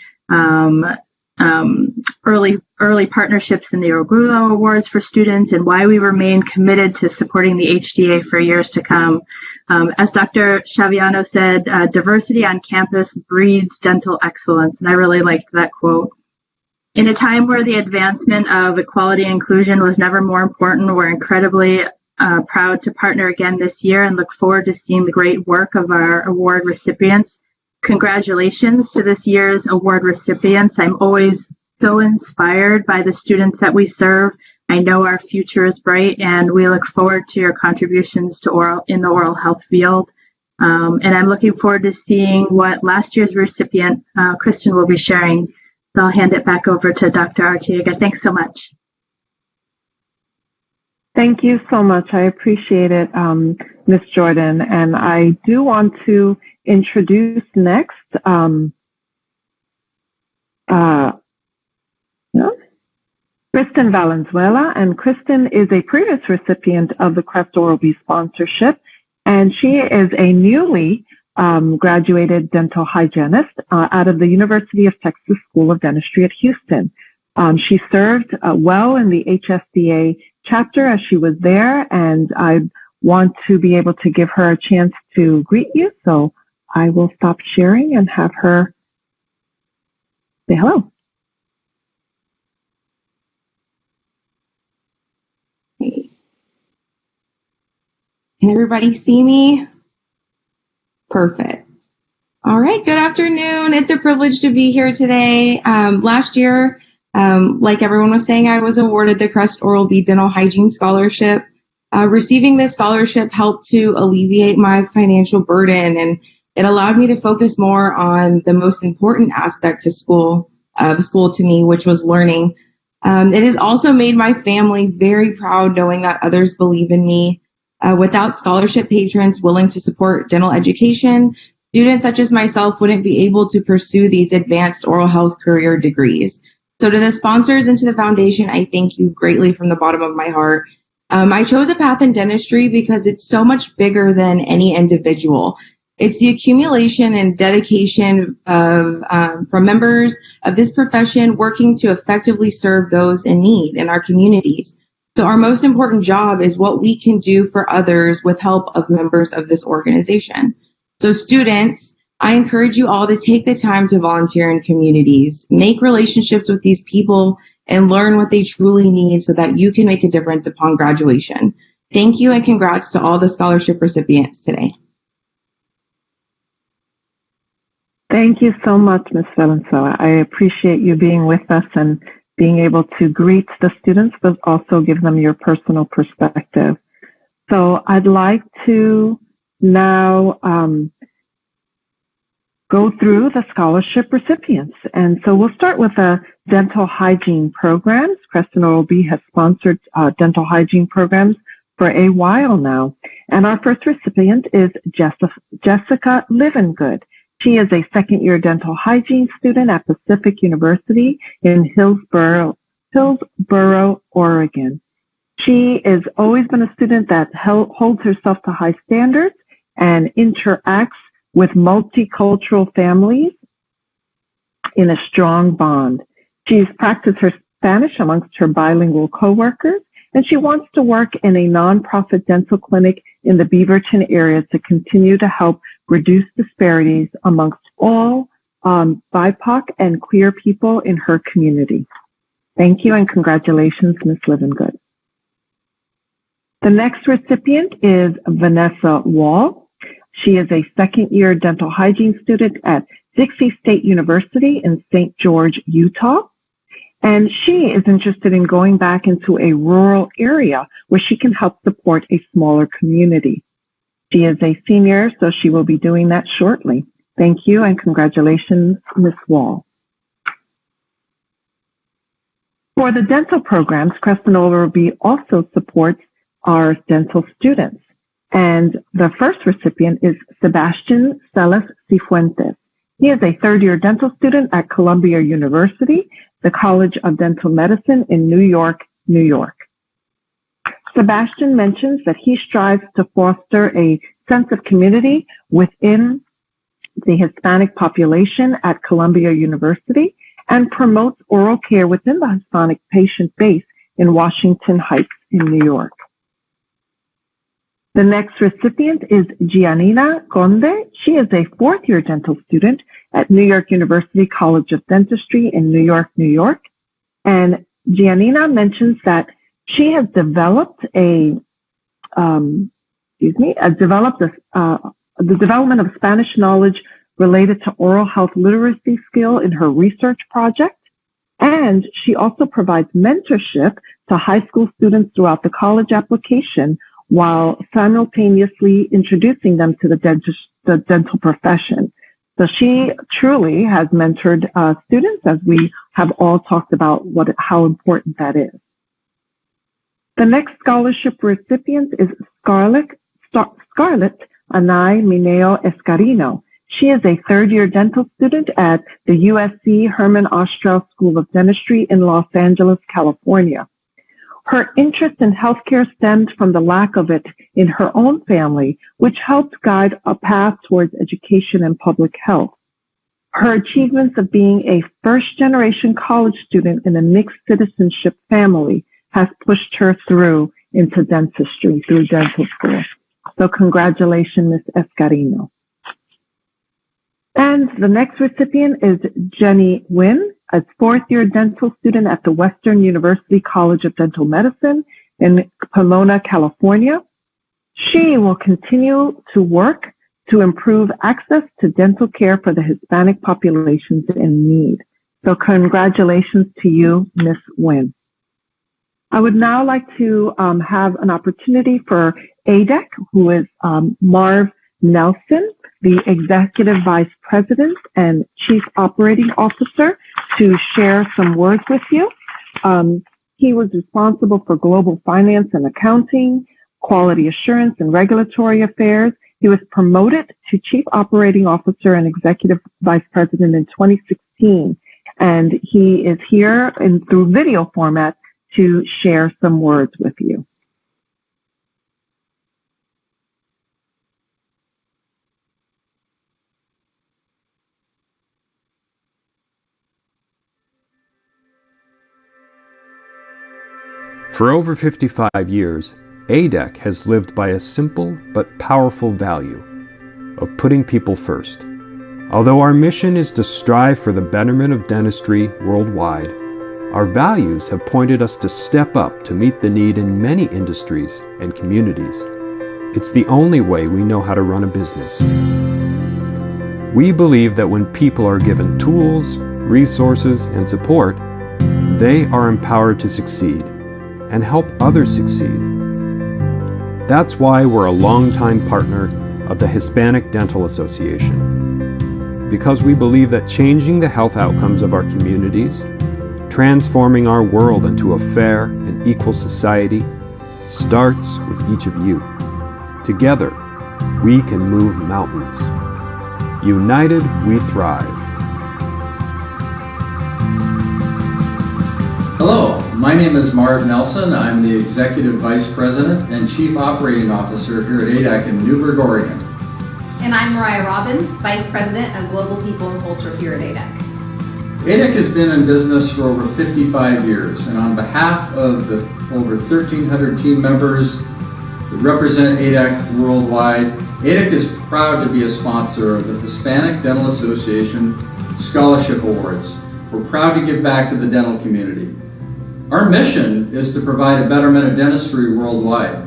early partnerships in the Orgullo Awards for students, and why we remain committed to supporting the HDA for years to come. As Dr. Chaviano said, diversity on campus breeds dental excellence, and I really liked that quote. In a time where the advancement of equality and inclusion was never more important, we're incredibly proud to partner again this year and look forward to seeing the great work of our award recipients. Congratulations to this year's award recipients. I'm always so inspired by the students that we serve. I know our future is bright, and we look forward to your contributions to in the oral health field. And I'm looking forward to seeing what last year's recipient, Kristen, will be sharing. So I'll hand it back over to Dr. Arteaga. Thanks so much. Thank you so much. I appreciate it, Ms. Jordan. And I do want to introduce next Kristen Valenzuela. And Kristen is a previous recipient of the Crest Oral-B sponsorship, and she is a newly graduated dental hygienist out of the University of Texas School of Dentistry at Houston. She served well in the HSDA chapter as she was there, and I want to be able to give her a chance to greet you, so I will stop sharing and have her say hello. Can everybody see me? Perfect. All right, good afternoon. It's a privilege to be here today. Last year, like everyone was saying, I was awarded the Crest Oral-B Dental Hygiene Scholarship. Receiving this scholarship helped to alleviate my financial burden, and it allowed me to focus more on the most important aspect of school to me, which was learning. It has also made my family very proud knowing that others believe in me. Without scholarship patrons willing to support dental education, students such as myself wouldn't be able to pursue these advanced oral health career degrees. So to the sponsors and to the foundation, I thank you greatly from the bottom of my heart. I chose a path in dentistry because it's so much bigger than any individual. It's the accumulation and dedication of from members of this profession working to effectively serve those in need in our communities. So our most important job is what we can do for others with help of members of this organization. So students, I encourage you all to take the time to volunteer in communities, make relationships with these people, and learn what they truly need so that you can make a difference upon graduation. Thank you, and congrats to all the scholarship recipients today. Thank you so much, Ms. Valenzuela. I appreciate you being with us and being able to greet the students, but also give them your personal perspective. So I'd like to now go through the scholarship recipients. And so we'll start with the dental hygiene programs. Creston OB has sponsored dental hygiene programs for a while now. And our first recipient is Jessica Livengood. She is a second-year dental hygiene student at Pacific University in Hillsboro, Oregon. She has always been a student that holds herself to high standards and interacts with multicultural families in a strong bond. She's practiced her Spanish amongst her bilingual coworkers, and she wants to work in a nonprofit dental clinic in the Beaverton area to continue to help reduce disparities amongst all BIPOC and queer people in her community. Thank you and congratulations, Ms. Livengood. The next recipient is Vanessa Wall. She is a second-year dental hygiene student at Dixie State University in St. George, Utah. And she is interested in going back into a rural area where she can help support a smaller community. She is a senior, so she will be doing that shortly. Thank you and congratulations, Ms. Wall. For the dental programs, Creston OB also supports our dental students. And the first recipient is Sebastian Celis Cifuentes. He is a third-year dental student at Columbia University, the College of Dental Medicine in New York, New York. Sebastian mentions that he strives to foster a sense of community within the Hispanic population at Columbia University and promotes oral care within the Hispanic patient base in Washington Heights in New York. The next recipient is Giannina Conde. She is a fourth-year dental student at New York University College of Dentistry in New York, New York. And Giannina mentions that she has developed the development of Spanish knowledge related to oral health literacy skill in her research project. And she also provides mentorship to high school students throughout the college application while simultaneously introducing them to the dental profession. So she truly has mentored students, as we have all talked about how important that is. The next scholarship recipient is Scarlett Anay Mineo Escarino. She is a third-year dental student at the USC Herman Ostrauss School of Dentistry in Los Angeles, California. Her interest in healthcare stemmed from the lack of it in her own family, which helped guide a path towards education and public health. Her achievements of being a first-generation college student in a mixed citizenship family has pushed her through into dentistry, through dental school. So congratulations, Ms. Escarino. And the next recipient is Jenny Nguyen, a fourth-year dental student at the Western University College of Dental Medicine in Pomona, California. She will continue to work to improve access to dental care for the Hispanic populations in need. So congratulations to you, Ms. Nguyen. I would now like to have an opportunity for ADEC, who is Marv Nelson, the Executive Vice President and Chief Operating Officer, to share some words with you. He was responsible for global finance and accounting, quality assurance and regulatory affairs. He was promoted to Chief Operating Officer and Executive Vice President in 2016, and he is here through video format to share some words with you. For over 55 years, ADEC has lived by a simple but powerful value of putting people first. Although our mission is to strive for the betterment of dentistry worldwide, our values have pointed us to step up to meet the need in many industries and communities. It's the only way we know how to run a business. We believe that when people are given tools, resources, and support, they are empowered to succeed and help others succeed. That's why we're a longtime partner of the Hispanic Dental Association. because we believe that changing the health outcomes of our communities, transforming our world into a fair and equal society, starts with each of you. Together, we can move mountains. United, we thrive. Hello, my name is Marv Nelson. I'm the Executive Vice President and Chief Operating Officer here at ADAC in Newburgh, Oregon. And I'm Mariah Robbins, Vice President of Global People and Culture here at ADAC. ADAC has been in business for over 55 years, and on behalf of the over 1,300 team members that represent ADAC worldwide, ADAC is proud to be a sponsor of the Hispanic Dental Association Scholarship Awards. We're proud to give back to the dental community. Our mission is to provide a betterment of dentistry worldwide.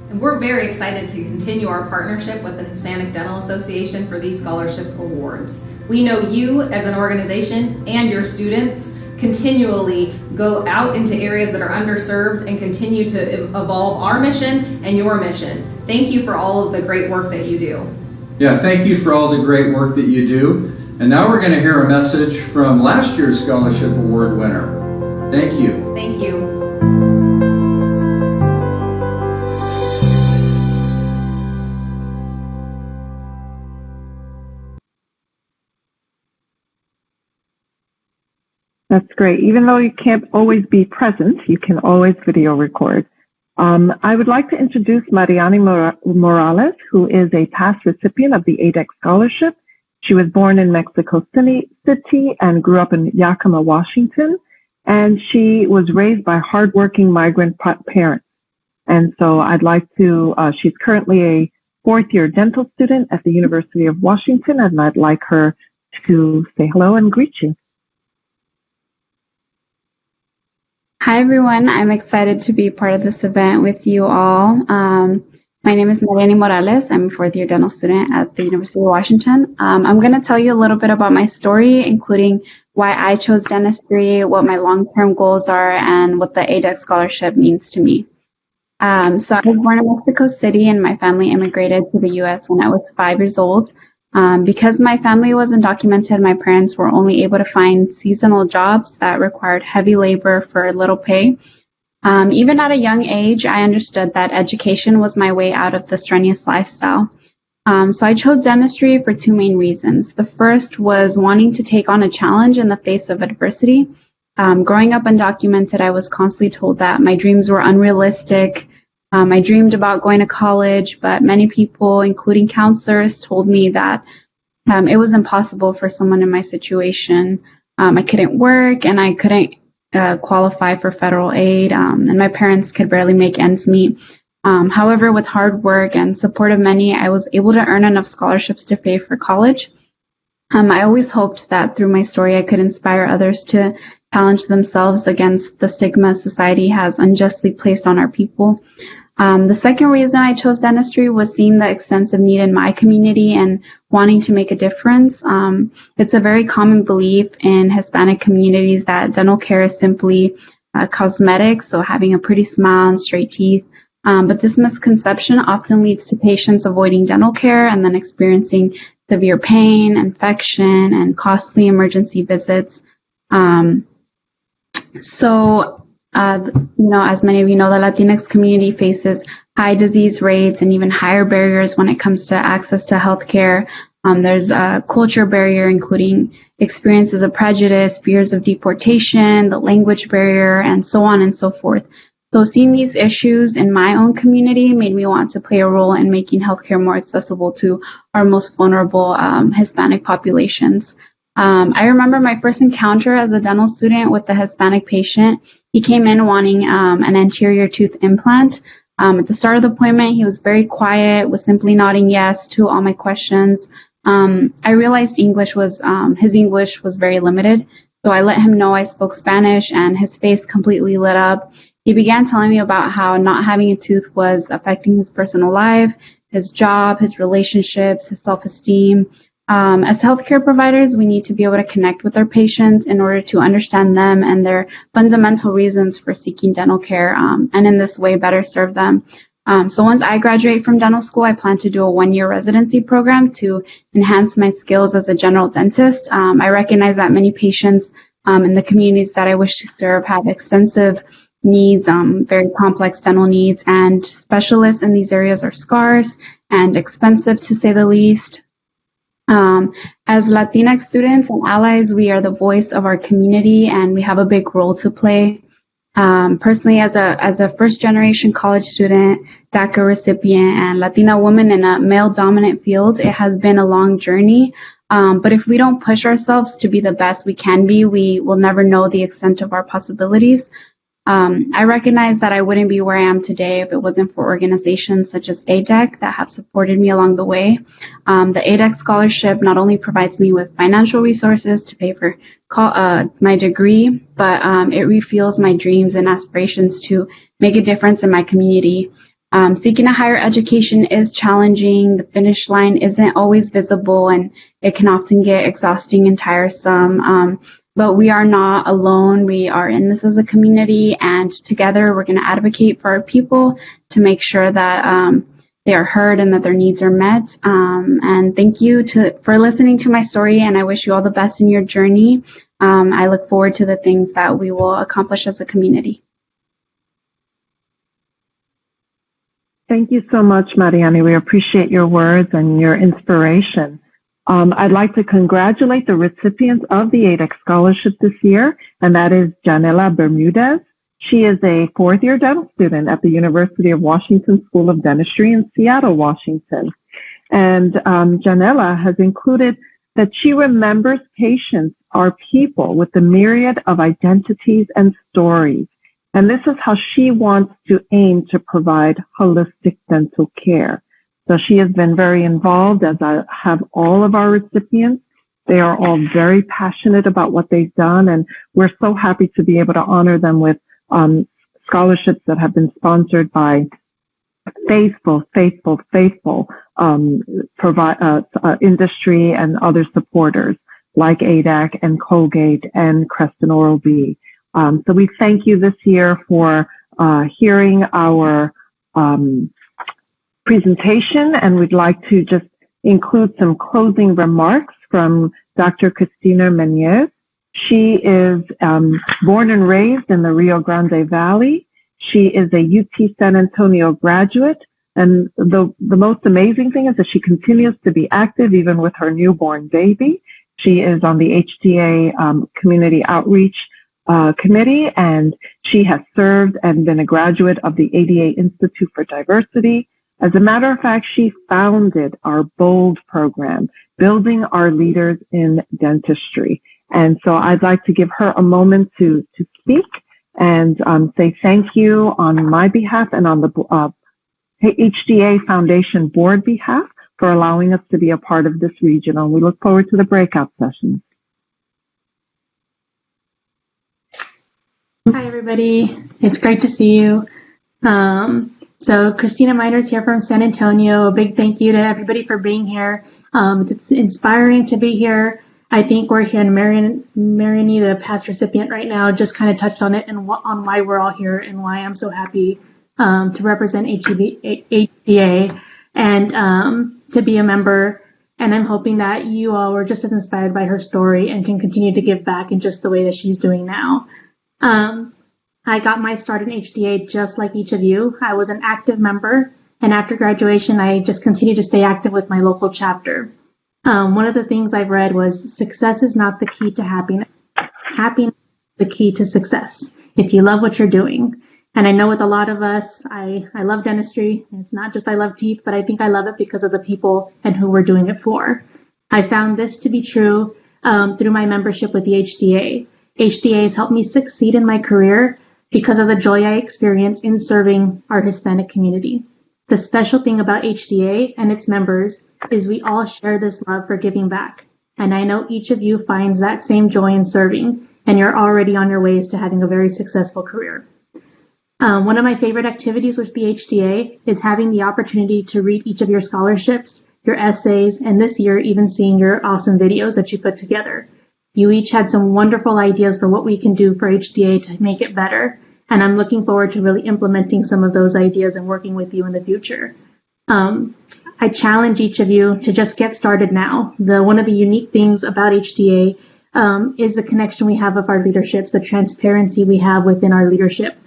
And we're very excited to continue our partnership with the Hispanic Dental Association for these scholarship awards. We know you as an organization and your students continually go out into areas that are underserved and continue to evolve our mission and your mission. Thank you for all of the great work that you do. Yeah, thank you for all the great work that you do. And now we're going to hear a message from last year's scholarship award winner. Thank you. Thank you. That's great. Even though you can't always be present, you can always video record. I would like to introduce Mariani Morales, who is a past recipient of the ADEC Scholarship. She was born in Mexico City and grew up in Yakima, Washington. And she was raised by hardworking migrant parents. And so I'd like to, she's currently a fourth-year dental student at the University of Washington, and I'd like her to say hello and greet you. Hi, everyone. I'm excited to be part of this event with you all. My name is Mariani Morales. I'm a fourth-year dental student at the University of Washington. I'm going to tell you a little bit about my story, including why I chose dentistry, what my long-term goals are, and what the ADEC scholarship means to me. So I was born in Mexico City, and my family immigrated to the U.S. when I was 5 years old. Because my family was undocumented, my parents were only able to find seasonal jobs that required heavy labor for little pay. Even at a young age, I understood that education was my way out of the strenuous lifestyle. So I chose dentistry for two main reasons. The first was wanting to take on a challenge in the face of adversity. Growing up undocumented, I was constantly told that my dreams were unrealistic. I dreamed about going to college, but many people, including counselors, told me that it was impossible for someone in my situation. I couldn't work and I couldn't qualify for federal aid, and my parents could barely make ends meet. However, with hard work and support of many, I was able to earn enough scholarships to pay for college. I always hoped that through my story I could inspire others to challenge themselves against the stigma society has unjustly placed on our people. The second reason I chose dentistry was seeing the extensive need in my community and wanting to make a difference. It's a very common belief in Hispanic communities that dental care is simply cosmetic, so having a pretty smile and straight teeth. But this misconception often leads to patients avoiding dental care and then experiencing severe pain, infection, and costly emergency visits. As many of you know, the Latinx community faces high disease rates and even higher barriers when it comes to access to healthcare. There's a culture barrier, including experiences of prejudice, fears of deportation, the language barrier, and so on and so forth. So seeing these issues in my own community made me want to play a role in making healthcare more accessible to our most vulnerable Hispanic populations. I remember my first encounter as a dental student with a Hispanic patient. He came in wanting an anterior tooth implant. At the start of the appointment, he was very quiet, was simply nodding yes to all my questions. I realized his English was very limited, so I let him know I spoke Spanish, and his face completely lit up. He began telling me about how not having a tooth was affecting his personal life, his job, his relationships, his self-esteem. As healthcare providers, we need to be able to connect with our patients in order to understand them and their fundamental reasons for seeking dental care, and in this way better serve them. So once I graduate from dental school, I plan to do a 1-year residency program to enhance my skills as a general dentist. I recognize that many patients in the communities that I wish to serve have extensive needs, very complex dental needs, and specialists in these areas are scarce and expensive, to say the least. As Latinx students and allies, we are the voice of our community, and we have a big role to play. Personally, as a first-generation college student, DACA recipient, and Latina woman in a male-dominant field, it has been a long journey. But if we don't push ourselves to be the best we can be, we will never know the extent of our possibilities. I recognize that I wouldn't be where I am today if it wasn't for organizations such as ADEC that have supported me along the way. The ADEC scholarship not only provides me with financial resources to pay for my degree, but it refuels my dreams and aspirations to make a difference in my community. Seeking a higher education is challenging. The finish line isn't always visible, and it can often get exhausting and tiresome. But we are not alone. We are in this as a community, and together we're going to advocate for our people to make sure that they are heard and that their needs are met. And thank you for listening to my story, and I wish you all the best in your journey. I look forward to the things that we will accomplish as a community. Thank you so much, Mariani. We appreciate your words and your inspiration. I'd like to congratulate the recipients of the ADEC scholarship this year, and that is Janela Bermudez. She is a 4th-year dental student at the University of Washington School of Dentistry in Seattle, Washington. And Janela has included that she remembers patients are people with a myriad of identities and stories. And this is how she wants to aim to provide holistic dental care. So she has been very involved, as have all of our recipients. They are all very passionate about what they've done, and we're so happy to be able to honor them with scholarships that have been sponsored by faithful industry and other supporters like ADAC and Colgate and Creston Oral-B. So we thank you this year for hearing our presentation, and we'd like to just include some closing remarks from Dr. Cristina Meñez. She is born and raised in the Rio Grande Valley. She is a UT San Antonio graduate, and the most amazing thing is that she continues to be active even with her newborn baby. She is on the HDA Community Outreach Committee, and she has served and been a graduate of the ADA Institute for Diversity. As a matter of fact, she founded our BOLD program, Building Our Leaders in Dentistry. And so I'd like to give her a moment to speak and say thank you on my behalf and on the HDA Foundation Board behalf for allowing us to be a part of this regional. We look forward to the breakout sessions. Hi, everybody. It's great to see you. So Christina Miners here from San Antonio. A big thank you to everybody for being here. It's inspiring to be here. I think we're here in Mariani, the past recipient right now, just kind of touched on it and on why we're all here and why I'm so happy to represent HDA and to be a member. And I'm hoping that you all were just as inspired by her story and can continue to give back in just the way that she's doing now. I got my start in HDA just like each of you. I was an active member, and after graduation, I just continued to stay active with my local chapter. One of the things I've read was success is not the key to happiness. Happiness is the key to success if you love what you're doing. And I know with a lot of us, I love dentistry. It's not just I love teeth, but I think I love it because of the people and who we're doing it for. I found this to be true through my membership with the HDA. HDA has helped me succeed in my career because of the joy I experience in serving our Hispanic community. The special thing about HDA and its members is we all share this love for giving back. And I know each of you finds that same joy in serving, and you're already on your ways to having a very successful career. One of my favorite activities with the HDA is having the opportunity to read each of your scholarships, your essays, and this year even seeing your awesome videos that you put together. You each had some wonderful ideas for what we can do for HDA to make it better, And I'm looking forward to really implementing some of those ideas and working with you in the future. I challenge each of you to just get started now. One of the unique things about HDA is the connection we have with our leaderships, the transparency we have within our leadership.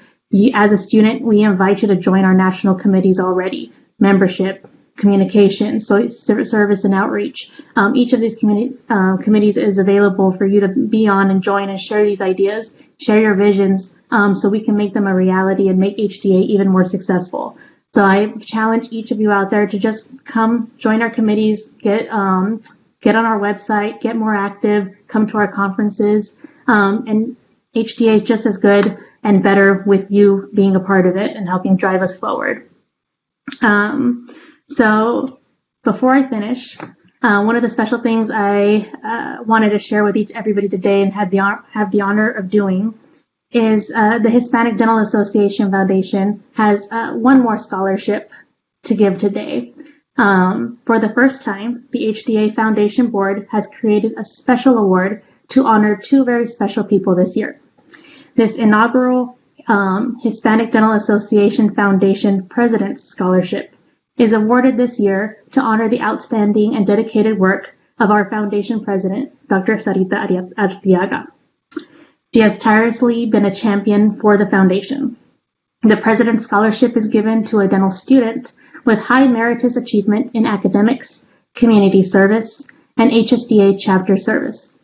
As a student, we invite you to join our national committees already, membership, communications, so service and outreach. Each of these committees is available for you to be on and join and share these ideas, share your visions, so we can make them a reality and make HDA even more successful. So I challenge each of you out there to just come join our committees, get on our website, get more active, come to our conferences, and HDA is just as good and better with you being a part of it and helping drive us forward. So before I finish, one of the special things I wanted to share with everybody today and have the honor of doing is the Hispanic Dental Association Foundation has one more scholarship to give today. For the first time, the HDA Foundation Board has created a special award to honor two very special people this year. This inaugural Hispanic Dental Association Foundation President's Scholarship is awarded this year to honor the outstanding and dedicated work of our foundation president, Dr. Sarita Arteaga. She has tirelessly been a champion for the foundation. The President's Scholarship is given to a dental student with high meritorious achievement in academics, community service, and HSDA chapter service.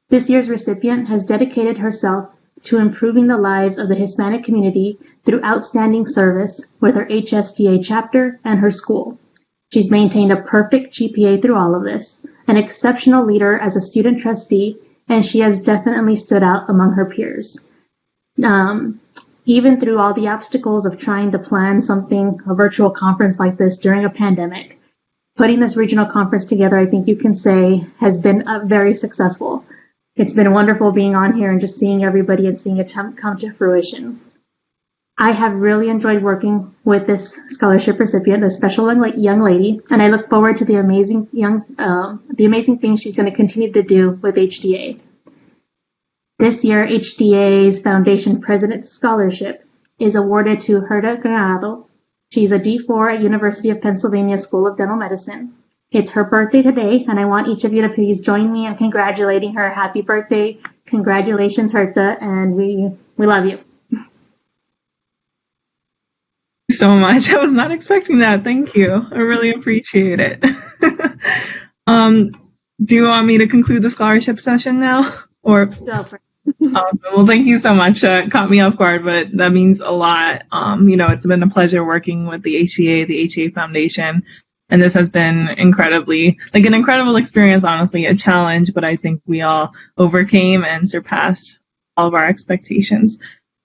This year's recipient has dedicated herself to improving the lives of the Hispanic community through outstanding service with her HSDA chapter and her school. She's maintained a perfect GPA through all of this, an exceptional leader as a student trustee, and she has definitely stood out among her peers. Even through all the obstacles of trying to plan a virtual conference like this during a pandemic, putting this regional conference together, I think you can say, has been very successful. It's been wonderful being on here and just seeing everybody and seeing it come to fruition. I have really enjoyed working with this scholarship recipient, a special young lady, and I look forward to the amazing things she's going to continue to do with HDA. This year, HDA's Foundation President's Scholarship is awarded to Herda Granado. She's a D4 at University of Pennsylvania School of Dental Medicine. It's her birthday today, and I want each of you to please join me in congratulating her. Happy birthday. Congratulations, Herta, and we love you. So much. I was not expecting that. Thank you. I really appreciate it. Do you want me to conclude the scholarship session now? Or go for it. Awesome. Well, thank you so much. Caught me off guard, but that means a lot. It's been a pleasure working with the HDA, the HDA Foundation, and this has been an incredible experience, honestly, a challenge, but I think we all overcame and surpassed all of our expectations.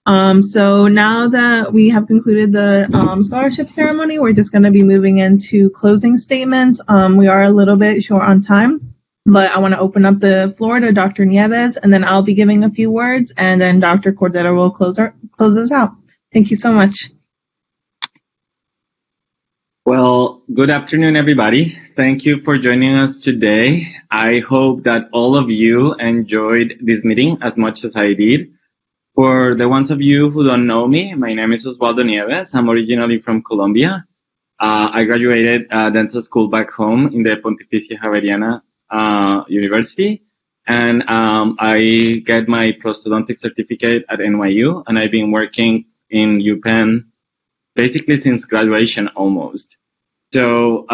So now that we have concluded the scholarship ceremony, we're just going to be moving into closing statements. We are a little bit short on time, but I want to open up the floor to Dr. Nieves, and then I'll be giving a few words, and then Dr. Cordero will close us out. Thank you so much. Well, good afternoon, everybody. Thank you for joining us today. I hope that all of you enjoyed this meeting as much as I did. For the ones of you who don't know me, my name is Osvaldo Nieves. I'm originally from Colombia. I graduated dental school back home in the Pontificia Javeriana University, and I get my prosthodontic certificate at NYU, and I've been working in UPenn basically since graduation almost. So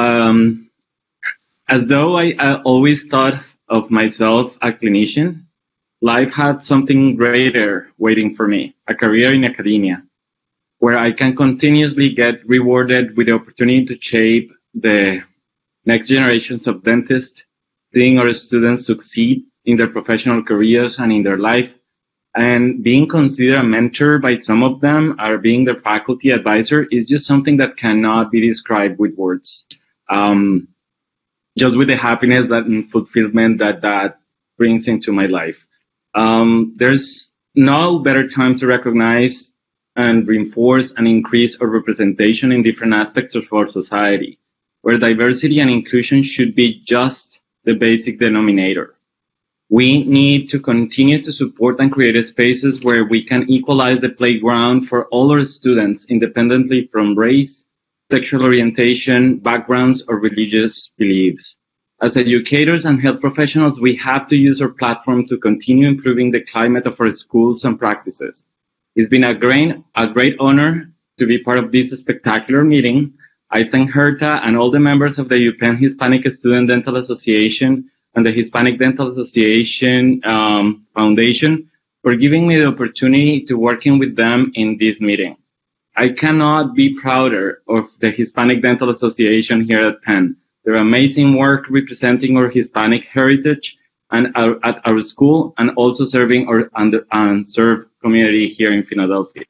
as though I always thought of myself a clinician, life had something greater waiting for me, a career in academia, where I can continuously get rewarded with the opportunity to shape the next generations of dentists, seeing our students succeed in their professional careers and in their life, and being considered a mentor by some of them, or being their faculty advisor, is just something that cannot be described with words. Just with the happiness and fulfillment that brings into my life. There's no better time to recognize and reinforce and increase our representation in different aspects of our society, where diversity and inclusion should be just the basic denominator. We need to continue to support and create spaces where we can equalize the playground for all our students, independently from race, sexual orientation, backgrounds, or religious beliefs. As educators and health professionals, we have to use our platform to continue improving the climate of our schools and practices. It's been a great honor to be part of this spectacular meeting. I thank Herta and all the members of the UPenn Hispanic Student Dental Association and the Hispanic Dental Association Foundation for giving me the opportunity to working with them in this meeting. I cannot be prouder of the Hispanic Dental Association here at Penn. Their amazing work representing our Hispanic heritage and at our school, and also serving our unserved community here in Philadelphia.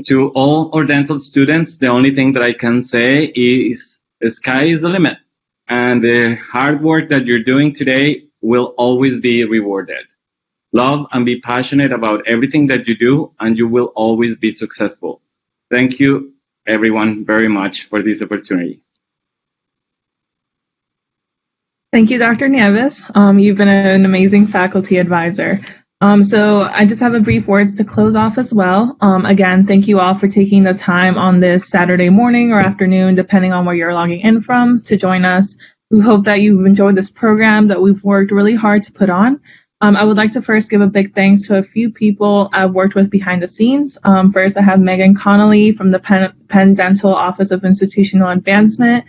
To all our dental students, the only thing that I can say is the sky is the limit, and the hard work that you're doing today will always be rewarded. Love and be passionate about everything that you do, and you will always be successful. Thank you, everyone, very much for this opportunity. Thank you, Dr. Nieves. You've been an amazing faculty advisor. So I just have a brief words to close off as well. Again, thank you all for taking the time on this Saturday morning or afternoon, depending on where you're logging in from, to join us. We hope that you've enjoyed this program that we've worked really hard to put on. I would like to first give a big thanks to a few people I've worked with behind the scenes. First, I have Megan Connolly from the Penn Dental Office of Institutional Advancement,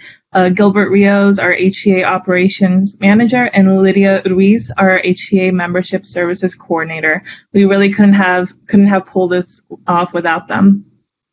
Gilbert Rios, our HCA Operations Manager, and Lydia Ruiz, our HCA Membership Services Coordinator. We really couldn't have pulled this off without them.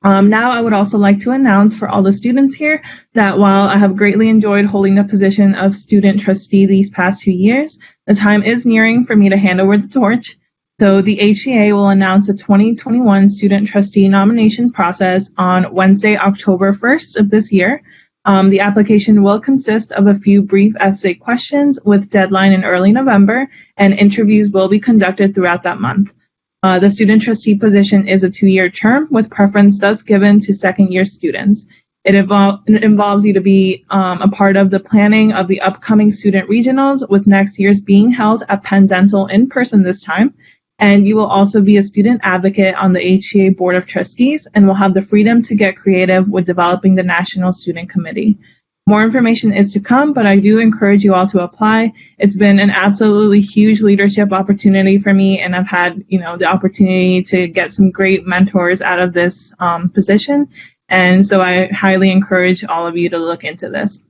Now I would also like to announce for all the students here that while I have greatly enjoyed holding the position of student trustee these past 2 years, the time is nearing for me to hand over the torch. So the HCA will announce the 2021 student trustee nomination process on Wednesday, October 1st of this year. The application will consist of a few brief essay questions with deadline in early November, and interviews will be conducted throughout that month. The student trustee position is a 2-year term with preference thus given to second-year students. It involves you to be a part of the planning of the upcoming student regionals, with next year's being held at Penn Dental in person this time. And you will also be a student advocate on the HCA Board of Trustees and will have the freedom to get creative with developing the National Student Committee. More information is to come, but I do encourage you all to apply. It's been an absolutely huge leadership opportunity for me, and I've had, the opportunity to get some great mentors out of this position. And so I highly encourage all of you to look into this.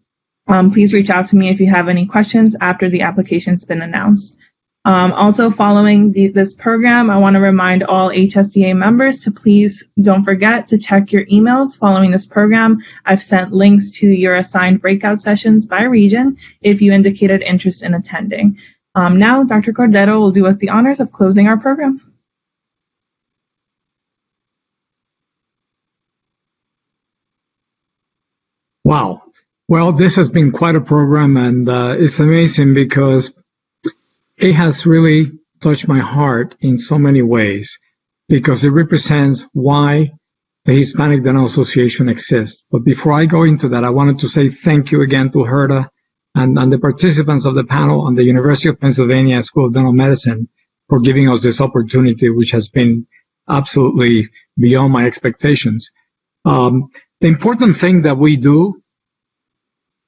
Please reach out to me if you have any questions after the application's been announced. Also, following this program, I want to remind all HSDA members to please don't forget to check your emails following this program. I've sent links to your assigned breakout sessions by region if you indicated interest in attending. Now, Dr. Cordero will do us the honors of closing our program. Wow. Well, this has been quite a program, and it's amazing because it has really touched my heart in so many ways, because it represents why the Hispanic Dental Association exists. But before I go into that, I wanted to say thank you again to Herta and the participants of the panel on the University of Pennsylvania School of Dental Medicine for giving us this opportunity, which has been absolutely beyond my expectations. The important thing that we do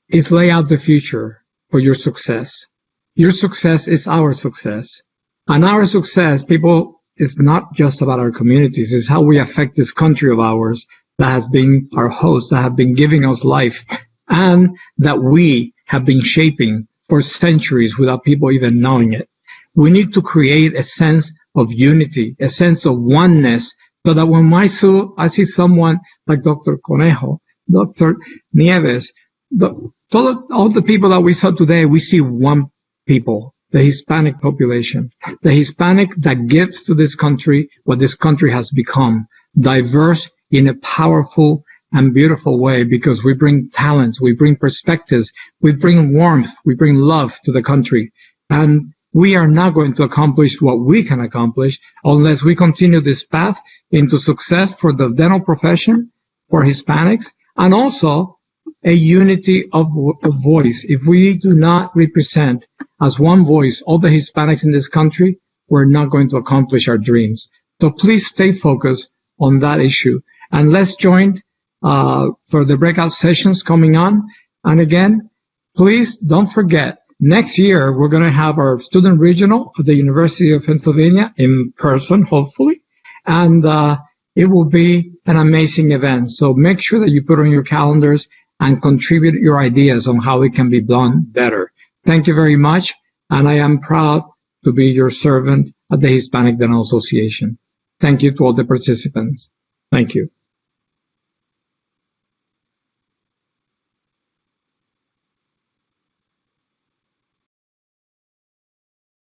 is lay out the future for your success. Your success is our success. And our success, people, is not just about our communities. It's how we affect this country of ours that has been our host, that have been giving us life, and that we have been shaping for centuries without people even knowing it. We need to create a sense of unity, a sense of oneness, so that when I see someone like Dr. Conejo, Dr. Nieves, all the people that we saw today, we see one people, the Hispanic population, the Hispanic that gives to this country what this country has become, diverse in a powerful and beautiful way, because we bring talents, we bring perspectives, we bring warmth, we bring love to the country. And we are not going to accomplish what we can accomplish unless we continue this path into success for the dental profession, for Hispanics, and also a unity of voice. If we do not represent as one voice all the Hispanics in this country, we're not going to accomplish our dreams. So please stay focused on that issue. And let's join for the breakout sessions coming on. And again, please don't forget, next year we're going to have our student regional at the University of Pennsylvania in person, hopefully. And it will be an amazing event. So make sure that you put on your calendars and contribute your ideas on how it can be done better. Thank you very much. And I am proud to be your servant at the Hispanic Dental Association. Thank you to all the participants. Thank you.